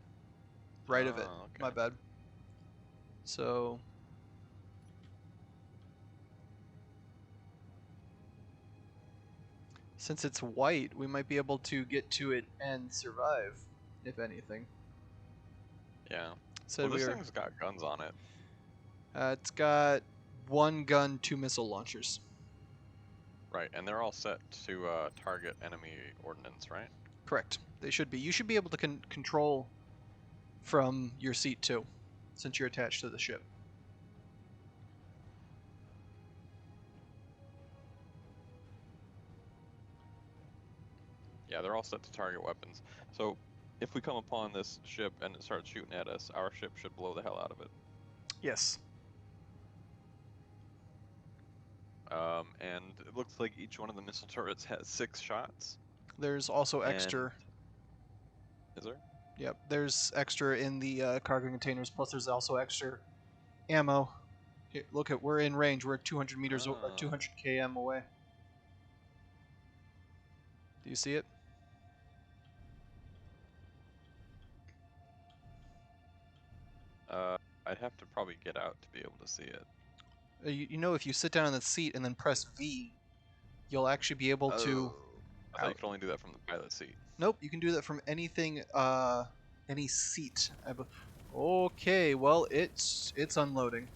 Right of it. Oh, My okay. bad. So since it's white, we might be able to get to it and survive, if anything. Yeah. Said Well, this we are. thing's got guns on it. It's got 1 gun, 2 missile launchers. Right, and they're all set to target enemy ordnance, right? Correct. They should be. You should be able to control from your seat too, since you're attached to the ship. Yeah, they're all set to target weapons. So, if we come upon this ship and it starts shooting at us, our ship should blow the hell out of it. Yes. And it looks like each one of the missile turrets has 6 shots. There's also extra. Is there? Yep. There's extra in the cargo containers. Plus, there's also extra ammo Here, look at, we're in range. We're 200 meters or Ah. 200 km away. Do you see it? I'd have to probably get out to be able to see it. You know, if you sit down in the seat and then press V, you'll actually be able to. I thought you could only do that from the pilot seat. Nope, you can do that from anything, any seat. Okay, well, it's unloading.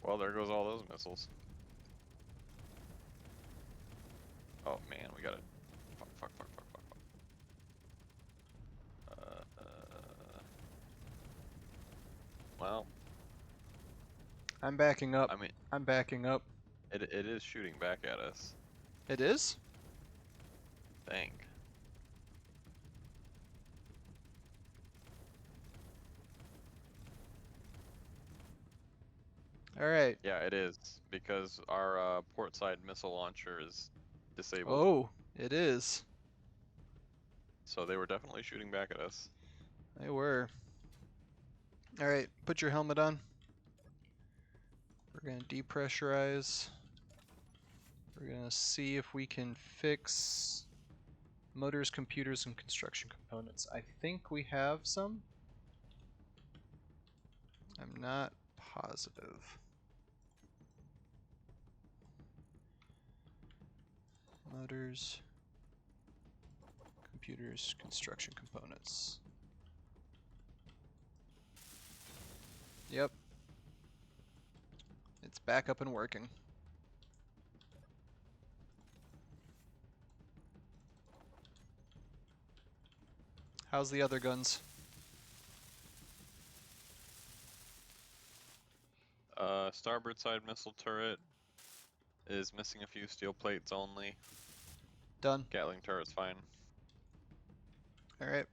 Well, there goes all those missiles. Oh man, we gotta. Fuck. Well, I'm backing up. I mean, I'm backing up. it is shooting back at us. It is? I think. Alright. Yeah, it is because our port side missile launcher is disabled. Oh, it is. So they were definitely shooting back at us. They were. Alright, put your helmet on. We're gonna depressurize. We're gonna see if we can fix motors, computers, and construction components. I think we have some. I'm not positive. Motors, computers, construction components. Yep. It's back up and working. How's the other guns? Starboard side missile turret is missing a few steel plates only. Done. Gatling turret's fine. Alright.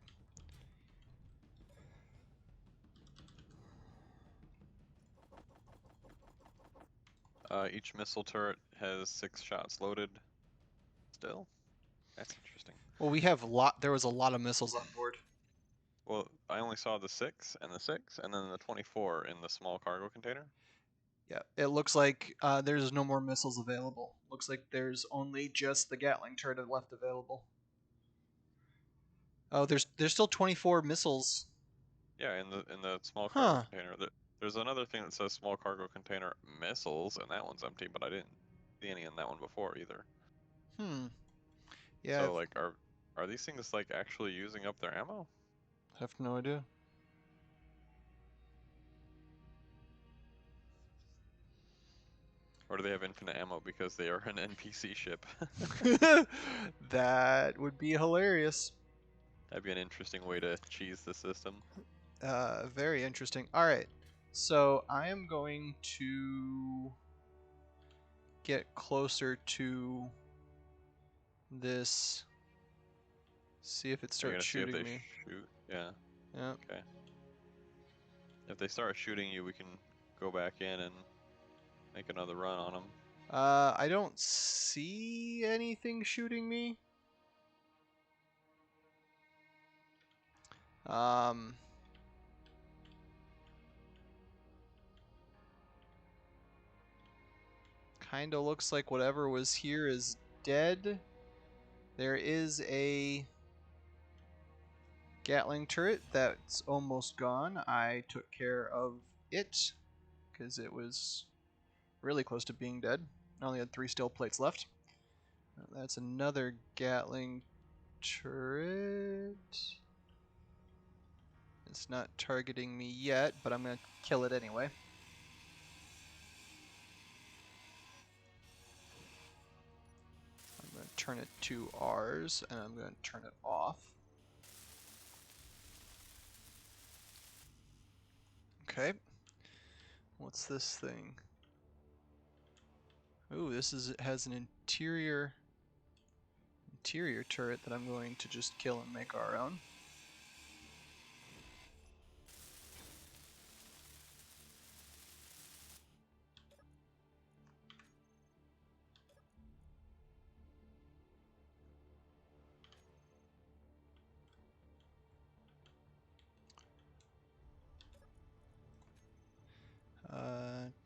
Each missile turret has 6 shots loaded. Still, that's interesting. Well, there was a lot of missiles on board. Well, I only saw the 6 and the 6, and then the 24 in the small cargo container. Yeah, it looks like there's no more missiles available. Looks like there's only just the Gatling turret left available. Oh, there's still 24 missiles. Yeah, in the small cargo Huh. container. There's another thing that says small cargo container missiles, and that one's empty, but I didn't see any in that one before either. Hmm. Yeah, So like, are these things like actually using up their ammo? I have no idea. Or do they have infinite ammo because they are an NPC ship? That would be hilarious. That'd be an interesting way to cheese the system. Very interesting. All right, so I am going to get closer to this. See if it Are you starts gonna see if shooting they me. shoot? Yeah. Yeah. Okay. If they start shooting you, we can go back in and make another run on them. I don't see anything shooting me. Um. Kind of looks like whatever was here is dead. There is a Gatling turret that's almost gone. I took care of it because it was really close to being dead. I only had 3 steel plates left. That's another Gatling turret. It's not targeting me yet, but I'm going to kill it anyway. I'm going to turn it to ours, and I'm going to turn it off. Okay. What's this thing? Ooh, has an interior turret that I'm going to just kill and make our own.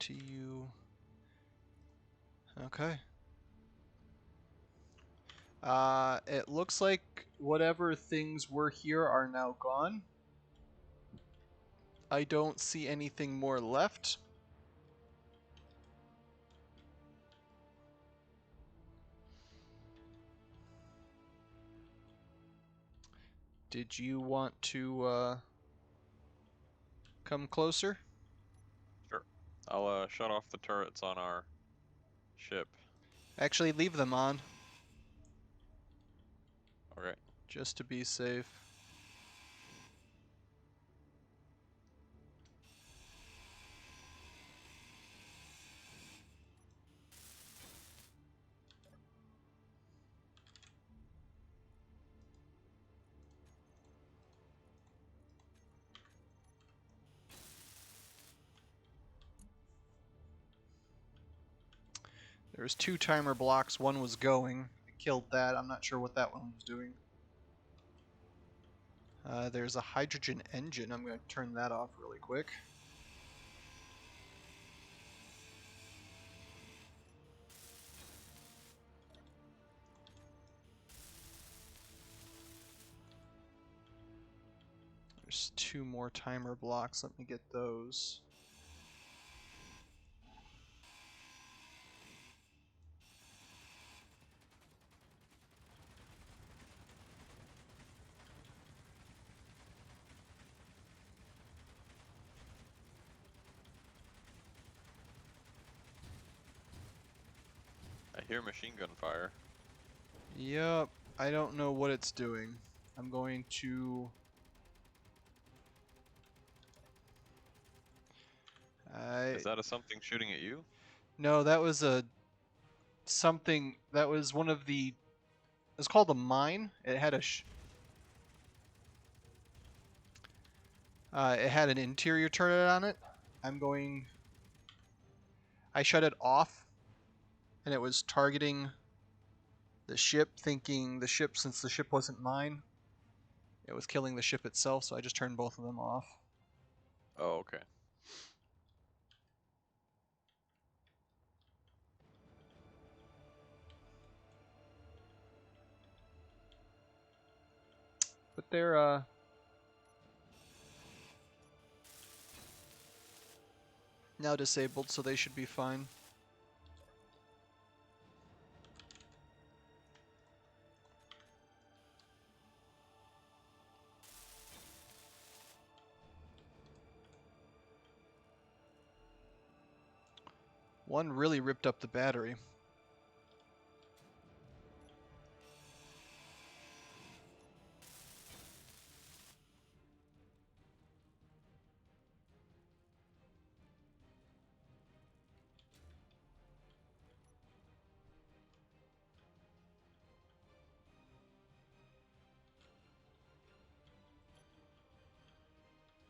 to you. Okay. It looks like whatever things were here are now gone. I don't see anything more left. Did you want to come closer? Sure. I'll shut off the turrets on our ship. Actually, leave them on, Okay. just to be safe. There's 2 timer blocks, one was going. I killed that, I'm not sure what that one was doing. There's a hydrogen engine, I'm going to turn that off really quick. There's 2 more timer blocks, let me get those. I hear machine gun fire. Yep, I don't know what it's doing. I'm going to... Is that a something shooting at you? No, that was a... something... That was one of the... It's called a mine. It had a... it had an interior turret on it. I'm going... I shut it off, and it was targeting the ship, thinking the ship, since the ship wasn't mine, it was killing the ship itself, so I just turned both of them off. Oh, okay. But they're now disabled, so they should be fine. One really ripped up the battery.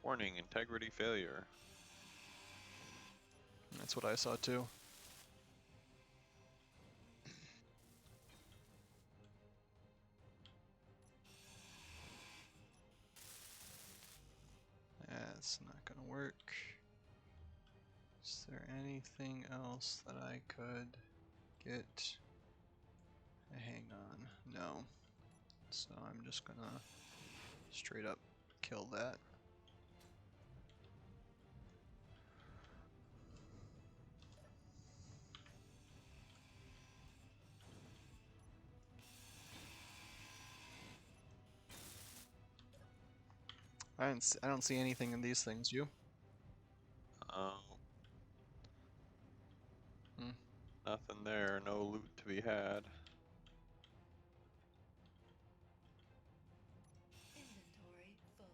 Warning, integrity failure. That's what I saw too. That's not gonna work. Is there anything else that I could get? Hang on, no. So I'm just gonna straight up kill that. I don't see anything in these things, you? Oh. Nothing there, no loot to be had. Inventory full.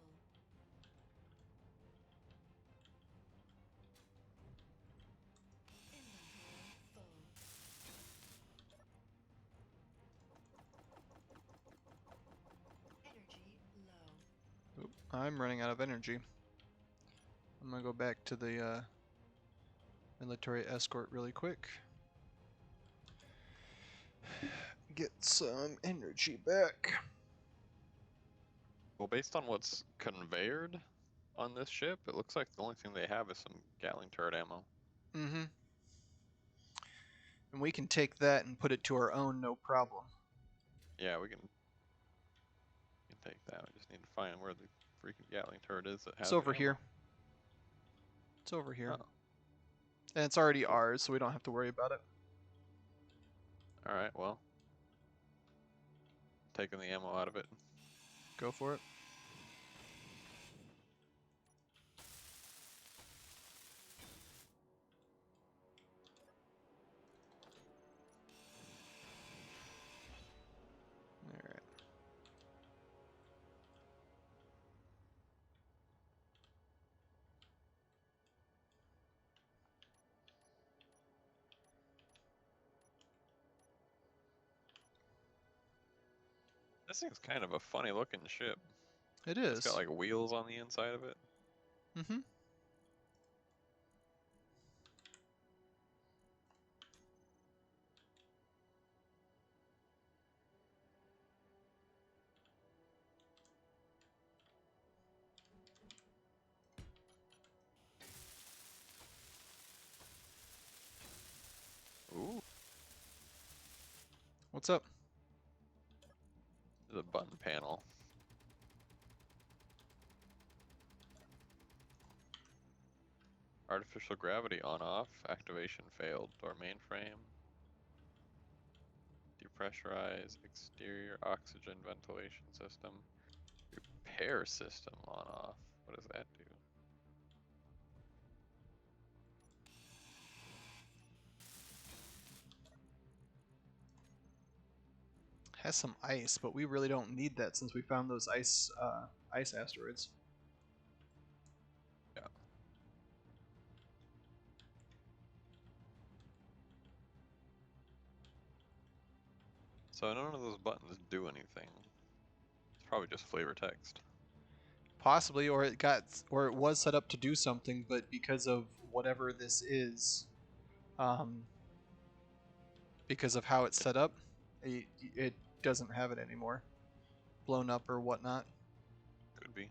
Inventory full. Energy low. Oop, I'm running out of energy. I'm gonna go back to the military escort really quick. Get some energy back. Well, based on what's conveyed on this ship, it looks like the only thing they have is some Gatling turret ammo. Mm-hmm. And we can take that and put it to our own, no problem. Yeah, we can take that. We just need to find where the freaking Gatling turret is that has It's over the ammo. here. It's over here. Oh, And it's already cool. ours, so we don't have to worry about it. All right, well, taking the ammo out of it. Go for it. Alright. This thing's kind of a funny looking ship. It It's got is. like wheels on the inside of it. Mm-hmm. Ooh, What's up? there's a button panel. Artificial gravity on off. Activation failed. Door mainframe. Depressurize. Exterior oxygen ventilation system. Repair system on off. What does that do? Has some ice, but we really don't need that since we found those ice asteroids. Yeah. So none of those buttons do anything. It's probably just flavor text. Possibly, or it was set up to do something, but because of whatever this is, um, because of how it's set up, it doesn't have it anymore. Blown up or whatnot. Could be.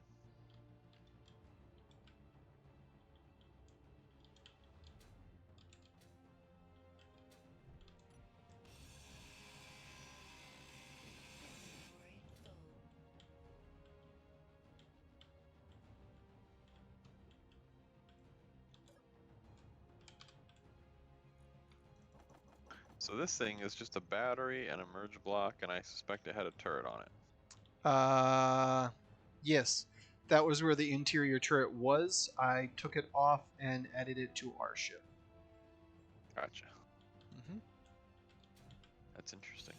Inventory full. So this thing is just a battery and a merge block, and I suspect it had a turret on it. Yes, that was where the interior turret was. I took it off and added it to our ship. Gotcha. Mm-hmm. That's interesting.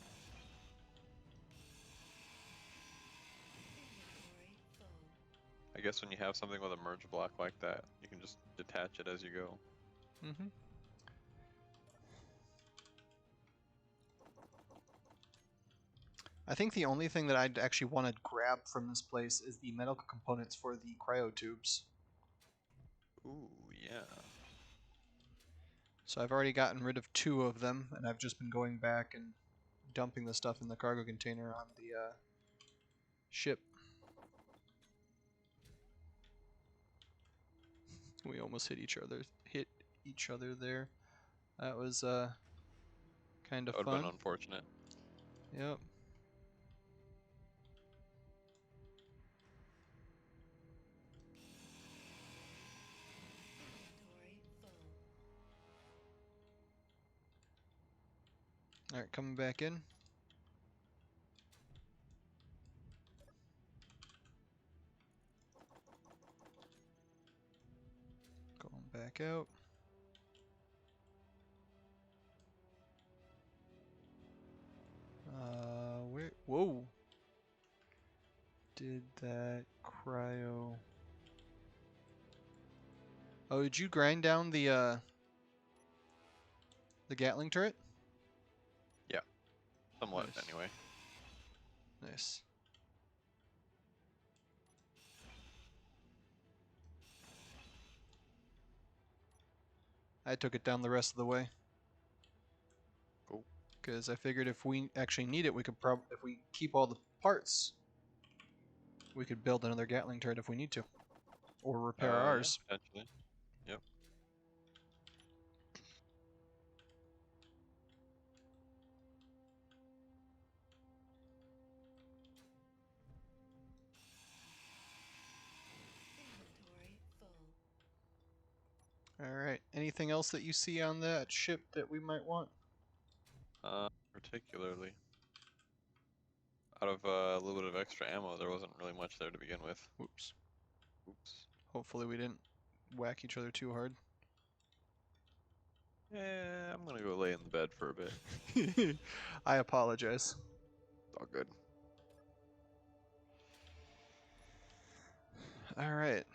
Inventory full. I guess when you have something with a merge block like that, you can just detach it as you go. Mm-hmm. I think the only thing that I'd actually want to grab from this place is the medical components for the cryotubes. Ooh, yeah. So I've already gotten rid of 2 of them, and I've just been going back and dumping the stuff in the cargo container on the ship. We almost hit each other there. That was kind of That would have fun. been unfortunate. Yep. Inventory full. All right, coming back in. Going back out. Where? Whoa. Did that cryo? Oh, did you grind down the Gatling turret? Yeah, somewhat Nice. anyway. Nice. I took it down the rest of the way. Cool. Because I figured if we actually need it, we could probably, if we keep all the parts, we could build another Gatling turret if we need to, or repair Yeah, ours. potentially. Yep. Alright. Anything else that you see on that ship that we might want? Particularly. Out of a little bit of extra ammo, there wasn't really much there to begin with. Whoops. Oops. Hopefully we didn't whack each other too hard. Yeah, I'm gonna go lay in the bed for a bit. I apologize. It's all good. Alright.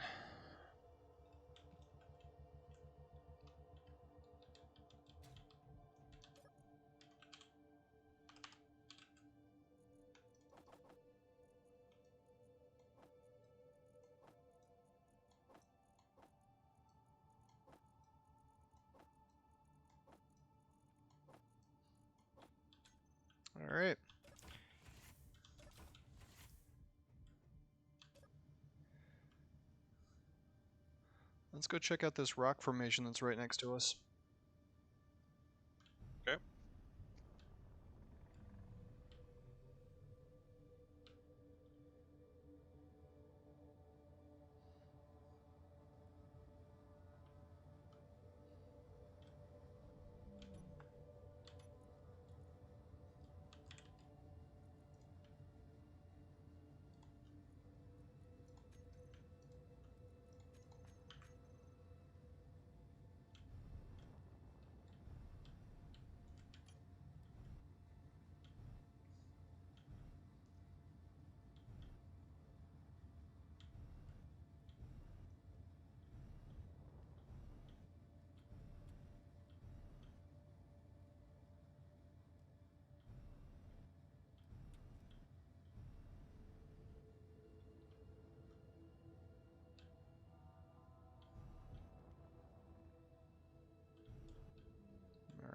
Alright. Let's go check out this rock formation that's right next to us. Okay.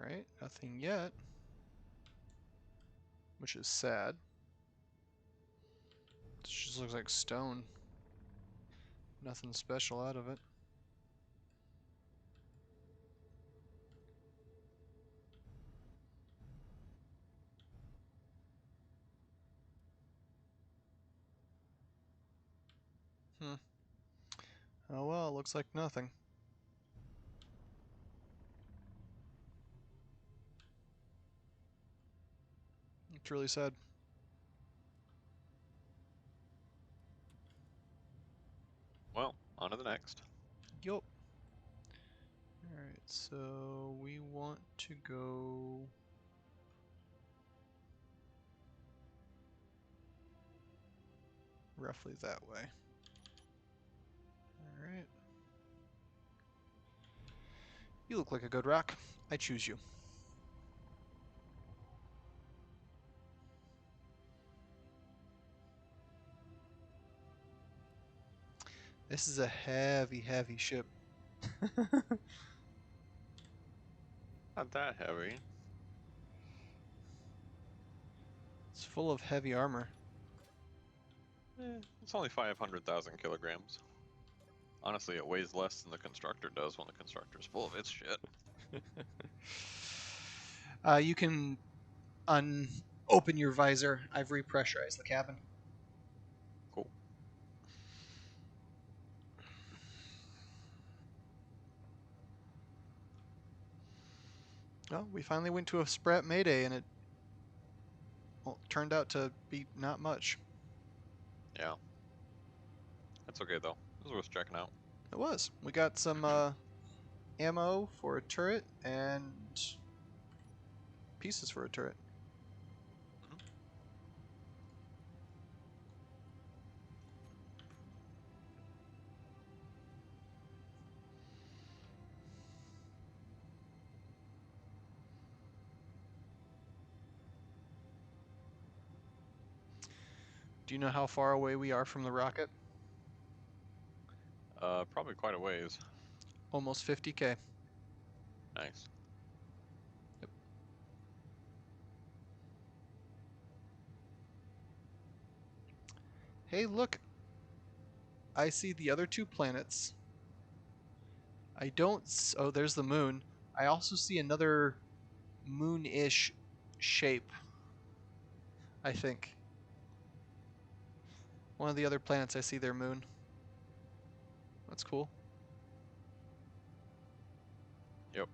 Alright, nothing yet. Which is sad. It just looks like stone. Nothing special out of it. Oh well, it looks like nothing. It's really sad. Well, on to the next. Yup. Alright, so we want to go... roughly that way. Alright. You look like a good rock. I choose you. This is a heavy, heavy ship. Not that heavy. It's full of heavy armor. It's only 500,000 kilograms. Honestly, it weighs less than the constructor does when the constructor's full of its shit. You can open your visor. I've repressurized the cabin. Cool. Well, we finally went to a Sprat Mayday, and it turned out to be not much. Yeah. That's okay though. It was worth checking out. It was. We got some ammo for a turret and pieces for a turret. Mhm. Do you know how far away we are from the rocket? Probably quite a ways. Almost 50K. Nice. Hey, look. I see the other two planets. I don't... Oh, there's the moon. I also see another moon-ish shape, I think. One of the other planets, I see their moon. That's cool. Yep.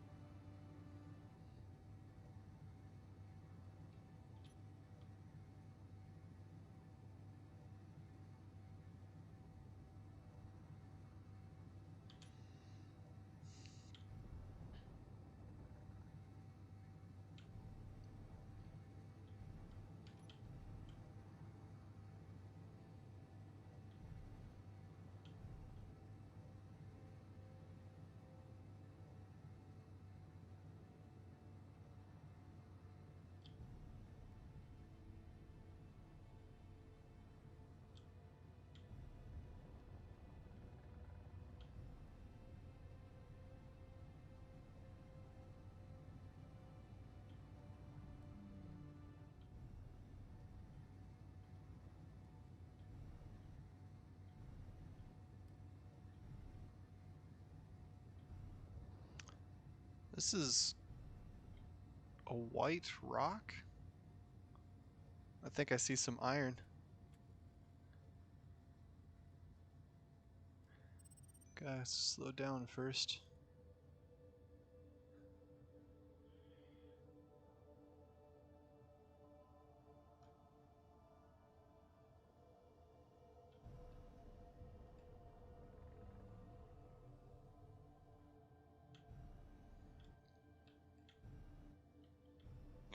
This is a white rock? I think I see some iron. Gotta slow down first.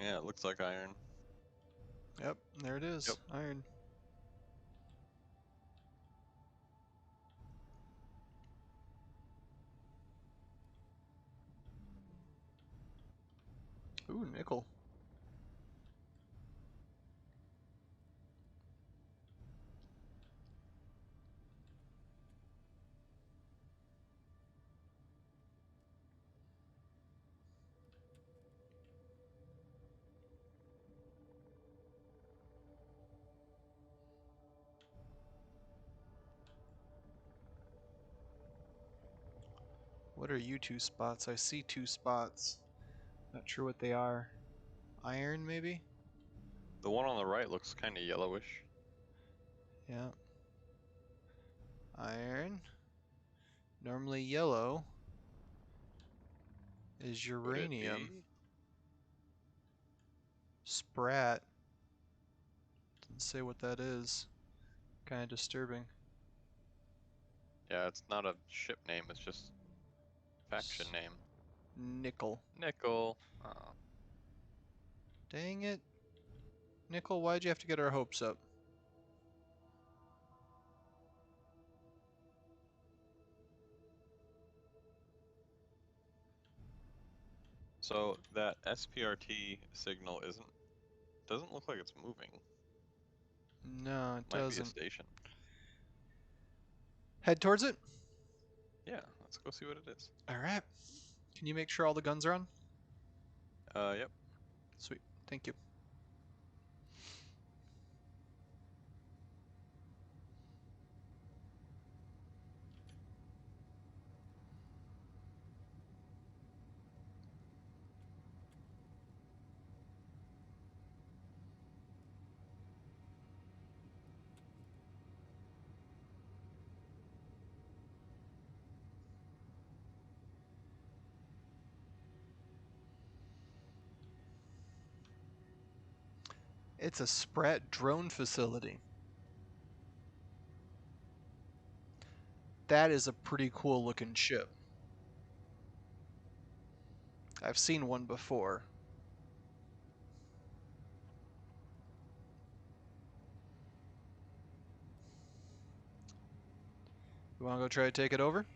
Yeah, it looks like iron. Yep, there it is. Yep. Iron. Ooh, nickel. What are you two spots? I see two spots. Not sure what they are. Iron, maybe? The one on the right looks kind of yellowish. Yeah. Iron. Normally yellow is Could it uranium. be? Sprat. Doesn't say what that is. Kind of disturbing. Yeah, it's not a ship name, it's just faction name. Nickel. Nickel. Oh. Dang it. Nickel, why'd you have to get our hopes up? So that SPRT signal doesn't look like it's moving. No, it Might be a doesn't. station. Head towards it? Yeah, let's go see what it is. Alright. Can you make sure all the guns are on? Yep. Sweet. Thank you. It's a Sprat drone facility. That is a pretty cool looking ship. I've seen one before. You want to go try to take it over?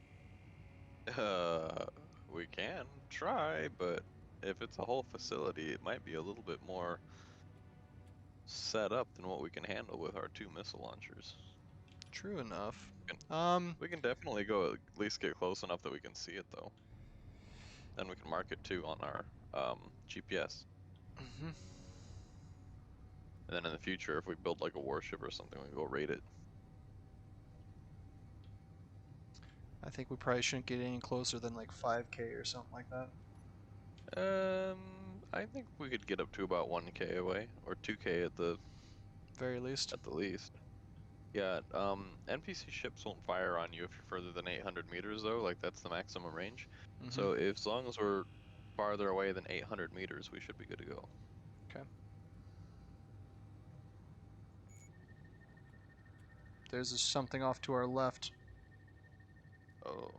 We can try, but if it's a whole facility, it might be a little bit more set up than what we can handle with our two missile launchers. True enough. Can- Um, We can definitely go at least get close enough that we can see it, though. Then we can mark it too on our GPS. mhm. And then in the future, if we build like a warship or something, we can go raid it. I think we probably shouldn't get any closer than like 5K or something like that. I think we could get up to about 1K away, or 2K Very least. at the least. Yeah, NPC ships won't fire on you if you're further than 800 meters though, like that's the maximum range. So if, as long as we're farther away than 800 meters, we should be good to go. Okay. There's something off to our left. Oh.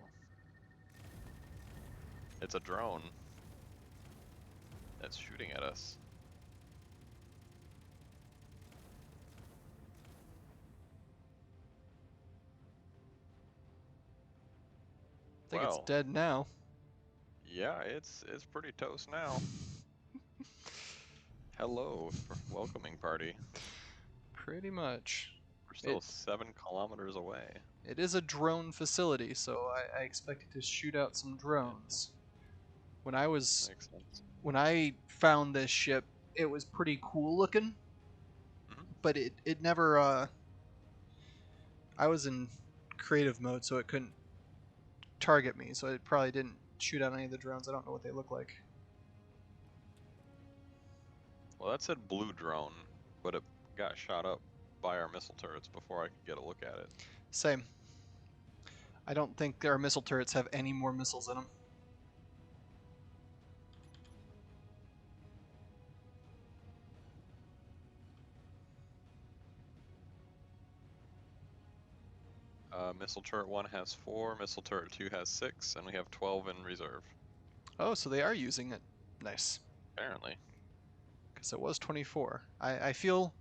It's a drone that's shooting at us. I think it's Well, dead now. yeah, it's pretty toast now. Hello, welcoming party. Pretty much. We're still It 7 kilometers away. it is a drone facility, so I expect it to shoot out some drones. When Makes sense. I found this ship, it was pretty cool looking, Mhm. but it never I was in creative mode, so it couldn't target me, so it probably didn't shoot out any of the drones. I don't know what they look like. Well, that said blue drone, but it got shot up by our missile turrets before I could get a look at it. Same. I don't think our missile turrets have any more missiles in them. Missile turret 1 has 4, missile turret 2 has 6, and we have 12 in reserve. Oh, so they are using it. Nice. Apparently. Because it was 24. I feel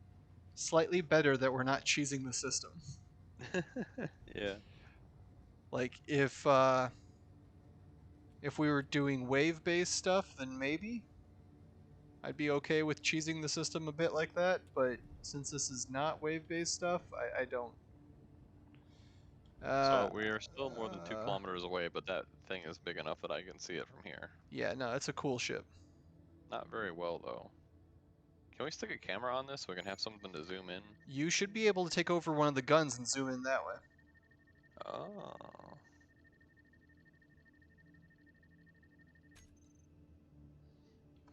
slightly better that we're not cheesing the system. Yeah. Like, if we were doing wave-based stuff, then maybe I'd be okay with cheesing the system a bit like that, but since this is not wave-based stuff, I don't. So we are still more than 2 Uh, kilometers away, but that thing is big enough that I can see it from here. yeah, no, it's a cool ship. Not very well, though. Can we stick a camera on this so we can have something to zoom in? You should be able to take over one of the guns and zoom in that way. Oh.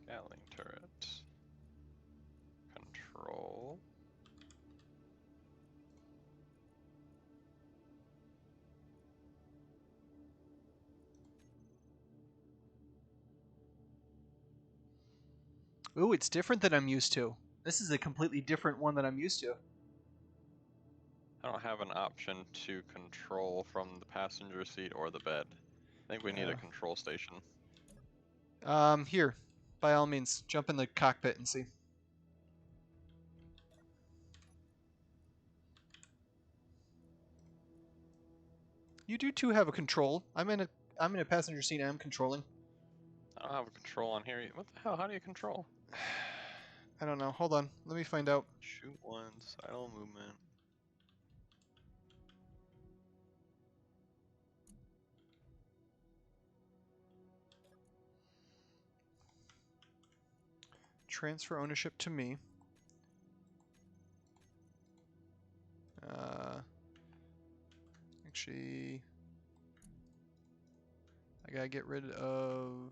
Gatling turret. Control. Ooh, it's different than I'm used to. This is a completely different one than I'm used to. I don't have an option to control from the passenger seat or the bed. I think we need a control station. Here, by all means, jump in the cockpit and see. You do too have a control. I'm in a passenger seat and I'm controlling. I don't have a control on here. What the hell? How do you control? I don't know. Hold on. Let me find out. Shoot once, idle movement. Transfer ownership to me. Actually, I gotta get rid of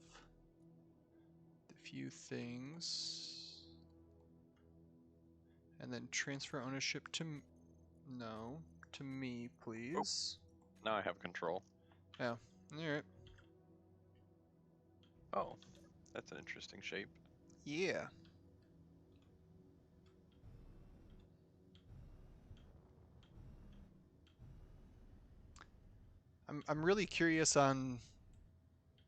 the few things. And then transfer ownership to to me, please. Oh, now I have control. Oh, alright. Oh, that's an interesting shape. Yeah. I'm really curious on,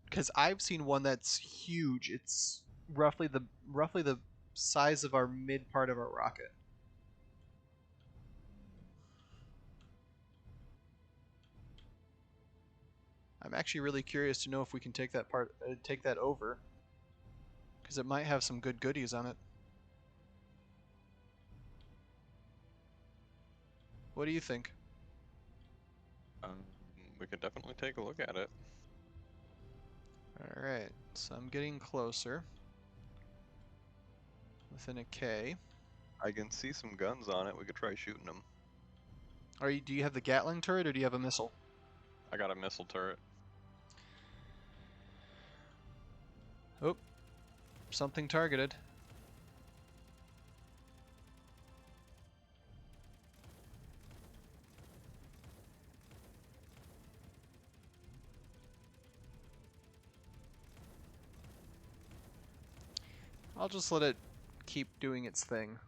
because I've seen one that's huge. It's roughly the size of our mid part of our rocket. I'm actually really curious to know if we can take that over, because it might have some good goodies on it. What do you think? We could definitely take a look at it. All right, so I'm getting closer. Within a K. I can see some guns on it. We could try shooting them. Do you have the Gatling turret or do you have a missile? I got a missile turret. Oh, something targeted. I'll just let it keep doing its thing.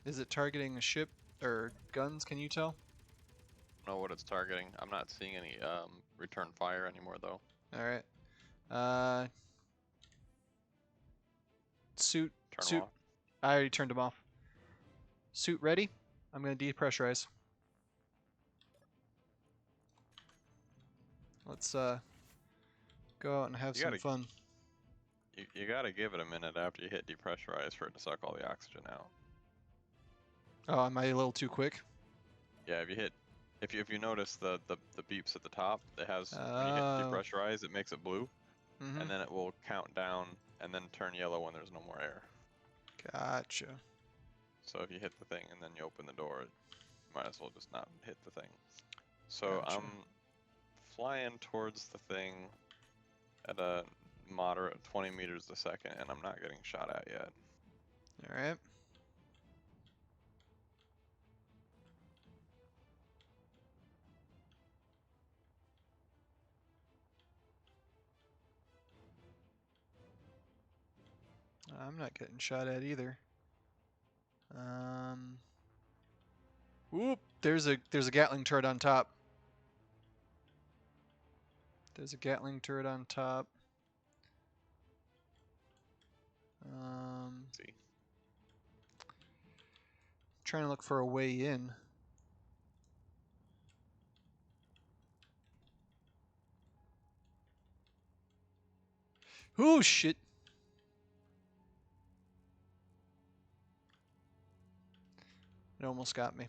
Is it targeting a ship or guns? Can you tell? I don't know what it's targeting. I'm not seeing any return fire anymore though. All right. Suit. Turn 'em Suit. off. I already turned them off. Suit ready. I'm gonna depressurize. Let's go out and have You some gotta- fun. You gotta give it a minute after you hit depressurize for it to suck all the oxygen out. Oh, am I a little too quick? Yeah, if you notice the beeps at the top, it has when you hit Oh. depressurize, it makes it blue, Mm-hmm. and then it will count down and then turn yellow when there's no more air. Gotcha. So if you hit the thing and then you open the door, you might as well just not hit the thing. So Gotcha. I'm flying towards the thing at a moderate 20 meters a second, and I'm not getting shot at yet. All right. I'm not getting shot at either. Whoop! There's a Gatling turret on top. There's a Gatling turret on top. Let's see. Trying to look for a way in. Oh shit! It almost got me.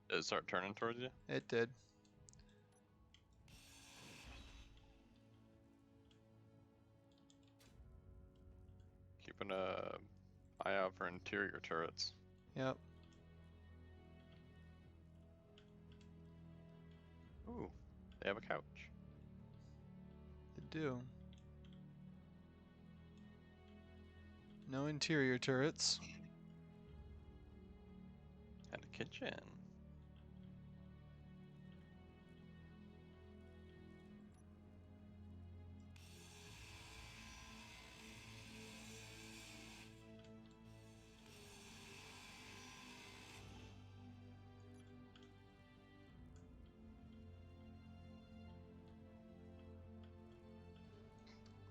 Did it start turning towards you? It did. Keeping a eye out for interior turrets. Yep. Ooh, they have a couch. They do. No interior turrets. And a kitchen.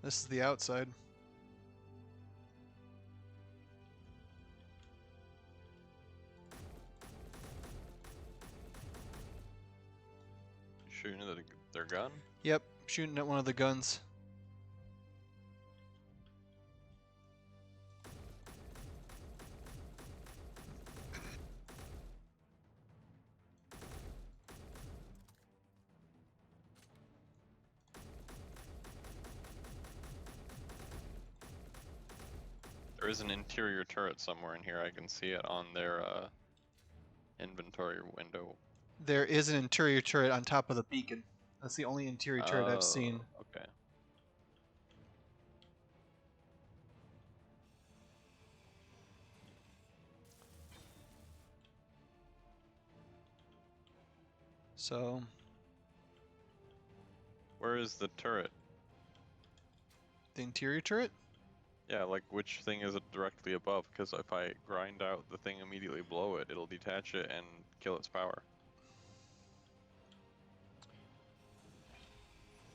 This is the outside. Shooting at their gun? Yep, shooting at one of the guns. There is an interior turret somewhere in here. I can see it on their inventory window. There is an interior turret on top of the beacon. That's the only interior turret I've seen. Okay. So, Where is the turret? the interior turret? Yeah, like which thing is it directly above? Because if I grind out the thing immediately below it, it'll detach it and kill its power.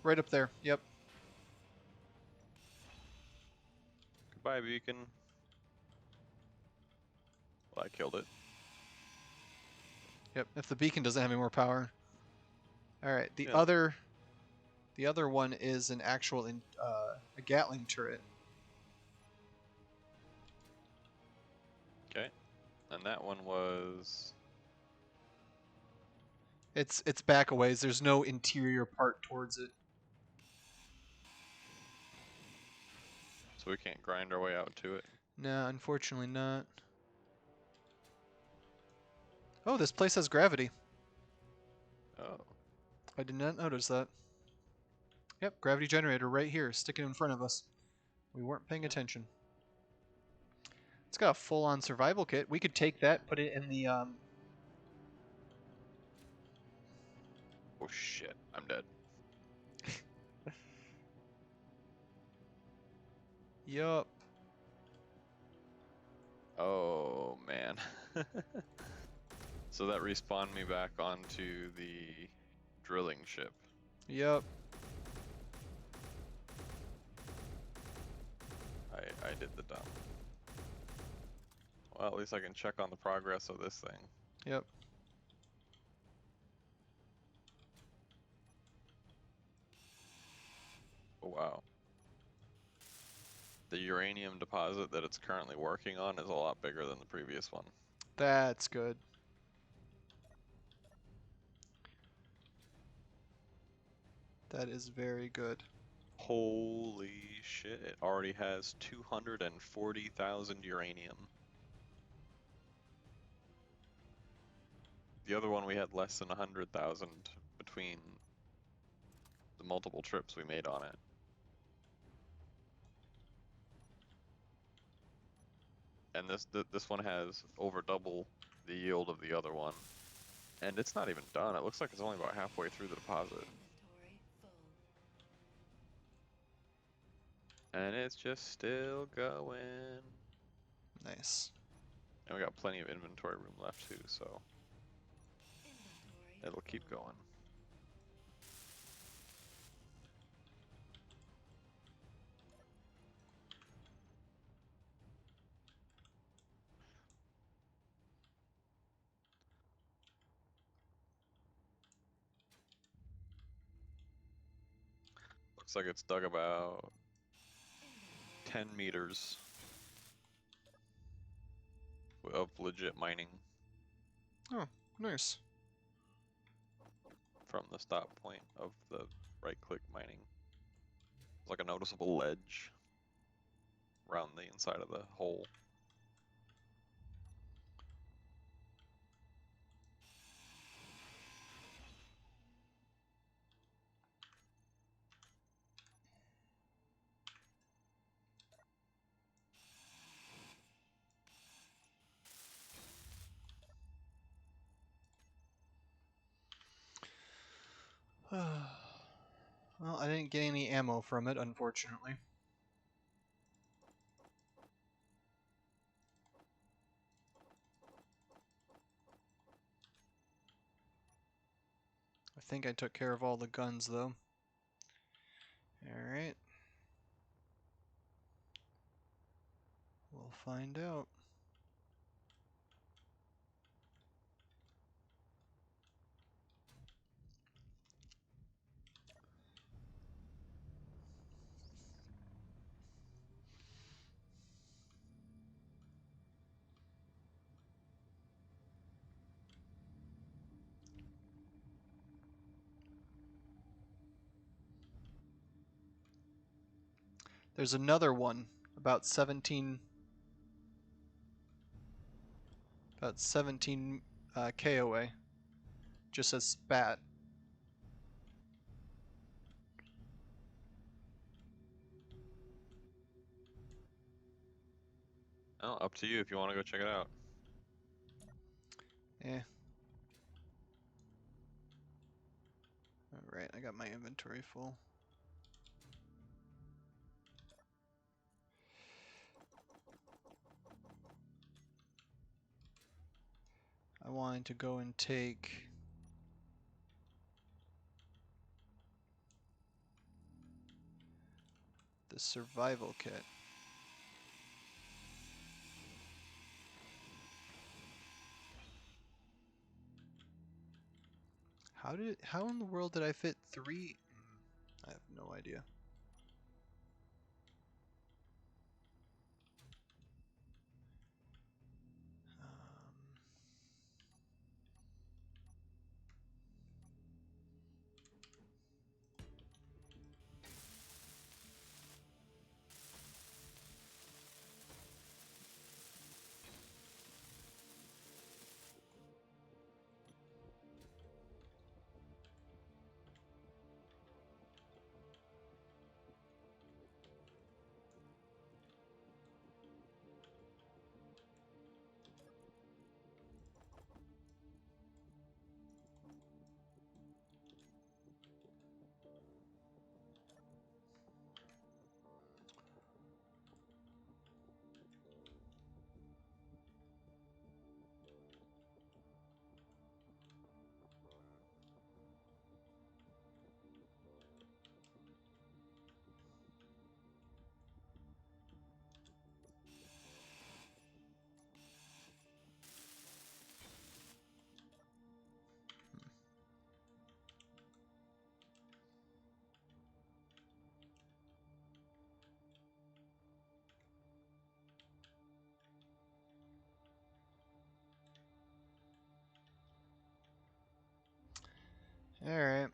Right up there. Yep. Goodbye, beacon. Well, I killed it. Yep. If the beacon doesn't have any more power. All right. The Yeah. other one is an actual a Gatling turret. Okay. And that one was... It's back a ways. There's no interior part towards it. So we can't grind our way out to it. No, unfortunately not. Oh, this place has gravity. Oh. I did not notice that. Yep, gravity generator right here, sticking in front of us. We weren't paying Yeah. attention. It's got a full-on survival kit. We could take that, put it in the Oh shit, I'm dead. Yup. Oh man. So that respawned me back onto the drilling ship. Yup. I did the dumb. Well, at least I can check on the progress of this thing. Yep. Oh wow. The uranium deposit that it's currently working on is a lot bigger than the previous one. That's good. That is very good. Holy shit, it already has 240,000 uranium. The other one we had less than 100,000 between the multiple trips we made on it. And this one has over double the yield of the other one. And it's not even done. It looks like it's only about halfway through the deposit. Inventory full. And it's just still going. Nice. And we got plenty of inventory room left too, so Inventory it'll keep full. going. Looks like it's dug about 10 meters of legit mining Oh, nice. from the stop point of the right-click mining. It's like a noticeable ledge around the inside of the hole. Well, I didn't get any ammo from it, unfortunately. I think I took care of all the guns, though. Alright. We'll find out. There's another one about 17 K away. Just says spat. Oh, up to you if you want to go check it out. Eh. Alright, I got my inventory full. I wanted to go and take the survival kit. How in the world did I fit 3? I have no idea. Alright.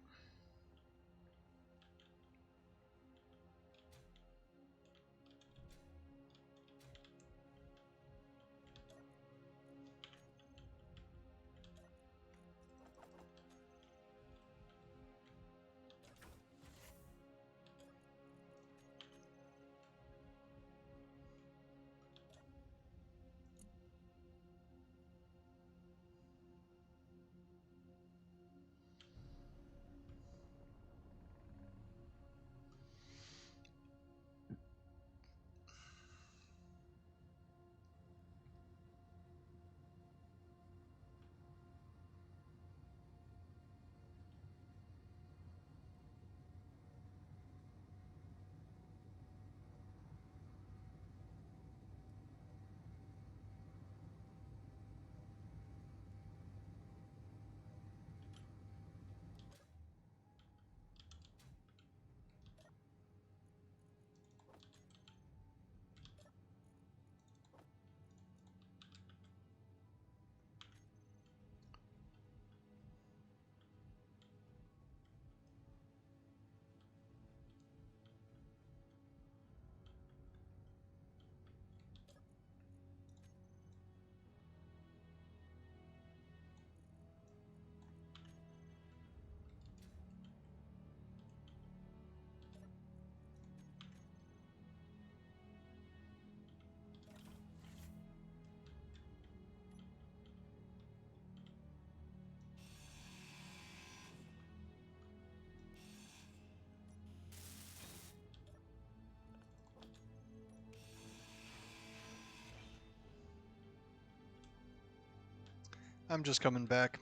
I'm just coming back.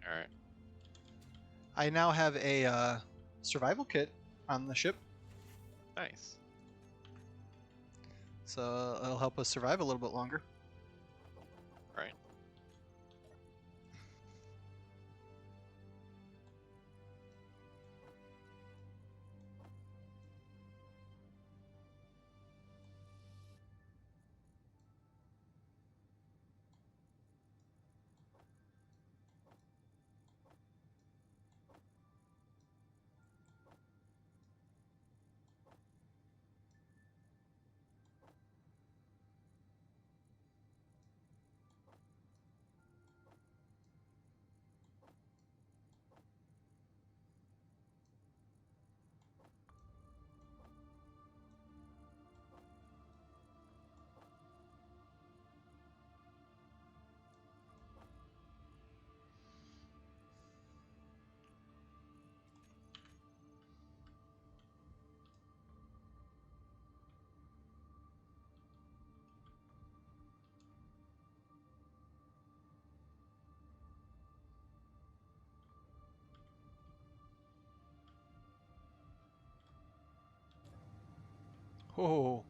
All right. I now have a survival kit on the ship, Nice. so it'll help us survive a little bit longer. Right. Oh.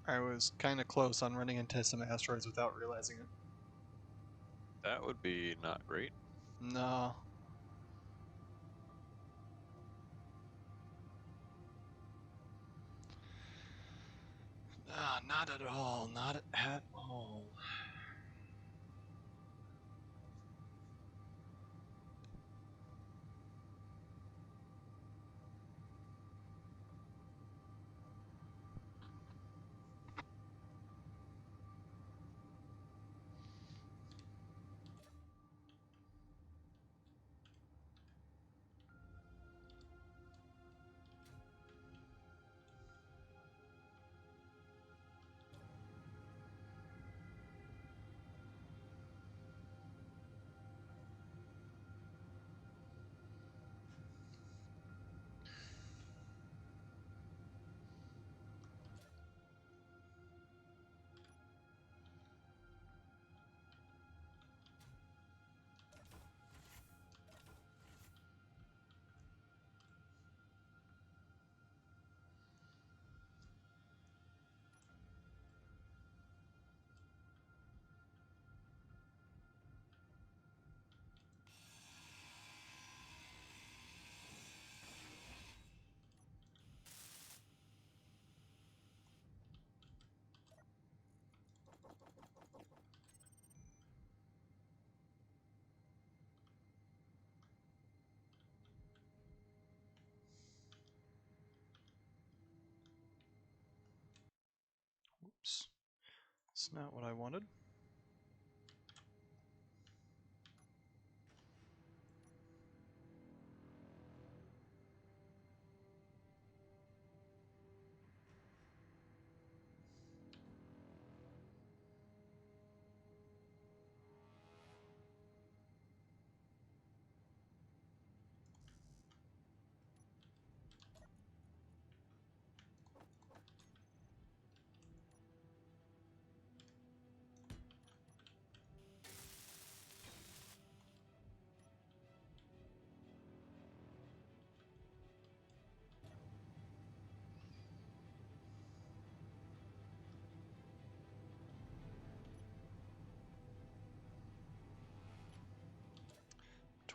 I was kind of close on running into some asteroids without realizing it. That would be not great. No. Not at all. Not at all. That's not what I wanted.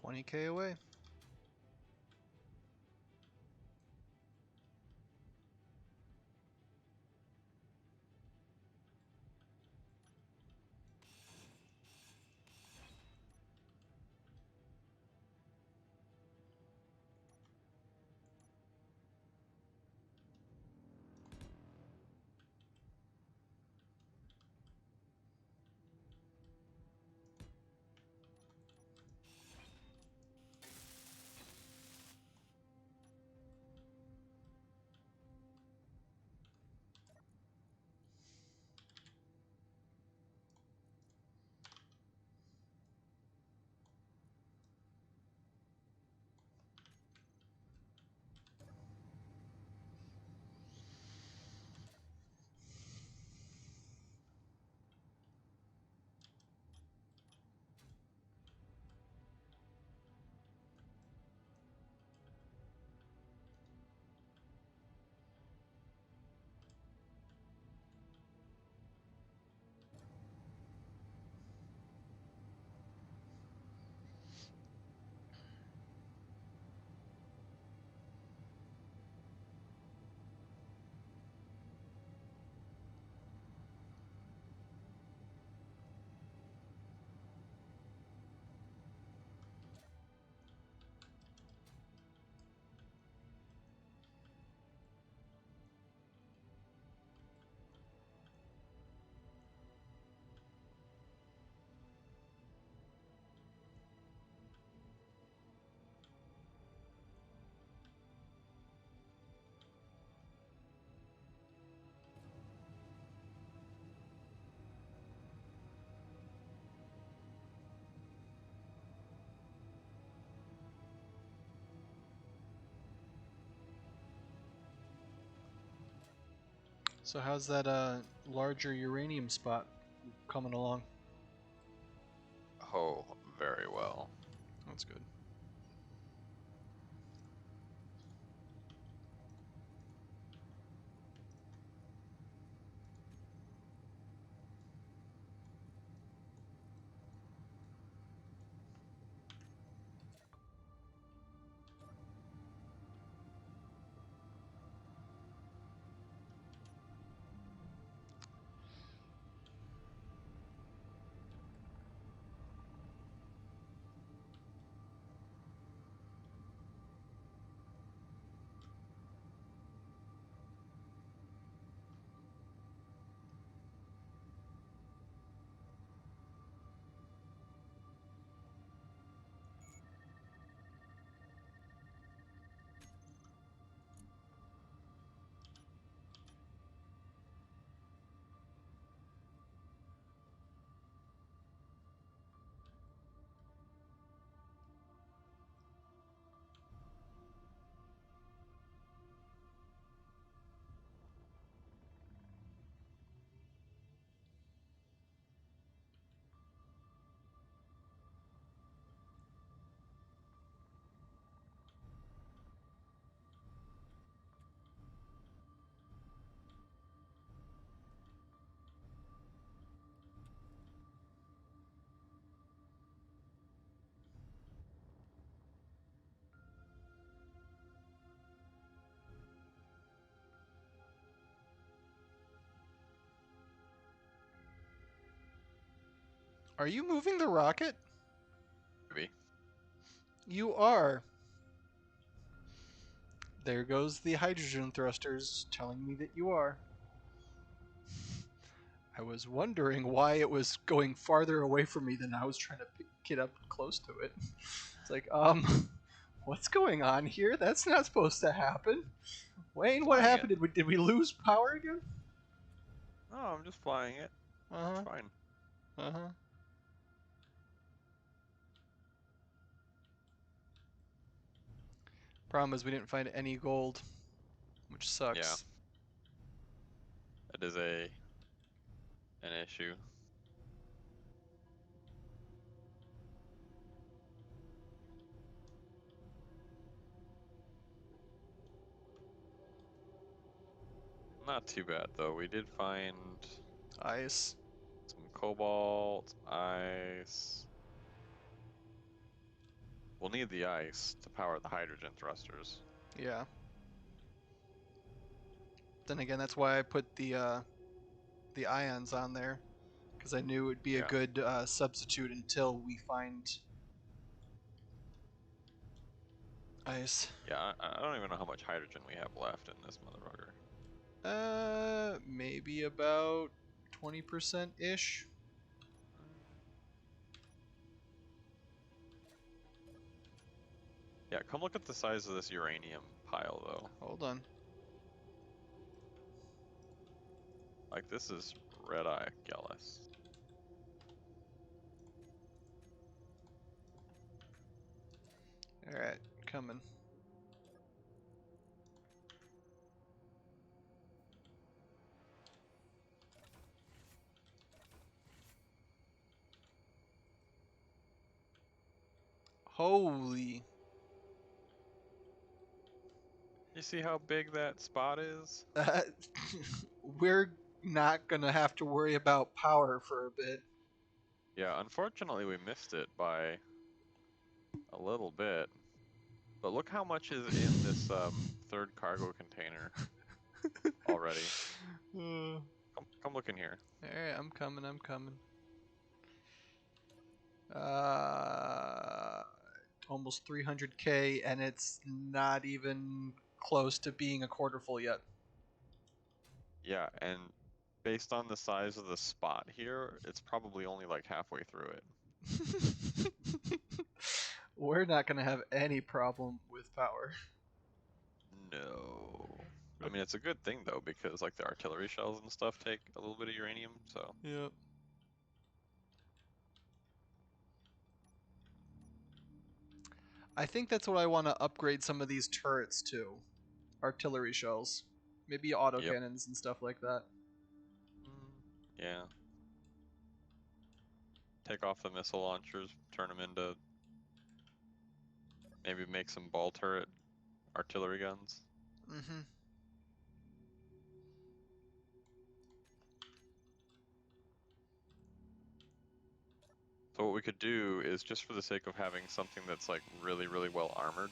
$20K away. So how's that larger uranium spot coming along? Oh, very well. That's good. Are you moving the rocket? Maybe. You are. There goes the hydrogen thrusters telling me that you are. I was wondering why it was going farther away from me than I was trying to get up close to it. It's like, what's going on here? That's not supposed to happen. Wayne, what Flying it. happened? Did we lose power again? No, I'm just flying it. Uh-huh. It's fine. Uh-huh. Problem is we didn't find any gold, which sucks. Yeah. That is an issue. Not too bad though. We did find Ice. some cobalt, ice. We'll need the ice to power the hydrogen thrusters. Yeah. Then again, that's why I put the ions on there, because I knew it would be a Yeah. good substitute until we find ice. Yeah, I don't even know how much hydrogen we have left in this motherfucker. Maybe about 20% ish. Yeah, come look at the size of this uranium pile though. Hold on. Like this is red-eye Gallus. All right, coming. Holy. You see how big that spot is? We're not gonna have to worry about power for a bit. Yeah, unfortunately we missed it by a little bit. But look how much is in this third cargo container already. Come look in here. Alright, I'm coming, I'm coming. Almost 300k, and it's not even close to being a quarter full yet. Yeah, and based on the size of the spot here, it's probably only like halfway through it. We're not gonna have any problem with power. No. I mean, it's a good thing though, because like the artillery shells and stuff take a little bit of uranium, so. Yep. I think that's what I want to upgrade some of these turrets to. Artillery shells. Maybe autocannons and stuff like that. Yeah. Take off the missile launchers, turn them into maybe make some ball turret artillery guns. Mm-hmm. So what we could do is, just for the sake of having something that's like really, really well armored,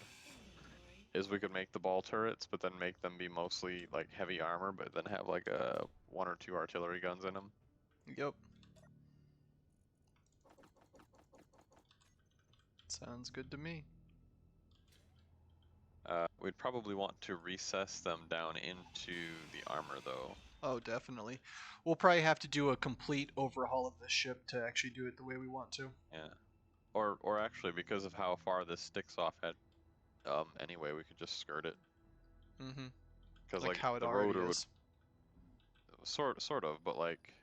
is we could make the ball turrets, but then make them be mostly like heavy armor, but then have like one or two artillery guns in them. Yep. Sounds good to me. We'd probably want to recess them down into the armor though. Oh, definitely. We'll probably have to do a complete overhaul of the ship to actually do it the way we want to. Yeah. Or actually, because of how far this sticks off head, anyway, we could just skirt it. Mm-hmm. Because Like like how it the already rotor would is. sort of, but like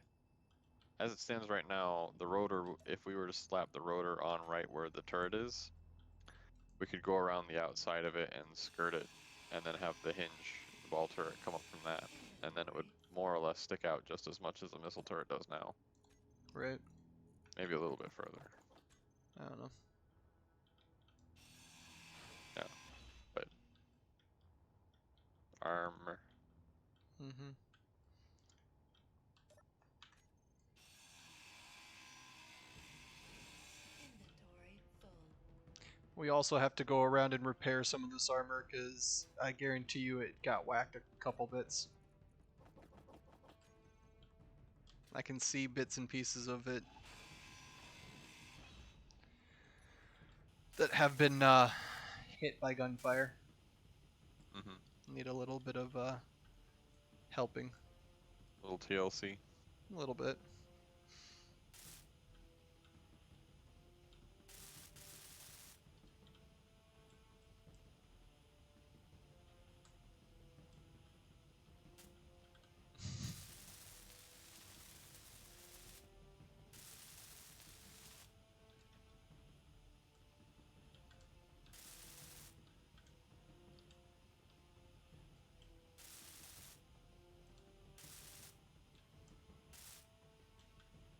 as it stands right now, the rotor, if we were to slap the rotor on right where the turret is, we could go around the outside of it and skirt it, and then have the hinge, the ball turret, come up from that, and then it would more or less stick out just as much as the missile turret does now. Right. Maybe a little bit further. I don't know. Yeah, but armor. Mm-hmm. Inventory full. We also have to go around and repair some of this armor, because I guarantee you it got whacked a couple bits. I can see bits and pieces of it that have been hit by gunfire. Mm-hmm. Need a little bit of helping. Little TLC. A little bit.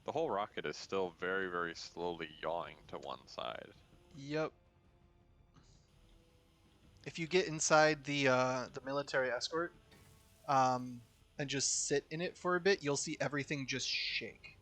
The whole rocket is still very, very slowly yawing to one side. Yep. If you get inside the military escort, and just sit in it for a bit, you'll see everything just shake.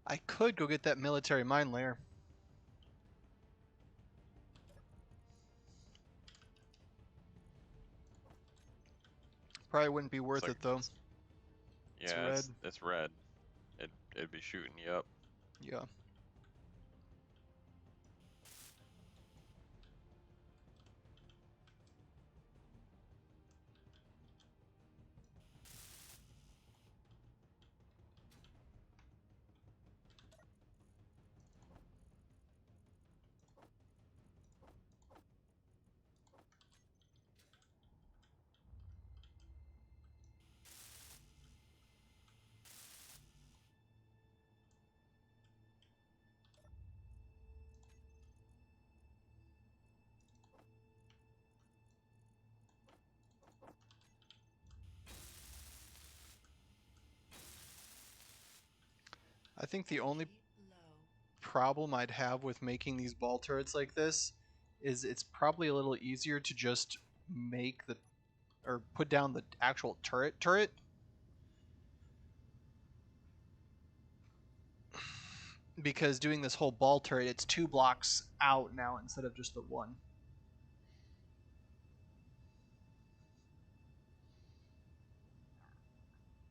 I could go get that military mine layer. Probably wouldn't be worth It's like, it though. It's yeah, red. it's red. It'd be shooting you up. Yeah. I think the only Low. problem I'd have with making these ball turrets like this is it's probably a little easier to just make the or put down the actual turret because doing this whole ball turret, it's 2 blocks out now instead of just the one.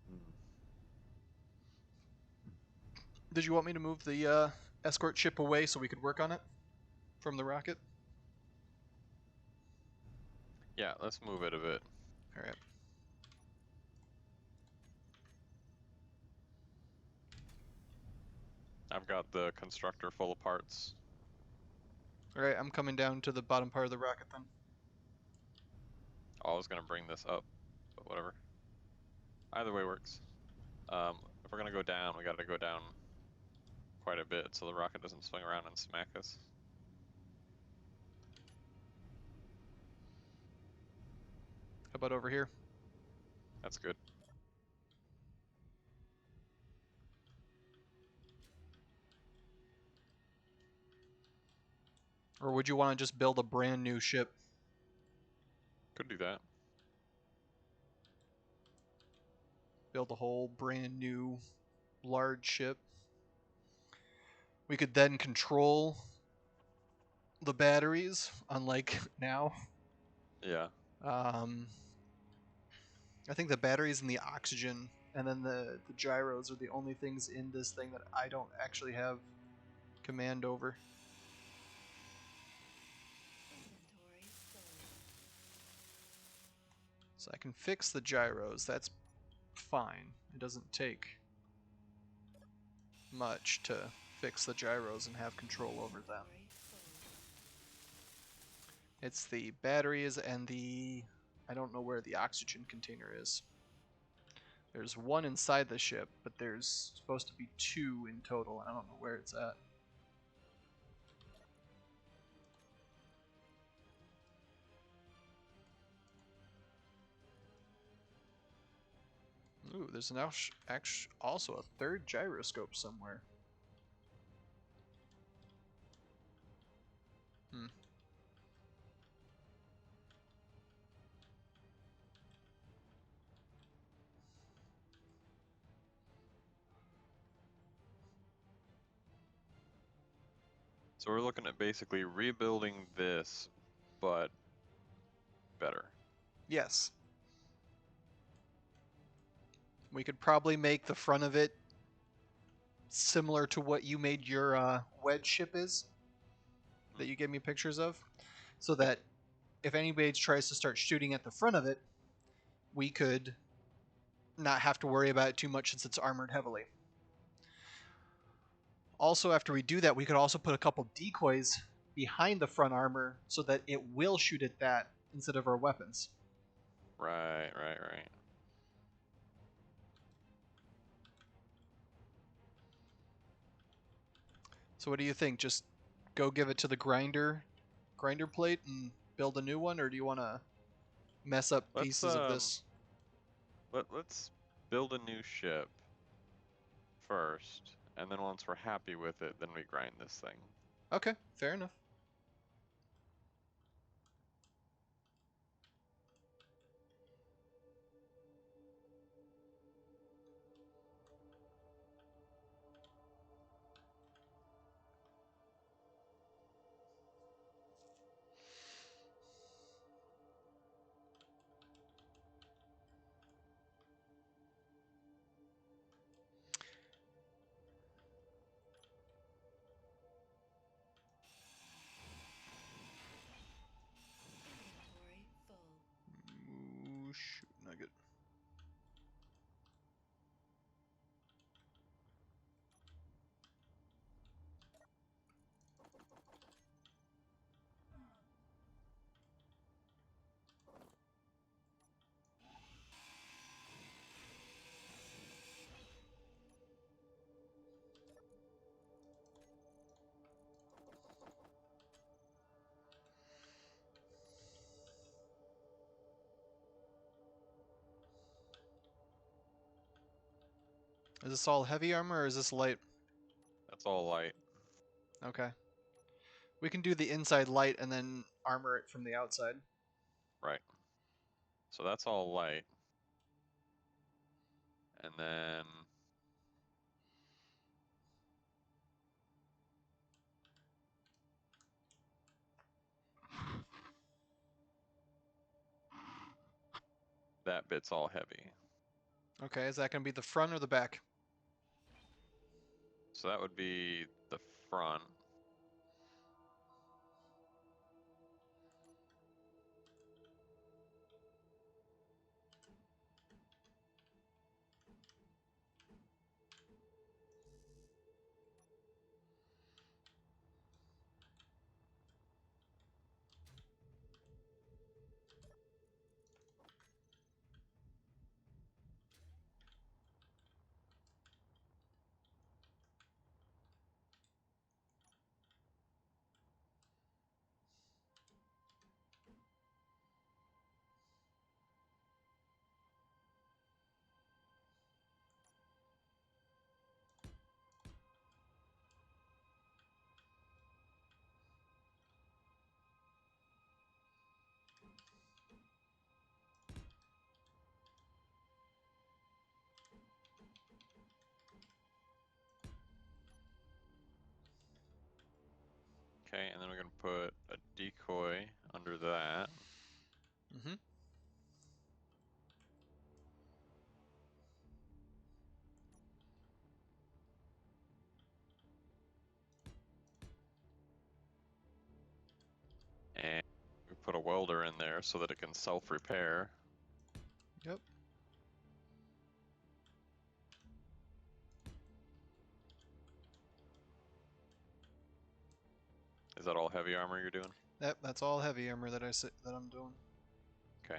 Hmm. Did you want me to move the escort ship away so we could work on it from the rocket? Yeah, let's move it a bit. All right. I've got the constructor full of parts. All right, I'm coming down to the bottom part of the rocket then. Oh, I was gonna bring this up, but whatever. Either way works. If we're gonna go down, we gotta go down quite a bit so the rocket doesn't swing around and smack us. How about over here? That's good. Or would you want to just build a brand new ship? Could do that. Build a whole brand new large ship? We could then control the batteries, unlike now. Yeah. I think the batteries and the oxygen, and then the gyros are the only things in this thing that I don't actually have command over. Inventory full. So I can fix the gyros. That's fine. It doesn't take much to fix the gyros and have control over them. Inventory full. It's the batteries and the... I don't know where the oxygen container is. There's one inside the ship, but there's supposed to be two in total, and I don't know where it's at. Ooh, there's an also a third gyroscope somewhere. Hmm. So we're looking at basically rebuilding this, but better. Yes. We could probably make the front of it similar to what you made your wedge ship is, that you gave me pictures of, so that if anybody tries to start shooting at the front of it, we could not have to worry about it too much since it's armored heavily. Also, after we do that, we could also put a couple decoys behind the front armor so that it will shoot at that instead of our weapons. Right. So what do you think? Just go give it to the grinder plate and build a new one, or do you want to mess up Let's pieces of this? let's build a new ship first, and then once we're happy with it, then we grind this thing. Okay, fair enough. Inventory full. Ooh, shoot, nugget. Is this all heavy armor or is this light? That's all light. Okay. We can do the inside light and then armor it from the outside. Right. So that's all light. And then that bit's all heavy. Okay, is that going to be the front or the back? So that would be the front. Okay, and then we're gonna put a decoy under that. Mm-hmm. And we put a welder in there so that it can self-repair. Yep. Is that all heavy armor you're doing? Yep. That's all heavy armor that I'm doing. Okay.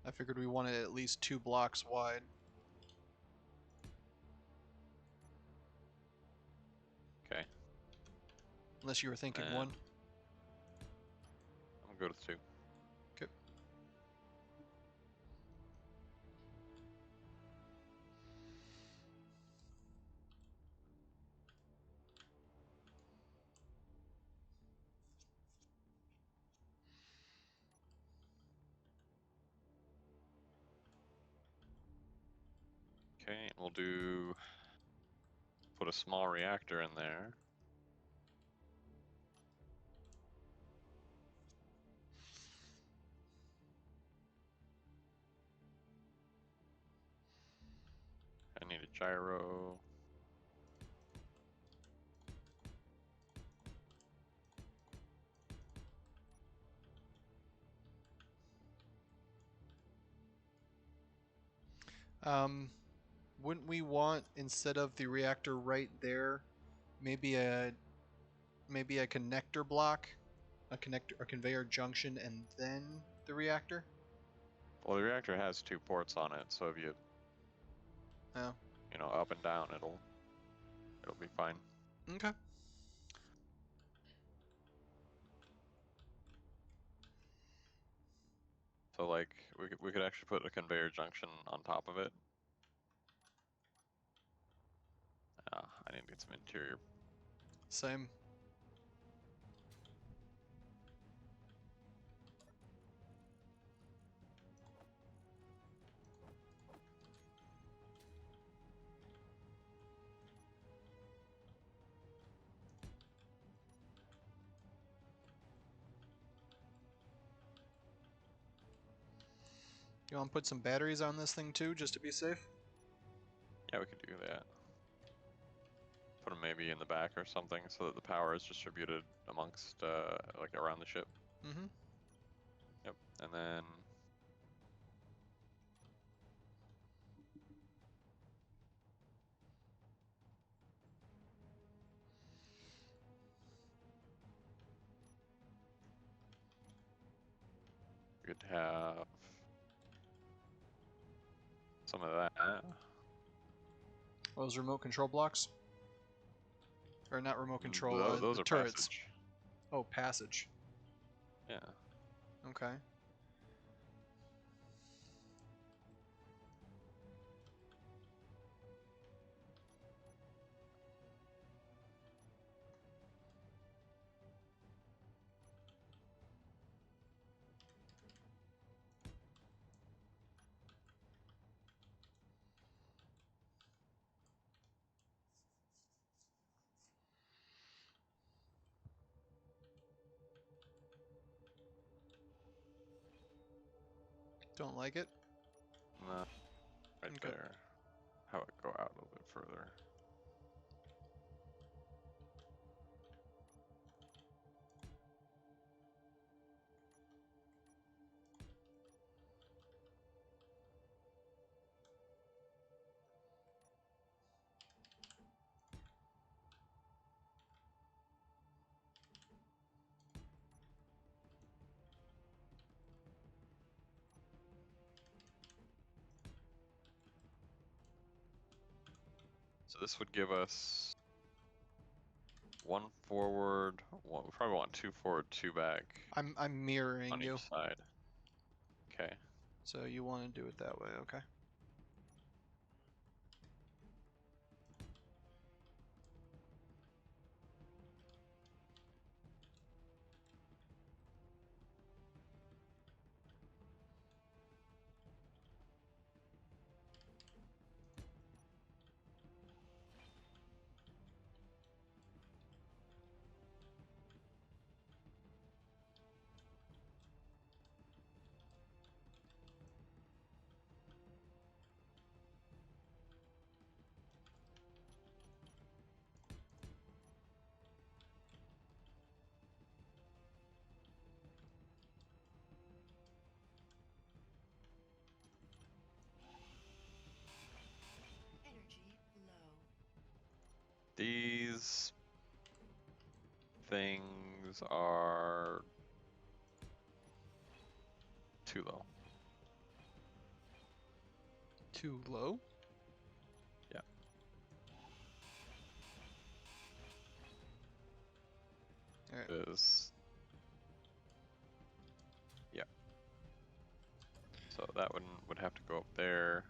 I figured we wanted at least 2 blocks wide. Okay. Unless you were thinking And 1. I'm good with 2. Okay. Okay, and we'll put a small reactor in there. I need a gyro. Wouldn't we want, instead of the reactor right there, maybe a connector block, a conveyor junction, and then the reactor? Well, the reactor has 2 ports on it, so if you Oh. up and down, it'll be fine. Okay. So like we could actually put a conveyor junction on top of it. I need to get some interior. Same. You want to put some batteries on this thing too, just to be safe? Yeah, we could do that. Put them maybe in the back or something so that the power is distributed amongst like around the ship. Mm-hmm. Yep, and then we could have some of that. Those remote control blocks? Or not remote control, Those the are turrets. passage. Oh, passage. Yeah. Okay. Don't like it? No, right Okay. there. How it go out a little bit further. So this would give us 1 forward. One, we probably want 2 forward, 2 back I'm mirroring on you. each side. Okay. So you want to do it that way, okay. These things are too low. Too low? Yeah. Alright. Is yeah. So that one would have to go up there.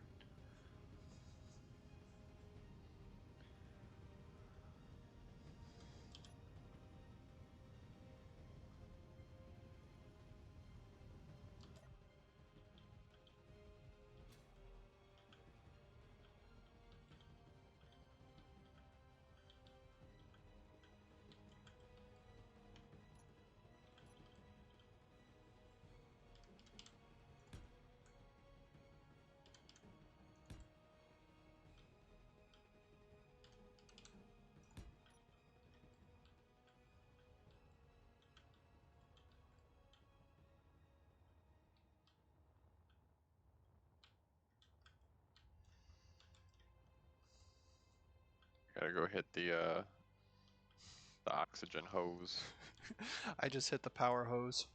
Gotta go hit the oxygen hose. I just hit the power hose.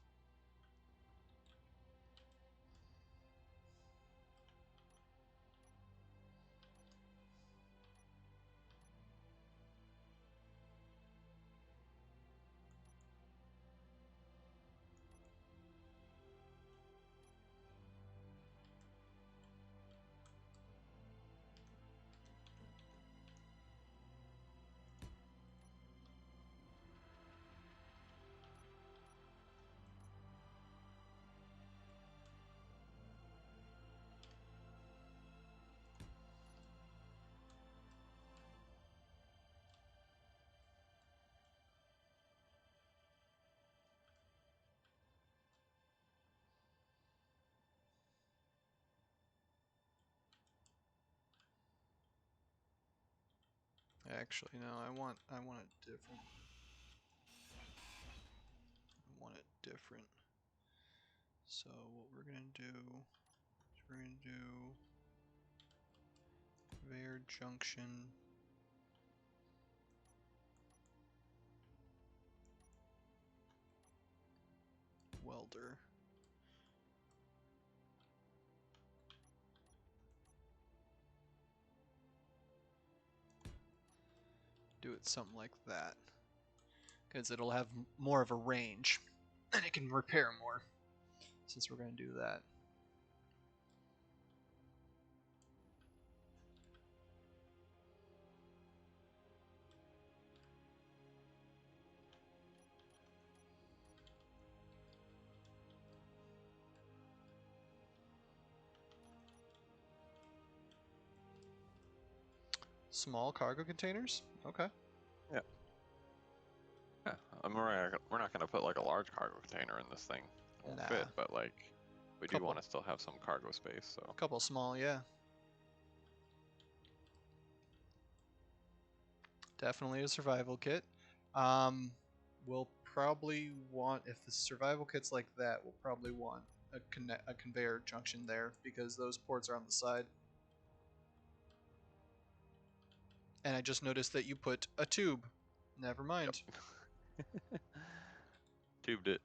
Actually, no, I want it different. I want it different. So what we're gonna do is we're gonna do conveyor junction welder. Do it something like that, because it'll have more of a range and it can repair more since we're going to do that. Small cargo containers? Okay. Yeah. Yeah. I mean, we're not gonna put like a large cargo container in this thing. It won't Nah. fit, but like we do Couple. want to still have some cargo space. So Couple small, yeah. Definitely a survival kit. We'll probably want, if the survival kit's like that, we'll probably want a conveyor junction there because those ports are on the side. And I just noticed that you put a tube. Never mind. yep. Tubed it.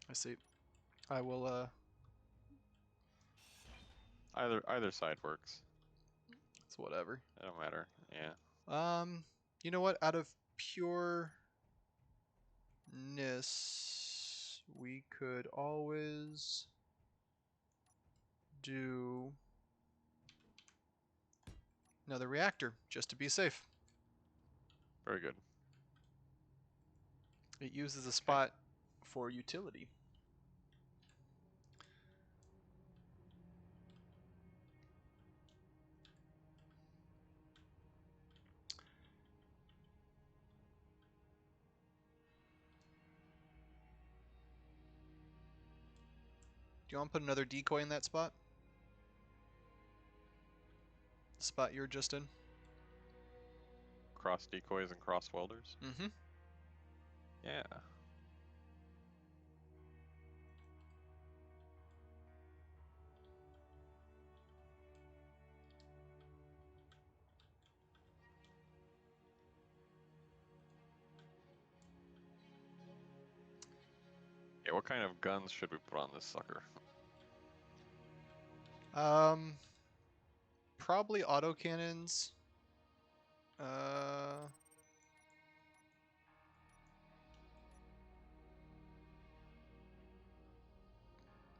I see. I will, Either side works. it's whatever. It don't matter. Yeah. You know what? Out of pureness, we could always do another reactor just to be safe. Very good. It uses a Okay. spot for utility. Do you want to put another decoy in that spot? The spot you were just in? Cross decoys and cross welders. Mm-hmm. Yeah. Yeah, what kind of guns should we put on this sucker? Probably autocannons. Uh,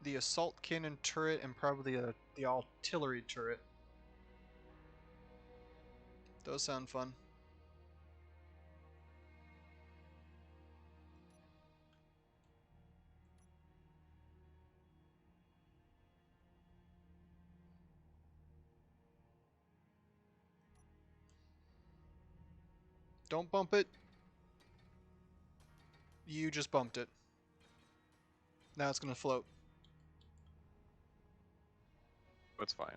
the assault cannon turret and probably the artillery turret. Those sound fun. Don't bump it. You just bumped it. Now it's gonna float. That's fine.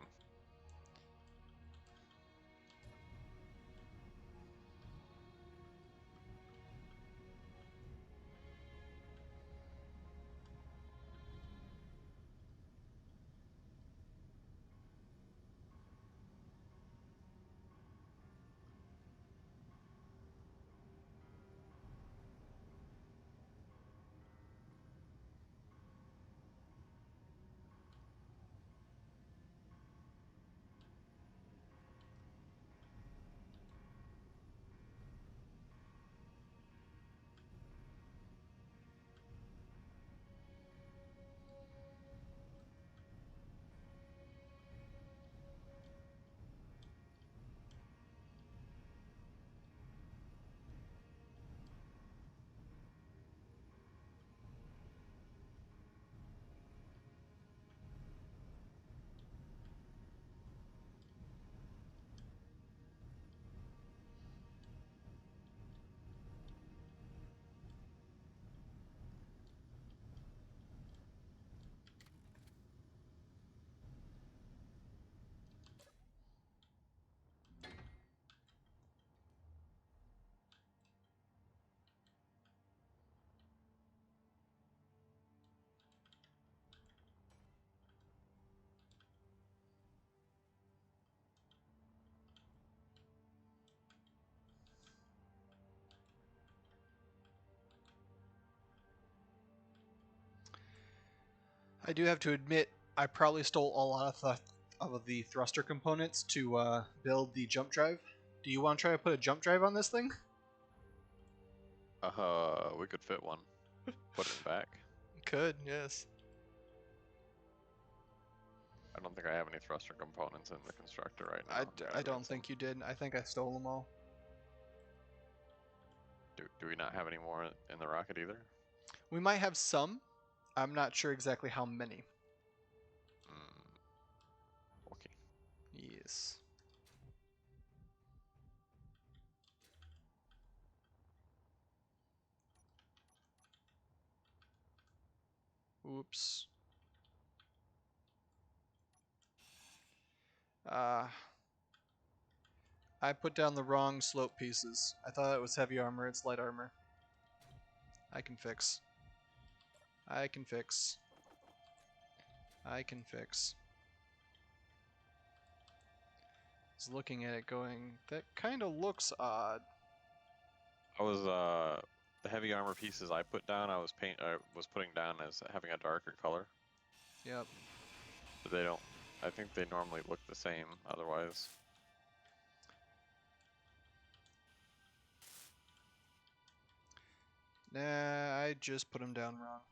I do have to admit, I probably stole a lot of the thruster components to build the jump drive. Do you want to try to put a jump drive on this thing? We could fit one. Put it back. Could, yes. I don't think I have any thruster components in the constructor right now. I don't think you did. I think I stole them all. Do we not have any more in the rocket either? We might have some. I'm not sure exactly how many. Okay. Yes. Oops. I put down the wrong slope pieces. I thought it was heavy armor, it's light armor. I can fix. I can fix. I can fix. I was looking at it going, that kind of looks odd. I was the heavy armor pieces I put down. I was putting down as having a darker color. Yep. But they don't. I think they normally look the same. Otherwise. Nah, I just put them down wrong.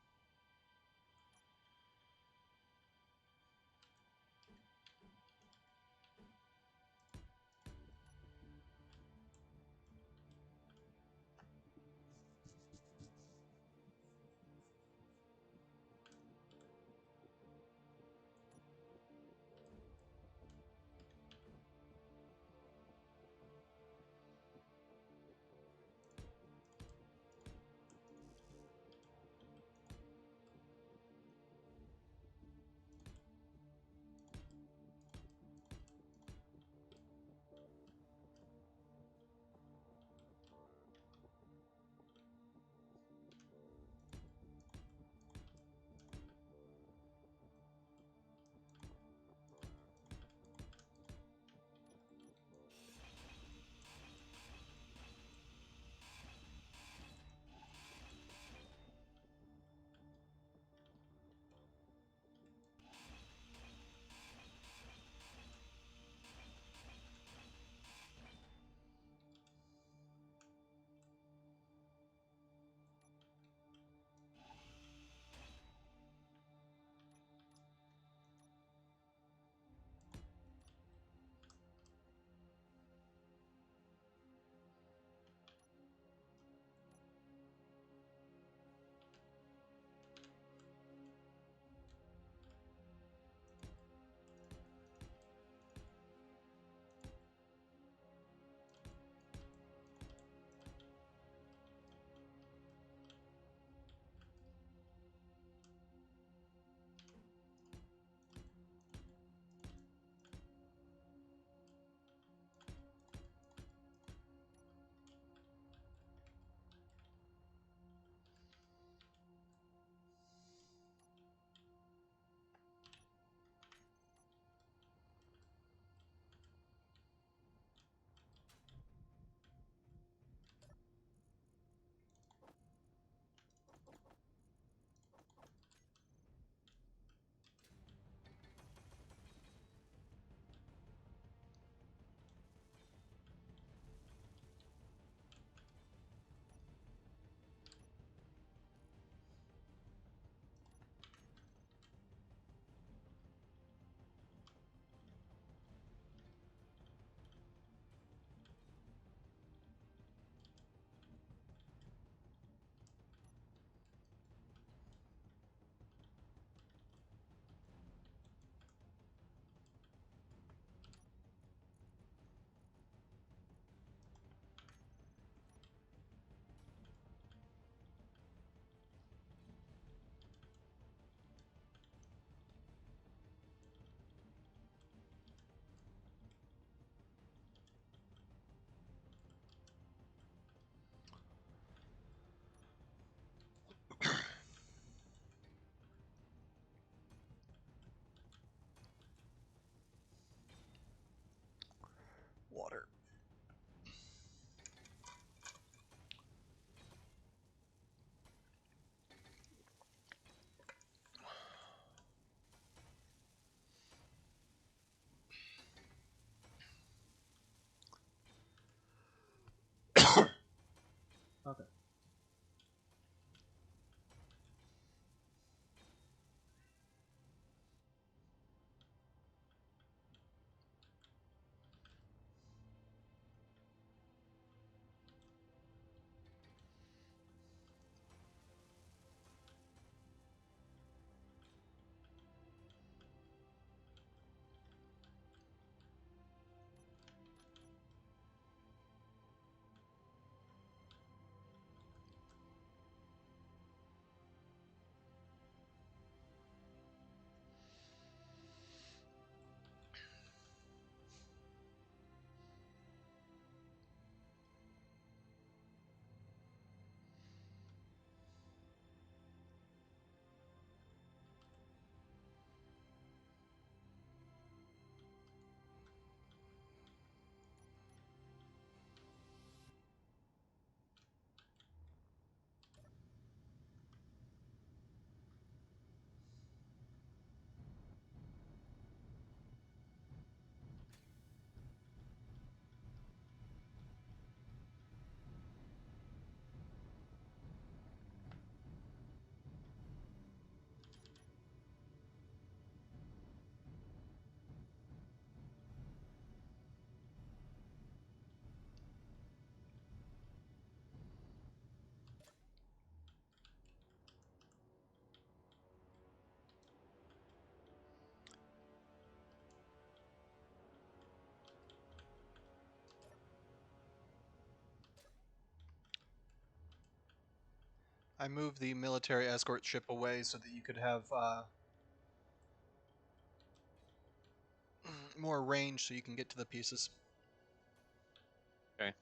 Okay. I moved the military escort ship away so that you could have more range so you can get to the pieces. Okay.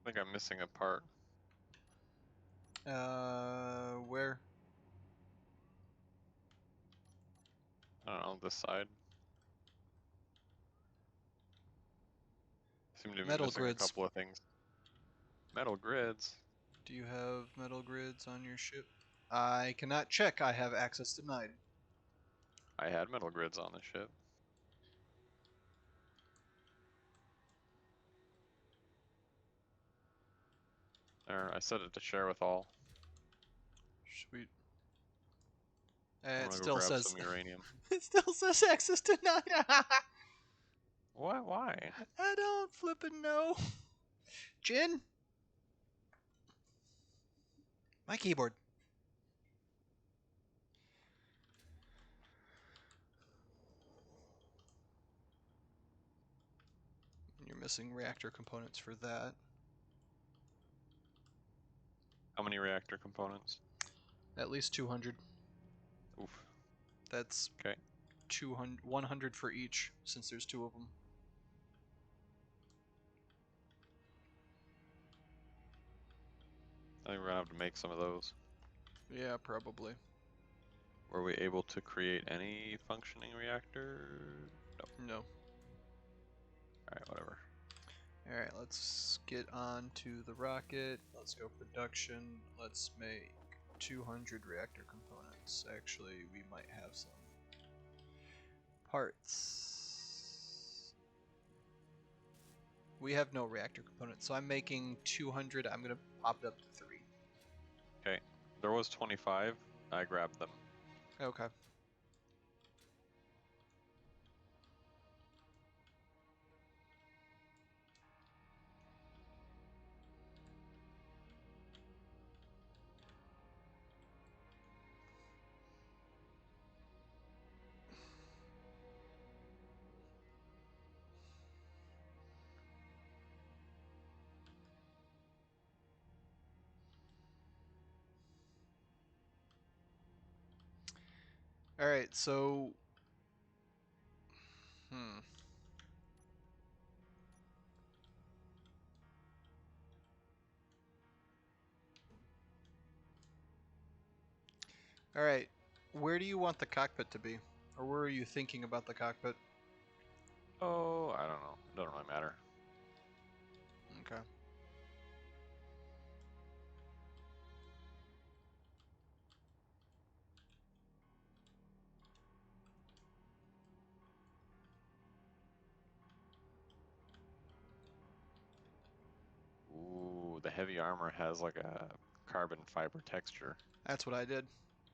I think I'm missing a part. Where? I don't know, this side. Seem to be Metal missing a grids. couple of things. Metal grids. Do you have metal grids on your ship? I cannot check. I have access denied. I had metal grids on the ship. There, I set it to share with all. Sweet. I'm It gonna go still grab says some uranium. it still says access denied. What? Why? I don't flippin' know. Jin, my keyboard. You're missing reactor components for that. How many reactor components? At least 200. Oof. That's Okay. 200, 100 for each, since there's 2 of them. I think we're gonna have to make some of those. Yeah, probably. Were we able to create any functioning reactor? No. No. Alright, whatever. Alright, let's get on to the rocket. Let's go production. Let's make 200 reactor components. Actually, we might have some parts. We have no reactor components, so I'm making 200. I'm going to pop it up to 3. Okay. There was 25. I grabbed them. Okay. Alright, so... Alright, where do you want the cockpit to be? Or where are you thinking about the cockpit? Oh, I don't know. It doesn't really matter. Okay. Ooh, the heavy armor has like a carbon fiber texture. That's what I did.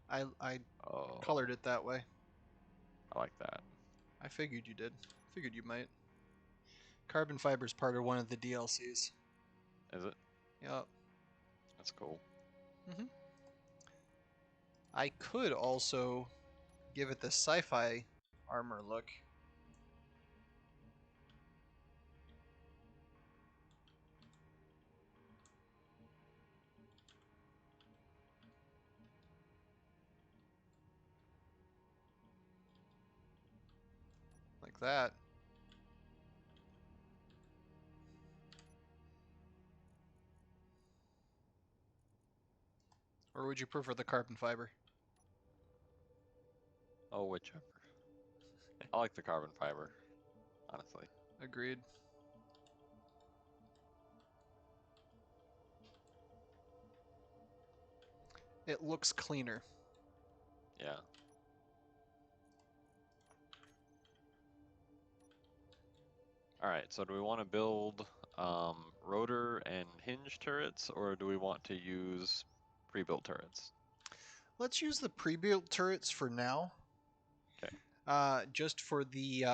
I Oh, colored it that way. I like that. I figured you did. Figured you might. Carbon fiber is part of one of the DLCs. Is it? Yup. That's cool. I could also give it the sci-fi armor look. Like that. Or would you prefer the carbon fiber? Oh, whichever. I like the carbon fiber, honestly. Agreed. It looks cleaner. Yeah. Alright, so do we want to build rotor and hinge turrets, or do we want to use pre-built turrets? Let's use the pre-built turrets for now. Okay. Just for the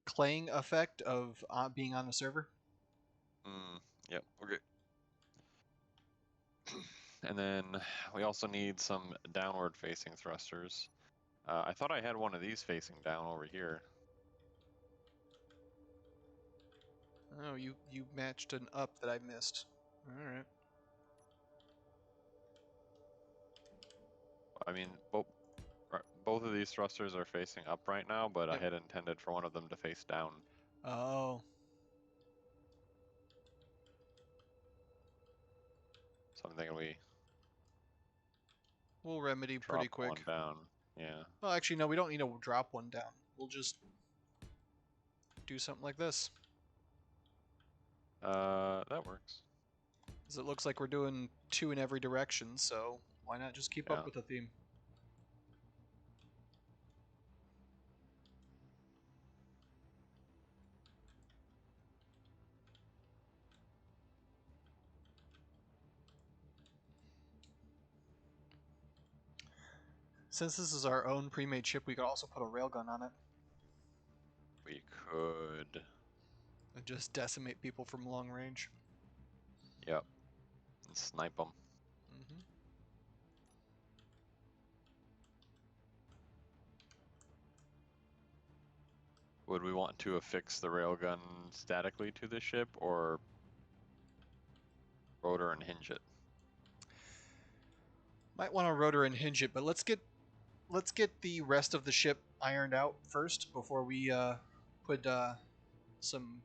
claying effect of being on the server. Yep, okay. And then we also need some downward facing thrusters. I thought I had one of these facing down over here. Oh, you matched an up that I missed. All right. I mean, both of these thrusters are facing up right now, but I Yep. had intended for one of them to face down. Oh. So I'm thinking we We'll remedy pretty drop quick. one down. Yeah. Well, actually, no, we don't need to drop one down. We'll just do something like this. That works. Because it looks like we're doing 2 in every direction, so why not just keep Yeah. up with the theme? Since this is our own pre-made ship, we could also put a railgun on it We could. and just decimate people from long range. Yep. And snipe them. Mm-hmm. Would we want to affix the railgun statically to the ship or rotor and hinge it? Might want to rotor and hinge it, but let's get the rest of the ship ironed out first before we put some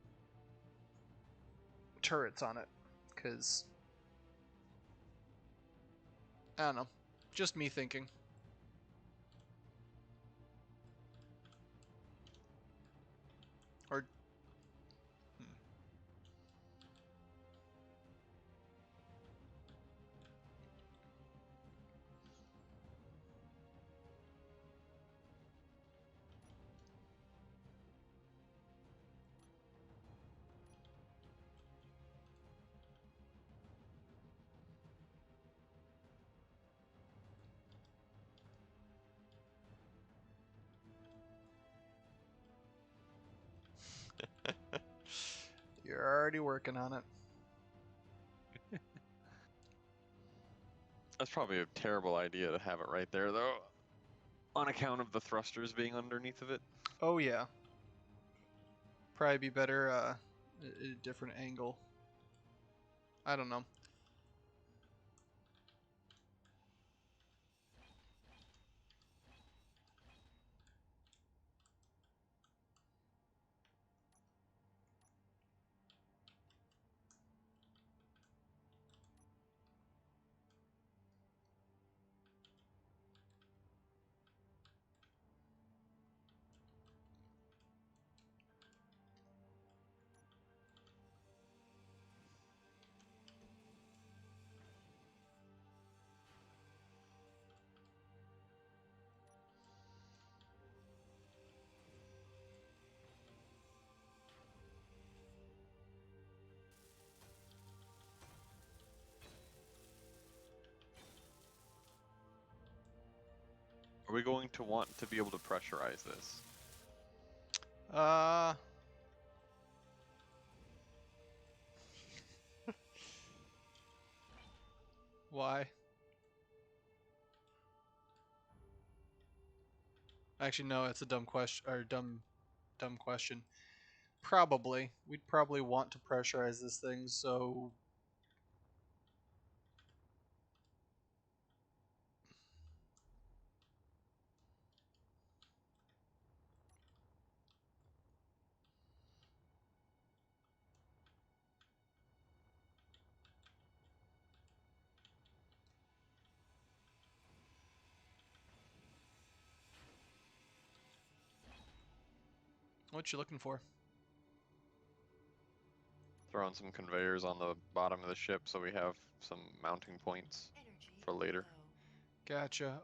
turrets on it, because I don't know, just me thinking. Or you're already working on it. That's probably a terrible idea to have it right there, though, on account of the thrusters being underneath of it. Oh yeah, probably be better at a different angle. I don't know. Are we going to want to be able to pressurize this? Uh, why? Actually, no. It's a dumb question or dumb question. Probably, we'd probably want to pressurize this thing, so what you looking for? Throwing some conveyors on the bottom of the ship so we have some mounting points Energy for later. low. Gotcha.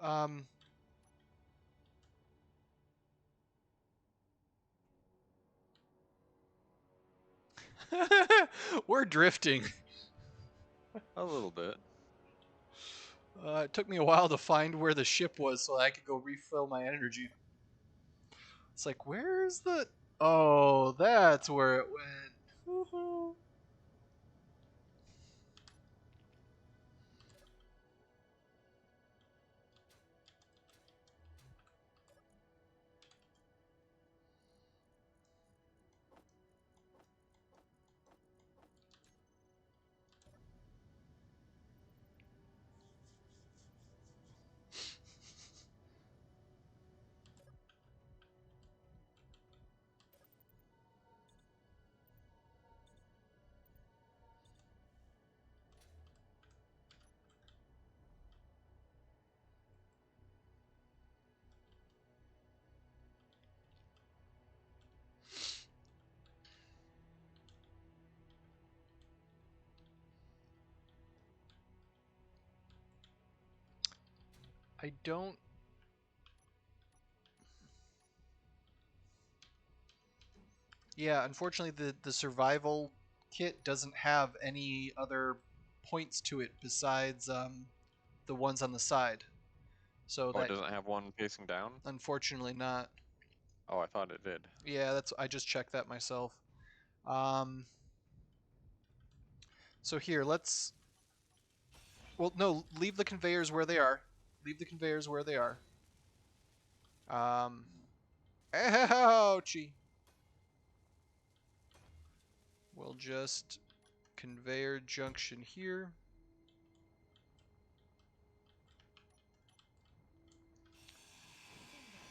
We're drifting. A little bit. It took me a while to find where the ship was so I could go refill my energy. It's like, where's the... Oh, that's where it went. Woohoo. I don't... Yeah, unfortunately, the survival kit doesn't have any other points to it besides the ones on the side. So Oh, it that doesn't have one facing down? unfortunately not. Oh, I thought it did. Yeah, I just checked that myself. So here, let's. Well, no, leave the conveyors where they are. Leave the conveyors where they are. Ouchie. We'll just conveyor junction here. Inventory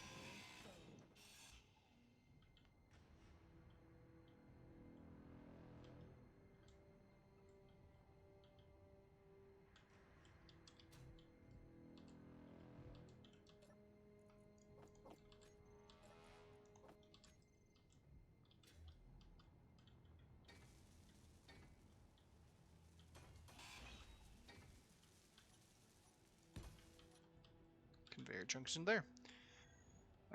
full. Conveyor junction there.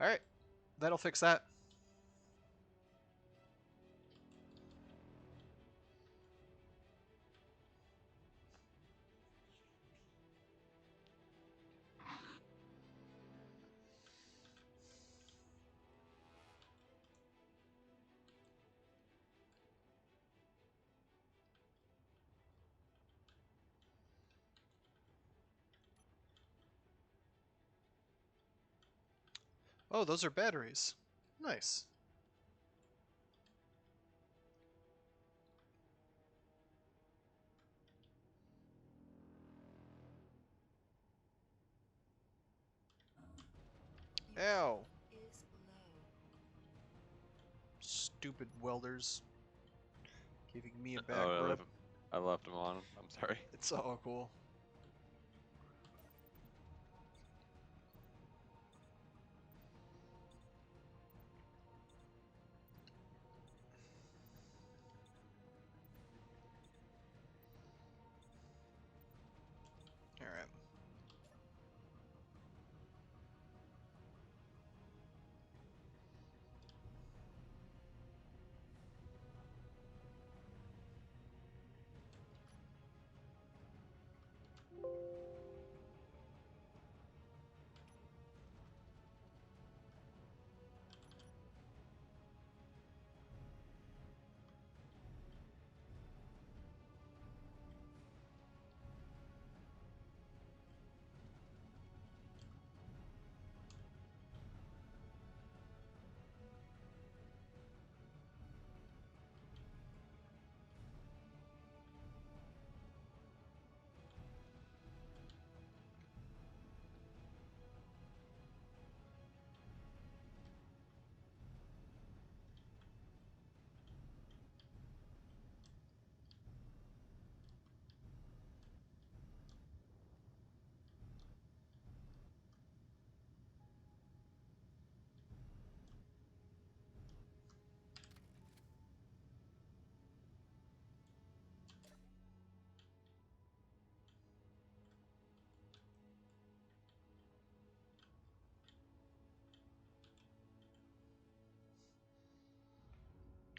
All right, that'll fix that. Oh, those are batteries. Nice. Your Ow. health is low. Stupid welders. Giving me a back Oh, rub. I left him on. I'm sorry. It's all cool. All right.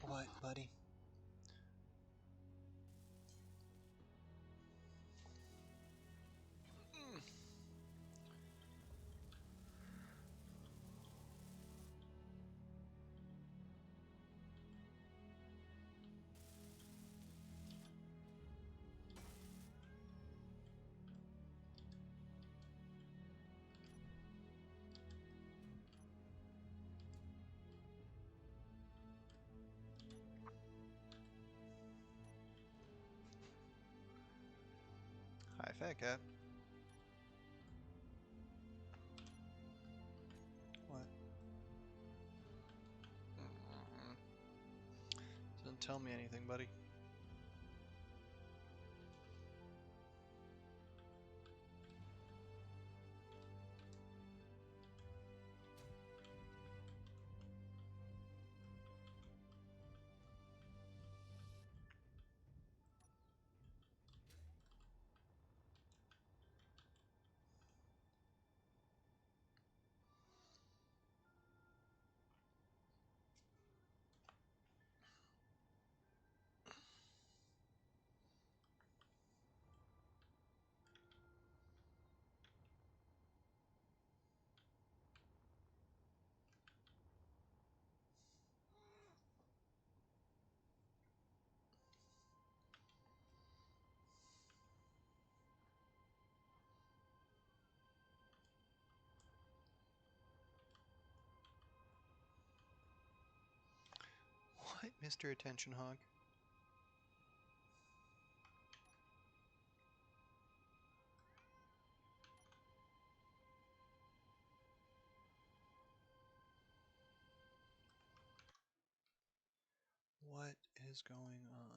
What, buddy? Hi, fat cat. What? Doesn't tell me anything, buddy. Mr. Attention Hog. What is going on?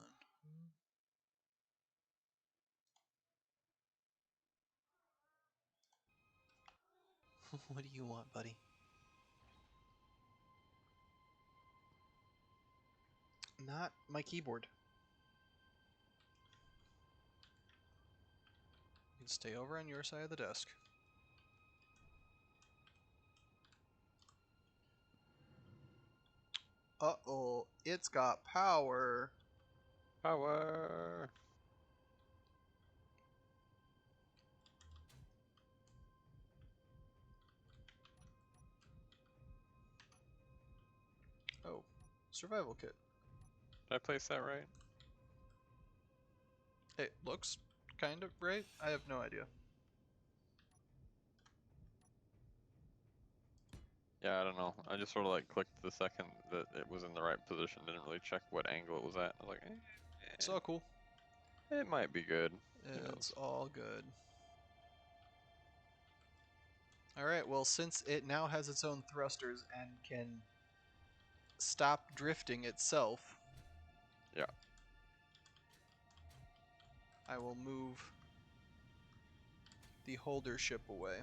What do you want, buddy? Not my keyboard. You can stay over on your side of the desk. Uh-oh, it's got power. Power. Oh, survival kit. Did I place that right? It looks kind of right. I have no idea. Yeah, I don't know. I just sort of like clicked the second that it was in the right position. Didn't really check what angle it was at. I was like, It's all cool. it might be good. Who It's knows? all good. Alright, well, since it now has its own thrusters and can stop drifting itself, Yeah. I will move the holder ship away.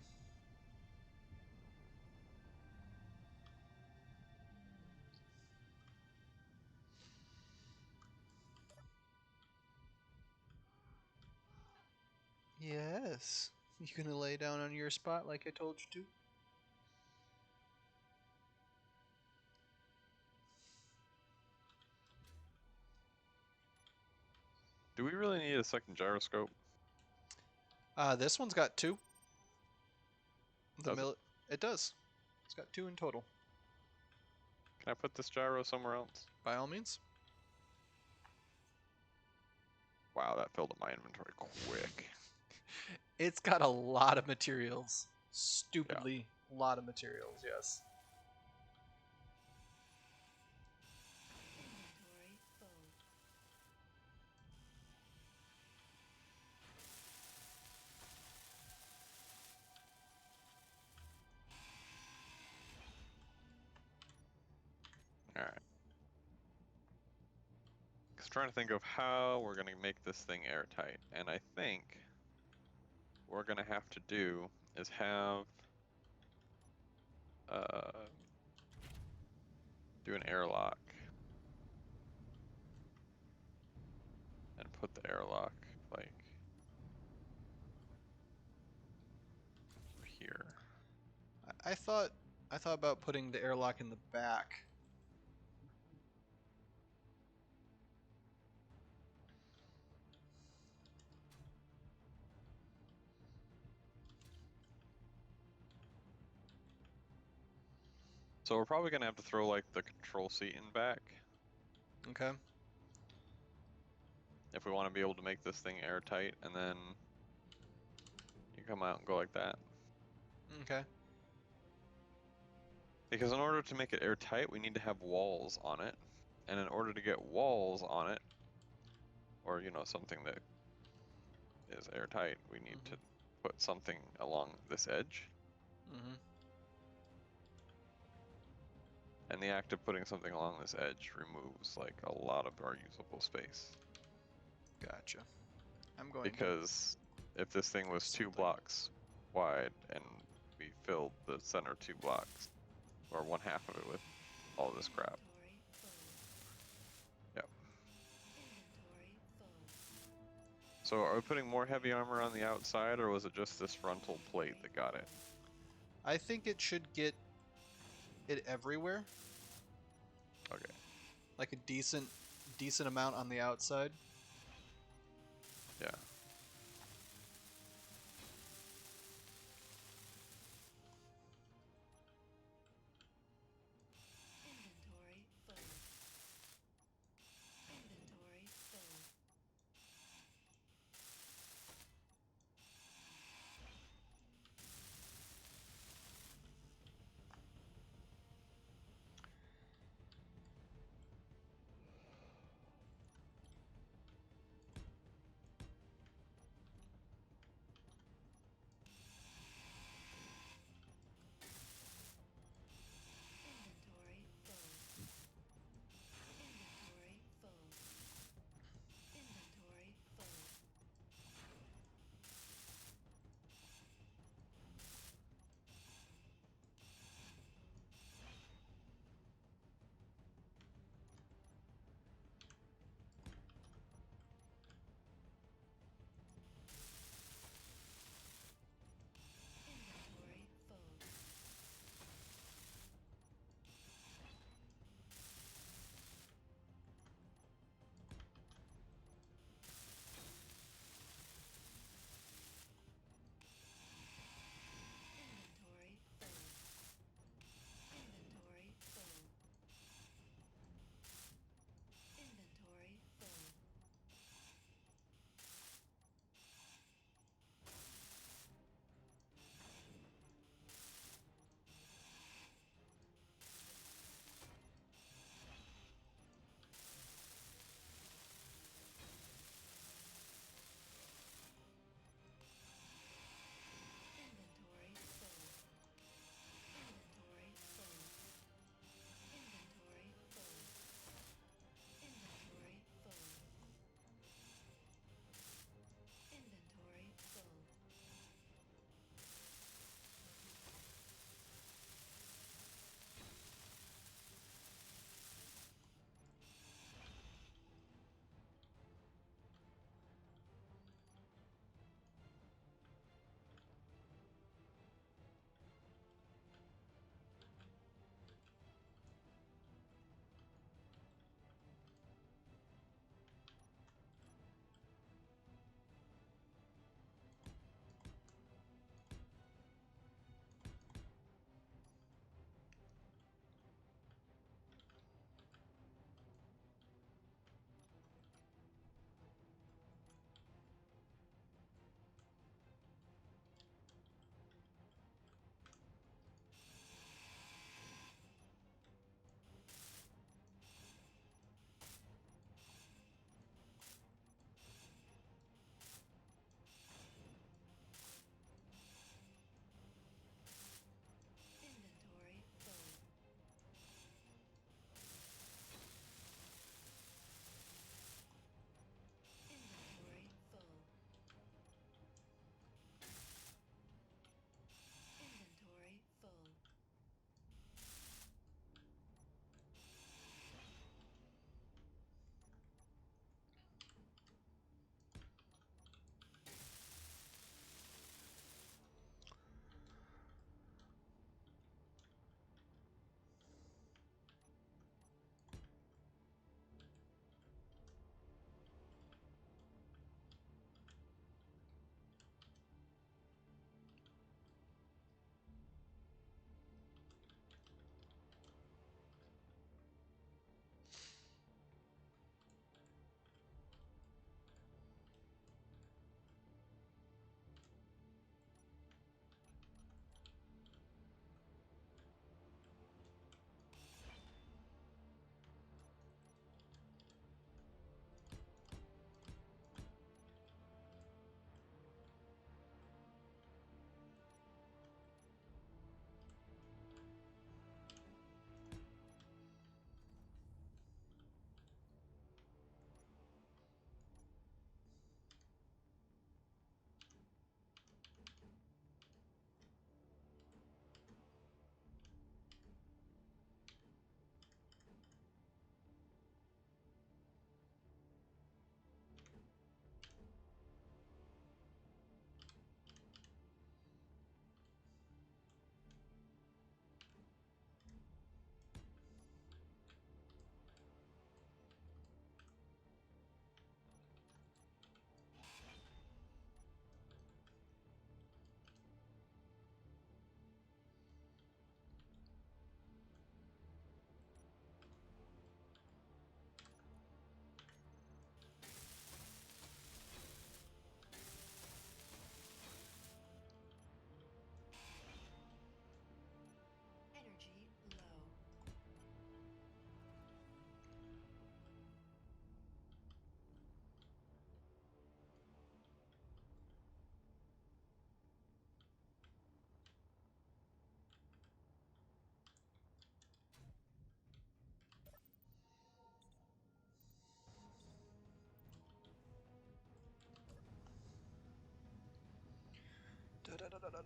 Yes. You gonna lay down on your spot like I told you to? Do we really need a second gyroscope? This one's got two. Does it? It does. It's got two in total. Can I put this gyro somewhere else? By all means. Wow, that filled up my inventory quick. It's got a lot of materials. Yeah. Stupidly a lot of materials, yes. Inventory full. All right. Just trying to think of how we're gonna make this thing airtight, and I think what we're gonna have to do is have do an airlock and put the airlock like here. I thought about putting the airlock in the back. So we're probably gonna have to throw like the control seat in back Okay. if we want to be able to make this thing airtight, and then you come out and go like that. Okay. Because in order to make it airtight, we need to have walls on it, and in order to get walls on it, or you know something that is airtight, we need to put something along this edge. Mm-hmm. And the act of putting something along this edge removes like a lot of our usable space. Gotcha. I'm going Because if this thing was two something. blocks wide and we filled the center 2 blocks, or one half of it with all this crap. Inventory full. Yep. Inventory full. So are we putting more heavy armor on the outside, or was it just this frontal plate that got it? I think it should get it everywhere. Okay. Like a decent amount on the outside. Yeah. Inventory full. Inventory full. no.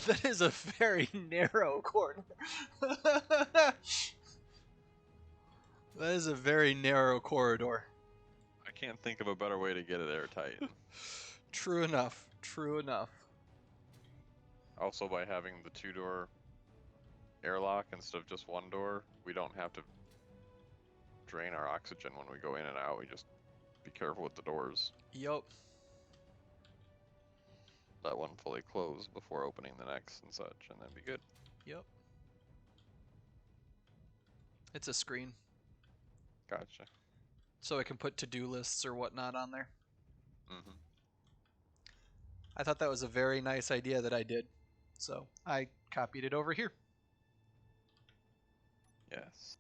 That is a very narrow corner. That is a very narrow corridor. I can't think of a better way to get it airtight. True enough. True enough. Also, by having the 2-door airlock instead of just 1 door, we don't have to drain our oxygen when we go in and out. We just be careful with the doors. Yup. Let one fully close before opening the next and such, and then be good. Yep. It's a screen, Gotcha. so I can put to-do lists or whatnot on there. Mm-hmm. I thought that was a very nice idea that I did, so I copied it over here. Yes.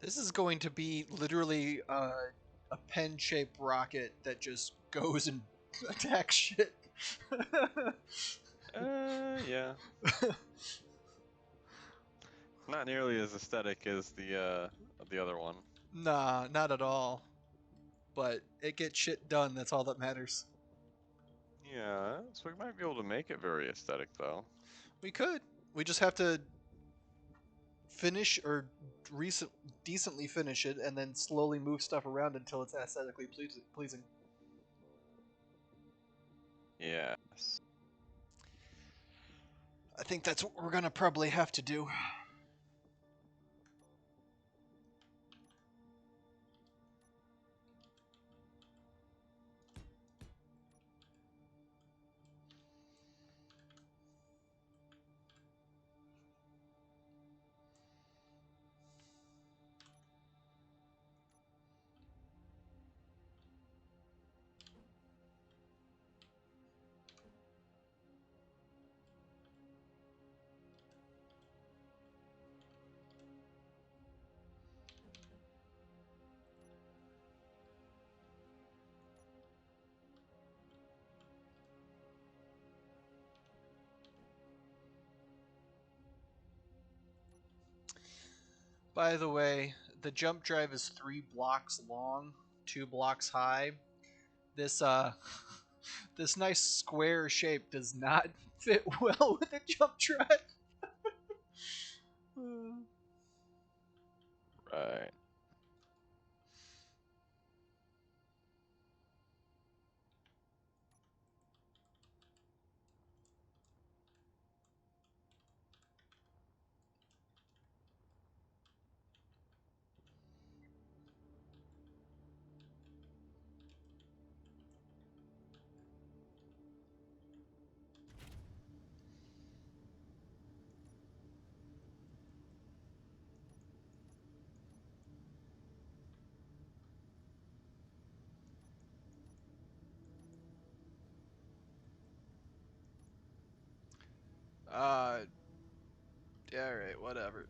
This is going to be literally a pen-shaped rocket that just goes and attacks shit. Yeah. Not nearly as aesthetic as the other one. Nah, not at all. But it gets shit done, that's all that matters. Yeah, so we might be able to make it very aesthetic though. We could. We just have to finish or decently finish it and then slowly move stuff around until it's aesthetically pleasing. Yes. I think that's what we're gonna probably have to do. By the way, the jump drive is 3 blocks long, 2 blocks high. This this nice square shape does not fit well with a jump drive. Right. Alright, whatever.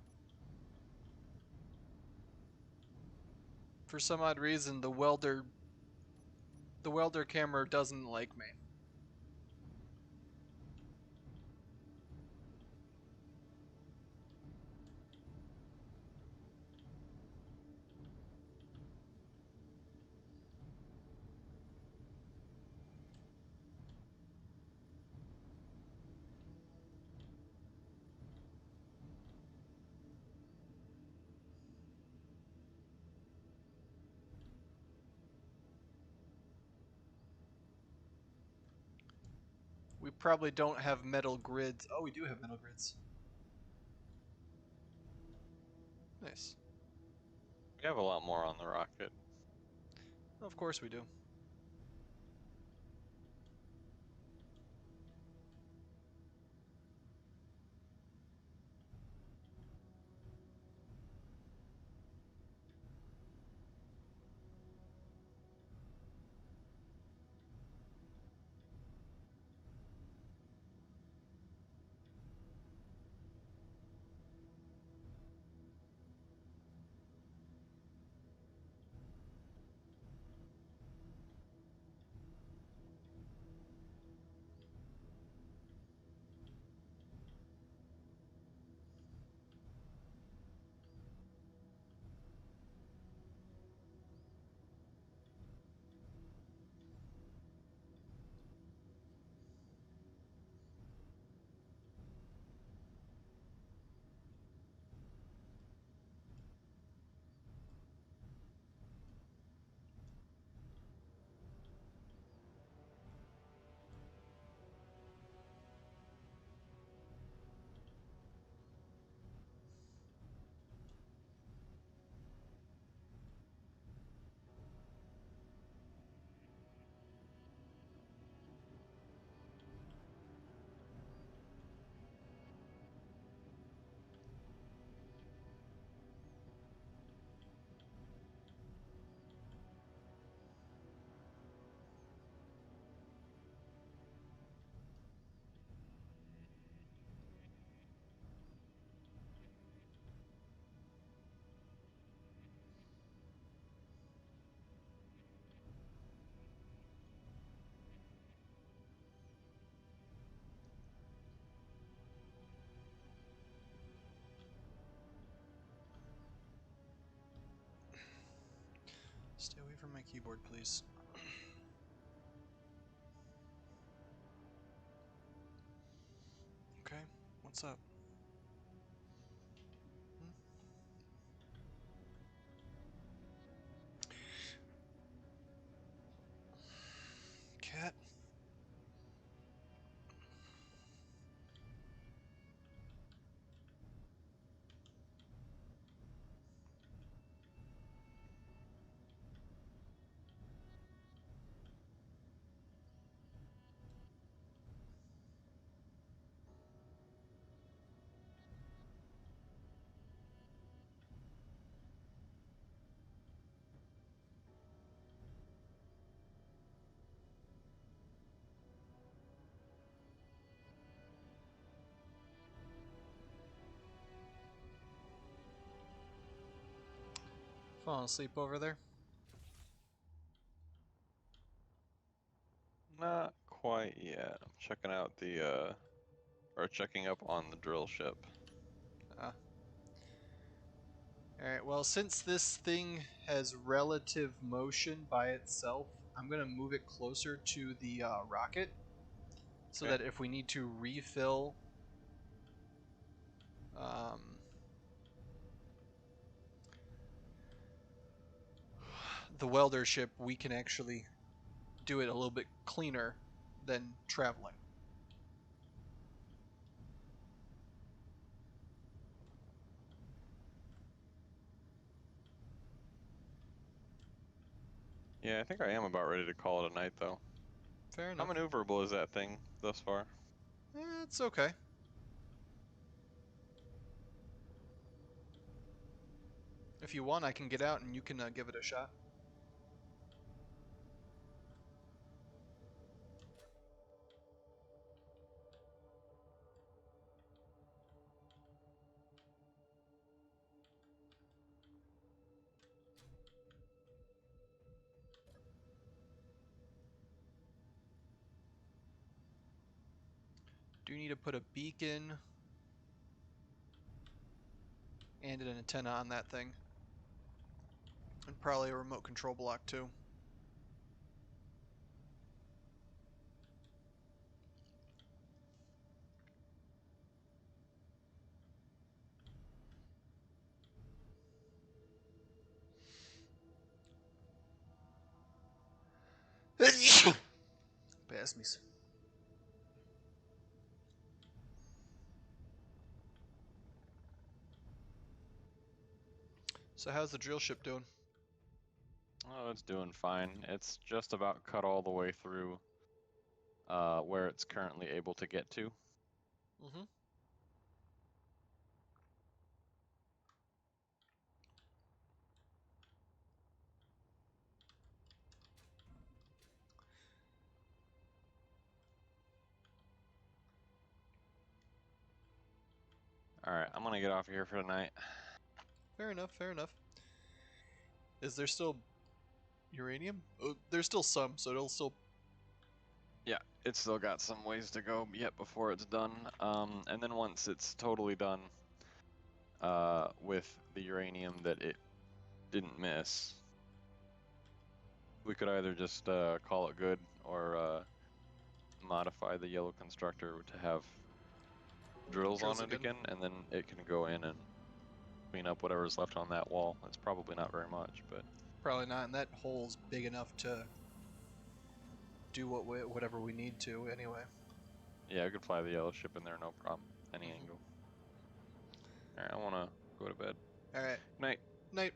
For some odd reason, the welder camera doesn't like me. probably don't have metal grids. Oh, we do have metal grids. Nice. We have a lot more on the rocket. Of course we do. Stay away from my keyboard, please. Okay, what's up? Hmm? Cat? Falling asleep over there? Not quite yet. I'm checking out or checking up on the drill ship. Ah. Alright, well, since this thing has relative motion by itself, I'm going to move it closer to the rocket so Okay. that if we need to refill um, the welder ship, we can actually do it a little bit cleaner than traveling. Yeah, I think I am about ready to call it a night though. Fair How enough. maneuverable is that thing thus far? It's okay. If you want, I can get out and you can give it a shot. Do need to put a beacon and an antenna on that thing. And probably a remote control block too. Pass me. So how's the drill ship doing? Oh, it's doing fine. It's just about cut all the way through where it's currently able to get to. Mm-hmm. Alright, I'm gonna get off of here for tonight. Fair enough, fair enough. Is there still uranium? Oh, there's still some, so it'll still... Yeah, it's still got some ways to go yet before it's done. And then once it's totally done with the uranium that it didn't miss, we could either just call it good or modify the yellow constructor to have drills on it again, and then it can go in and clean up whatever's left on that wall. It's probably not very much, but Probably not, and that hole's big enough to do whatever we need to anyway. yeah, I could fly the yellow ship in there, no problem, any Mhm. angle. Alright, I want to go to bed. Alright, Night. night.